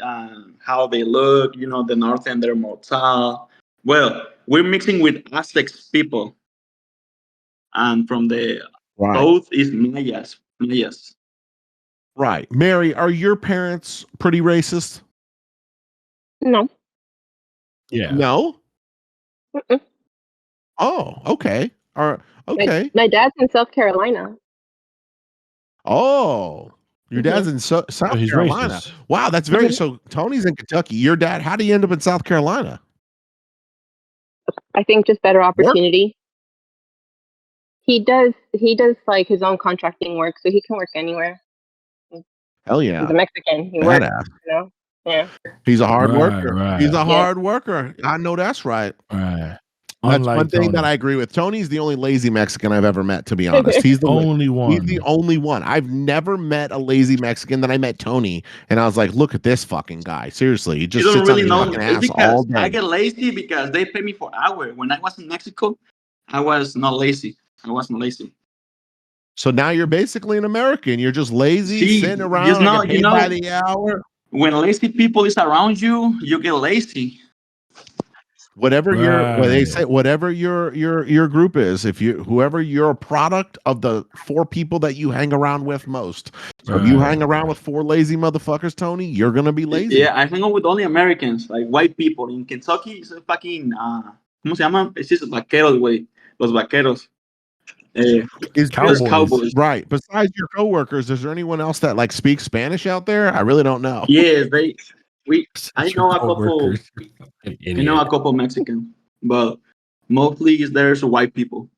how they look, the North End, they're more tall. Well, we're mixing with Aztec people. And from the south is Mayas. Right. Mary, are your parents pretty racist? No. Yeah. No? Mm-mm. Oh, okay. Okay. My dad's in South Carolina. Oh, your dad's in South he's Carolina. racist. Wow, that's very so. Tony's in Kentucky. Your dad, how do you end up in South Carolina? I think just better opportunity. He does like his own contracting work, so he can work anywhere. Hell yeah. He's a Mexican. He works, Yeah. He's a hard worker. Right. He's a hard worker. I know that's right. Right. That's one Unlike thing that Tony. I agree with. Tony's the only lazy Mexican I've ever met, to be honest. He's the Only He's the one. only one. I've never met a lazy Mexican. Then I met Tony, and I was like, "Look at this fucking guy. Seriously, he You just don't sits on really his know. fucking It's ass all because I day." get lazy because they pay me for hour. When I was in Mexico, I was not lazy. I wasn't lazy. So now you're basically an American. You're just lazy, sitting See, just around. I know, get paid by the hour. when lazy people is around you, you get lazy. Whatever Right. whatever your group is, if you whoever you're a product of the 4 people that you hang around with most. So if you hang Right. around with 4 lazy motherfuckers, Tony, you're gonna be lazy. Yeah, I hang out with only Americans, like white people. In Kentucky, it's a fucking, ¿cómo se llama? Es just vaqueros, güey. Los vaqueros. Is There's Cowboys. cowboys. right. Besides your coworkers, is there anyone else that like speaks Spanish out there? I really don't know. Yes, I Your know a couple. coworkers. I know a Idiot. couple Mexican, but mostly there's white people.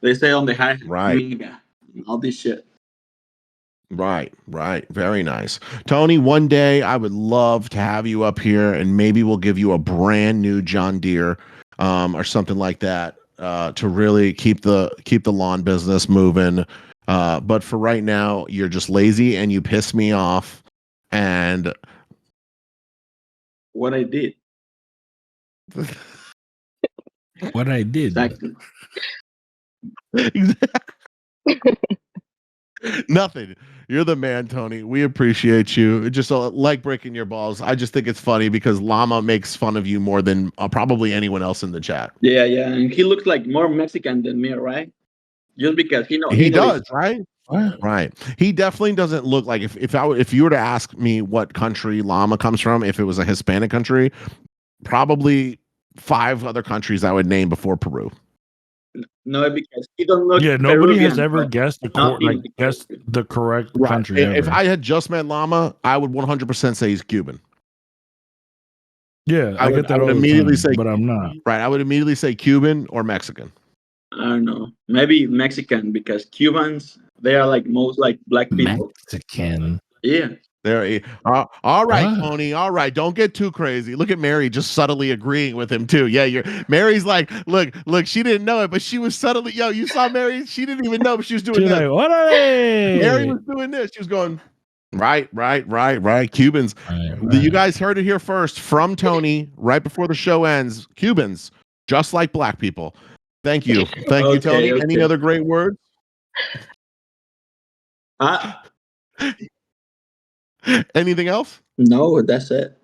They say on the high, Right. "Minga," and all this shit. Right. Very nice. Tony, one day I would love to have you up here and maybe we'll give you a brand new John Deere or something like that to really keep the lawn business moving. But for right now, you're just lazy and you piss me off. And What I did What I did. exactly. nothing. You're the man, Tony. We appreciate you. Just like breaking your balls. I just think it's funny because Lama makes fun of you more than probably anyone else in the chat. Yeah, and he looks like more Mexican than me, right? Just because He knows. does, right? What? Right. He definitely doesn't look like if you were to ask me what country Llama comes from, if it was a Hispanic country, probably 5 other countries I would name before Peru. No, because he don't look. Yeah, nobody has Peruvian, ever but guessed not even guessed the correct Right. country If ever. I had just met Llama, I would 100% say he's Cuban. Yeah, I I would- get that I would all the immediately time, say- but I'm not. Right. I would immediately say Cuban or Mexican. I don't know. Maybe Mexican because Cubans they are like most like black people. Mexican. Yeah. There. All right, What? Tony. All right. Don't get too crazy. Look at Mary just subtly agreeing with him too. Yeah, Mary's like, look. She didn't know it, but she was subtly. Yo, you saw Mary? She didn't even know, but she was doing She's this. like, what are Mary they? was doing this. She was going, right. Cubans. Right. You guys heard it here first from Tony right before the show ends. Cubans, just like black people. Thank you. Thank you, Tony. Okay. Any other great words? Anything else? No, that's it.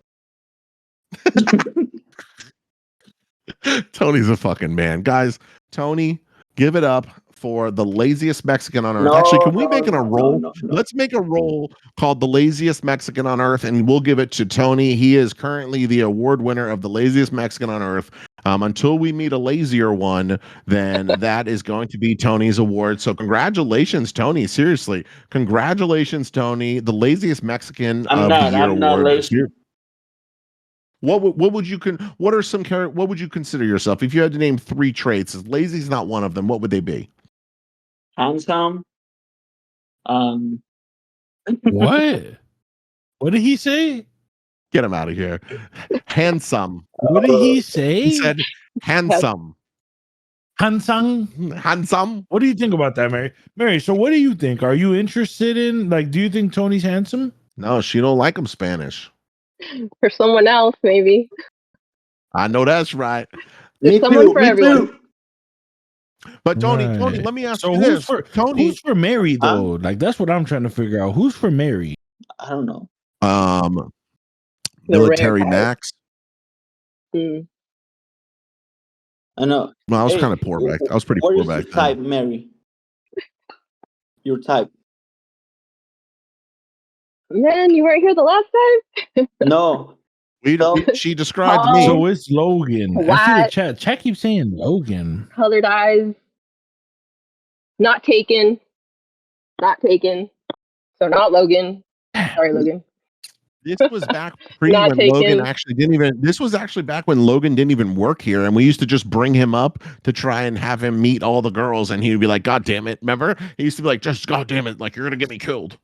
Tony's a fucking man. Guys, Tony, give it up for the laziest Mexican on earth. No, Actually, can we no, make it a no, roll? no. Let's make a roll called the laziest Mexican on earth, and we'll give it to Tony. He is currently the award winner of the laziest Mexican on earth. Until we meet a lazier one, then that is going to be Tony's award. So congratulations, Tony. Seriously, congratulations, Tony. The laziest Mexican of the year I'm not award. lazy. What would you what would you consider yourself if you had to name 3 traits? Lazy is not one of them. What would they be? Handsome. What? What did he say? Get him out of here. Handsome. What did he say? He said handsome. Hansang? Handsome. What do you think about that, Mary? Mary, so what do you think? Are you interested in do you think Tony's handsome? No, she don't like him Spanish. For someone else, maybe. I know that's right. There's someone for everyone. But Tony, Right. let me ask So you this. Tony, who's for Mary though? That's what I'm trying to figure out. Who's for Mary? I don't know. The military rare type. Max. Mm. I know. Well, I was kind of poor back. I was pretty What poor is back your then. type, Mary? Your type? Man, you weren't here the last time? No. She described Tall, me. So it's Logan. I see the What? chat. Chat keeps saying Logan. colored eyes. Not taken. So not Logan. Sorry, Logan. This was back pre Not when Logan taken. actually didn't even. This was actually back when Logan didn't even work here, and we used to just bring him up to try and have him meet all the girls, and he'd be like, "God damn it!" Remember? He used to be like, "Just God damn it! Like you're gonna get me killed."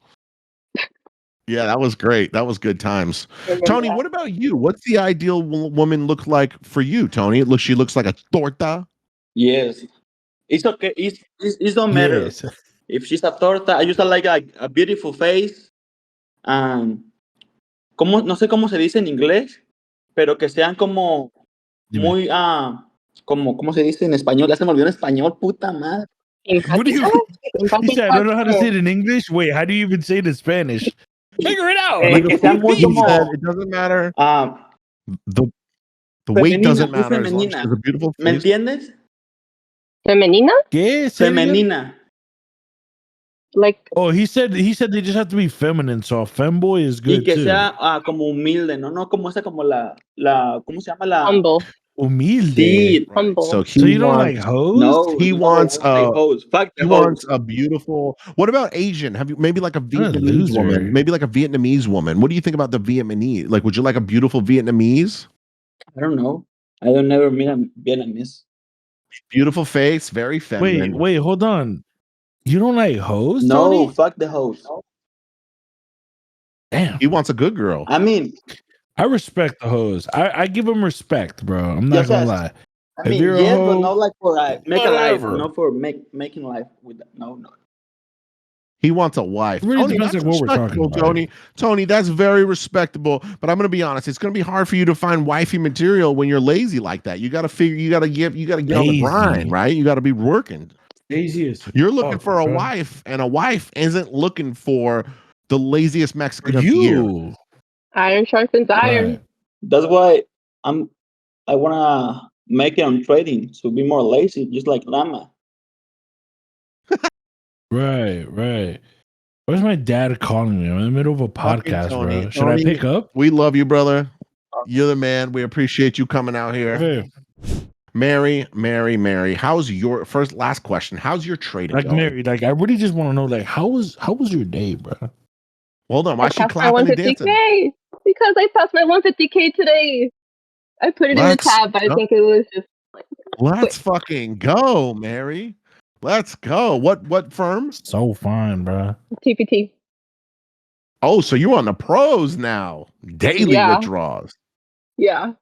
Yeah, that was great. That was good times. Remember Tony, that. what about you? What's the ideal woman look like for you, Tony? She looks like a torta. Yes, it's okay. It don't matter Yes. if she's a torta. I just like a beautiful face. And como no sé cómo se dice en inglés, pero que sean como Dime. muy como cómo se dice en español. Ya se me olvidó en español, puta madre. What do you? Empáticas, You said I don't empáticas know how to say como, it in English. Wait, how do you even say it in Spanish? Figure it out. Like, Que what do sean you muy He mean? said como it doesn't matter. ah, The the weight femenina, doesn't muy matter as long as she has femenina. a beautiful ¿Me face. entiendes? femenina, ¿Qué? Say it again? Femenina. like Oh, he said they just have to be feminine. So a femboy is Y good que too. sea como humilde, ¿no? No como esa, como ¿cómo se llama la? humble, Humilde. Sí, Right. So humble. So you don't like hoes? no, he no, wants I don't like hoes. Fuck he the wants hoes. a beautiful. What about Asian? Have you maybe like a You're a Vietnamese woman? loser. Maybe like a Vietnamese woman. What do you think about the Vietnamese? Like, would you like a beautiful Vietnamese? I don't know. I don't never meet a Vietnamese. Beautiful face, very feminine. Wait, hold on. You don't like hoes, No, Tony? fuck the hoes. Damn. He wants a good girl. I mean, I respect the hoes. I give them respect, bro. I'm ya not gonna sabes, lie. I If mean, you're a yes, but hoe, not like for make a life, whatever. not for making life with that. No, no. He wants a wife. It really Tony, depends that's on what we're talking respectable, about. Tony. Tony, that's very respectable. But I'm gonna be honest, it's gonna be hard for you to find wifey material when you're lazy like that. You gotta get on the grind, Lazy. right? You gotta be working. Lazy as You're looking fuck, for a bro. wife, and a wife isn't looking for the laziest For Mexican of the year. you. Iron sharpens iron. Right. That's why I wanna make it on trading to be more lazy, just like Lama. Right. Where's my dad calling me? I'm in the middle of a Fucking podcast, Tony. bro. Should I Tony, pick up? we love you, brother. You're the man. We appreciate you coming out here. Okay. Mary. How's your last question? How's your trading Like going? Mary, like I really just want to know, like, how was your day, bro? Hold on. Why I is she passed my clapping and dancing? 150K because I passed my 150K today. I put it in the Let's tab, but I go. think it was just Let's fucking go, Mary. Let's go. What firm? So fine, bro. TPT. Oh, so you're on the pros now. Daily Yeah. withdrawals. Yeah.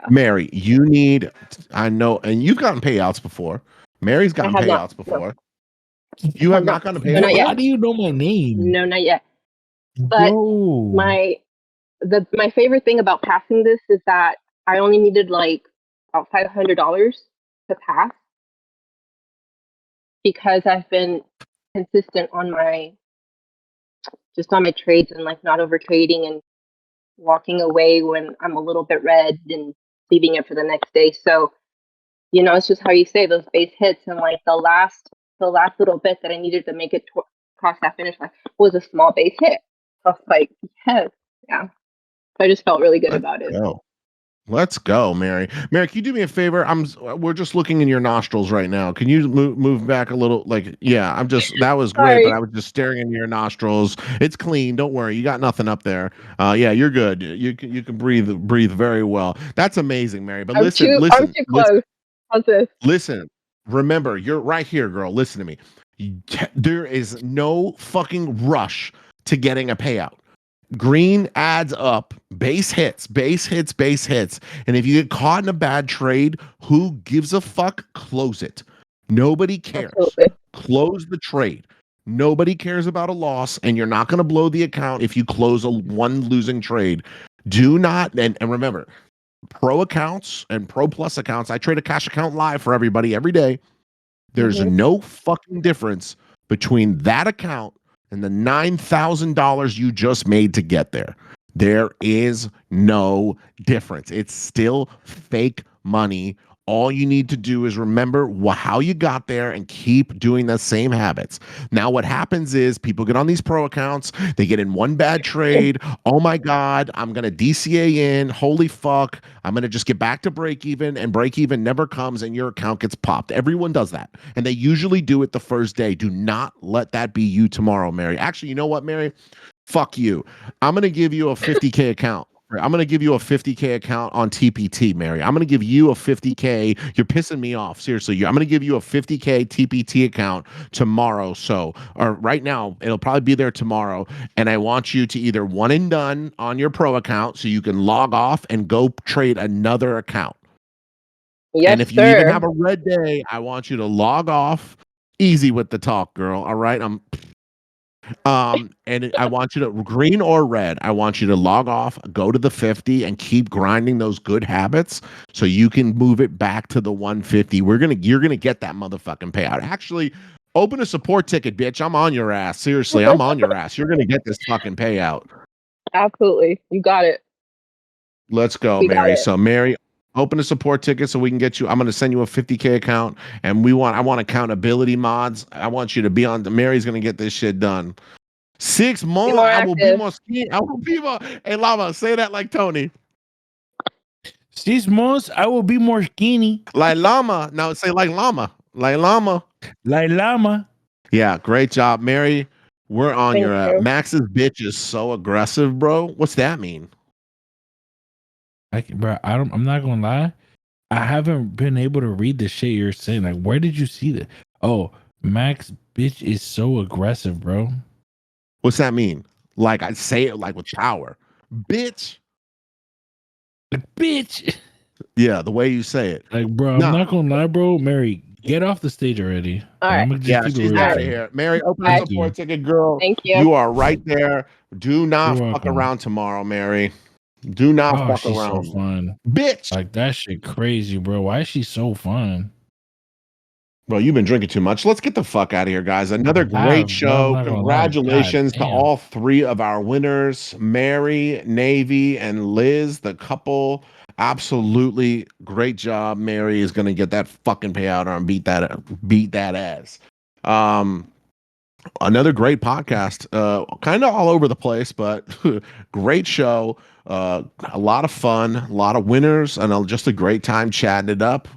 Mary, you need, I know, and you've gotten payouts before. Mary's gotten have not. payouts before. You have not gotten a No, payout? not yet. How do you know my name? No, not yet. But Bro. my favorite thing about passing this is that I only needed like about $500 to pass because I've been consistent on my trades and like not over trading and walking away when I'm a little bit red and leaving it for the next day. So, it's just how you say those base hits, and like the last little bit that I needed to make it across that finish line was a small base hit. So I was like, yes, yeah. So I just felt really good about it. Let's go, Mary. Mary, can you do me a favor? We're just looking in your nostrils right now. Can you move back a little? Like, yeah, that was great, Sorry. but I was just staring into your nostrils. It's clean. Don't worry. You got nothing up there. Yeah, you're good. You can breathe very well. That's amazing, Mary. But I'm too close. How's this? Listen. Remember, you're right here, girl. Listen to me. There is no fucking rush to getting a payout. Green adds up, base hits. And if you get caught in a bad trade, who gives a fuck? Close it. Nobody cares. Absolutely. Close the trade. Nobody cares about a loss, and you're not going to blow the account if you close one losing trade. Do not, and remember, pro accounts and pro plus accounts, I trade a cash account live for everybody every day. There's no fucking difference between that account and the $9,000 you just made to get there. There is no difference. It's still fake money. All you need to do is remember how you got there and keep doing the same habits. Now, what happens is people get on these pro accounts, they get in one bad trade. Oh my God, I'm going to DCA in. Holy fuck. I'm going to just get back to break even, and break even never comes and your account gets popped. Everyone does that. And they usually do it the first day. Do not let that be you tomorrow, Mary. Actually, you know what, Mary? Fuck you. I'm going to give you a 50K account. free. I'm gonna give you a 50K account on TPT, Mary. I'm gonna give you a 50K. You're pissing me off. Seriously, I'm gonna give you a 50K TPT account tomorrow. So, or right now, it'll probably be there tomorrow. And I want you to either one and done on your pro account so you can log off and go trade another account. Yes, And if you even sir. have a red day, I want you to log off. Easy with the talk, girl. All right. And I want you to green or red. I want you to log off, go to the 50, and keep grinding those good habits so you can move it back to the 150. You're gonna get that motherfucking payout. Actually, open a support ticket, bitch. I'm on your ass. Seriously, I'm on your ass. You're gonna get this fucking payout. Absolutely. You got it. Let's go, We got Mary. it. So, Mary, open a support ticket so we can get you. I'm going to send you a 50K account, and I want accountability mods. I want you to be on. Mary's going to get this shit done. 6 Be months, more I will be active. more skinny. I will be more. Hey, Lama, say that like Tony. 6 months, I will be more skinny. Like Llama. Now say like Llama. Like Llama. Like Lama. Yeah, great job, Mary. We're on Thank your you. Max's bitch is so aggressive, bro. What's that mean? Bro, I'm not gonna lie. I haven't been able to read the shit you're saying. Like, where did you see that? Oh, Max bitch is so aggressive, bro. What's that mean? Like I say it like with power. Bitch. Like, bitch. Yeah, the way you say it. Like, bro, I'm No. not gonna lie, bro. Mary, get off the stage already. All I'm right. gonna just Yeah, keep it she's real out with of you. here. Mary, open a Bye. Thank you. support ticket, girl. Thank you. You are right there. Do not You're fuck welcome. around tomorrow, Mary. Do not Oh, fuck she's around. so fun. Bitch. Like, that shit crazy, bro. Why is she so fun? Bro, you've been drinking too much. Let's get the fuck out of here, guys. Another I great have, bro. I'm show. not gonna lie. God Congratulations to damn. all 3 of our winners, Mary, Navy, and Liz, the couple. Absolutely great job. Mary is gonna get that fucking payout and beat that ass. Another great podcast. Kind of all over the place, but great show. A lot of fun, a lot of winners, and just a great time chatting it up.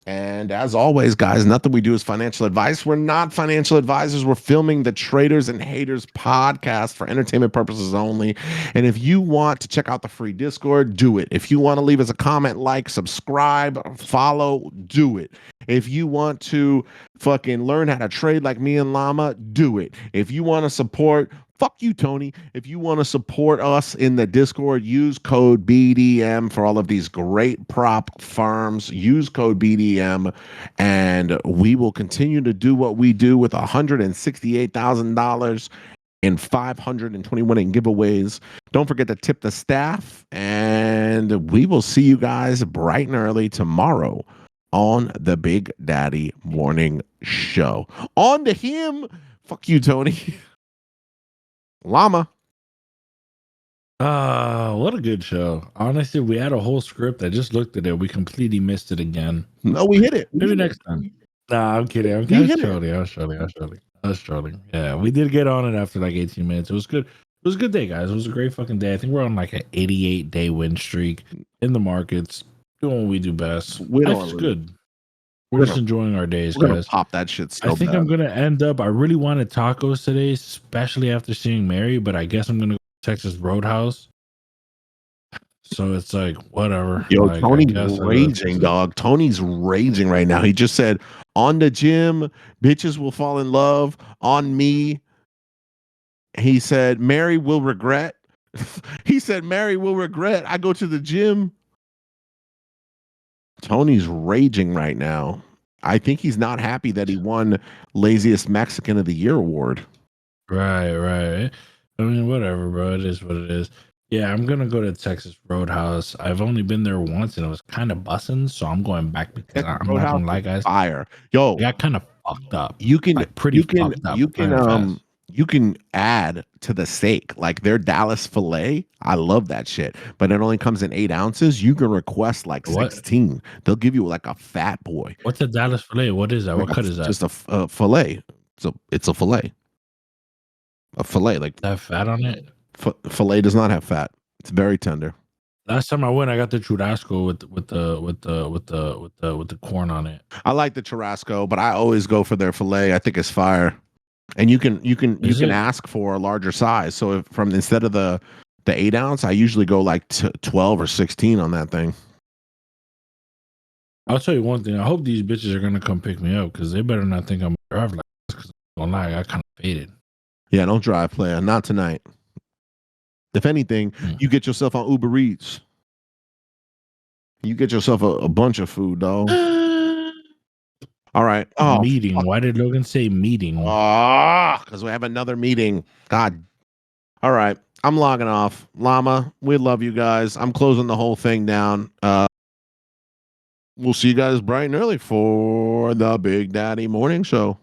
And as always, guys, nothing we do is financial advice. We're not financial advisors. We're filming the Traders and Haters podcast for entertainment purposes only. And if you want to check out the free Discord, do it. If you want to leave us a comment, like, subscribe, follow, do it. If you want to fucking learn how to trade like me and Llama, do it. If you want to support, fuck you, Tony. If you want to support us in the Discord, use code BDM for all of these great prop firms. Use code BDM, and we will continue to do what we do with $168,000 in 521 in giveaways. Don't forget to tip the staff, and we will see you guys bright and early tomorrow on the Big Daddy Morning Show. On to him. Fuck you, Tony. Llama. What a good show. Honestly, we had a whole script. I just looked at it. We completely missed it again. No, we hit it. Maybe next time. Nah, I'm kidding. I was trolling. I was trolling. Yeah, we did get on it after like 18 minutes. It was good. It was a good day, guys. It was a great fucking day. I think we're on like an 88-day win streak in the markets. Doing what we do best. Life's good. We're just enjoying our days, We're gonna guys. pop that shit. I think I'm gonna end up. I really wanted tacos today, especially after seeing Mary. But I guess I'm gonna go to Texas Roadhouse. So it's like whatever. Yo, like, Tony's raging, dog. Tony's raging right now. He just said, "On the gym, bitches will fall in love. On me." He said, "Mary will regret." He said, "Mary will regret. I go to the gym." Tony's raging right now. I think he's not happy that he won Laziest Mexican of the Year award. Right. I mean, whatever, bro. It is what it is. Yeah, I'm gonna go to Texas Roadhouse. I've only been there once, and it was kind of bussing, so I'm going back because I'm not gonna lie, guys. Fire, yo, I got kind of fucked up. You can like, pretty fucked up. You can add to the steak like their Dallas filet. I love that shit, but it only comes in 8 ounces. You can request like 16. They'll give you like a fat boy. What's a Dallas filet? What is that? Like what cut is that? Just a fillet. It's a fillet. A fillet like that fat on it. Filet does not have fat. It's very tender. Last time I went, I got the churrasco with the corn on it. I like the churrasco, but I always go for their filet. I think it's fire. And you can ask for a larger size. So if instead of the the 8-ounce, I usually go like 12 or 16 on that thing. I'll tell you one thing. I hope these bitches are gonna come pick me up because they better not think I'm gonna drive like this. Because I'm gonna lie, I kind of faded. Yeah, don't drive, player. Not tonight. If anything, you get yourself on Uber Eats. You get yourself a bunch of food, dog. All right. Oh, meeting. fuck. Why did Logan say meeting? Because we have another meeting. God. All right. I'm logging off. Llama, we love you guys. I'm closing the whole thing down. We'll see you guys bright and early for the Big Daddy Morning Show.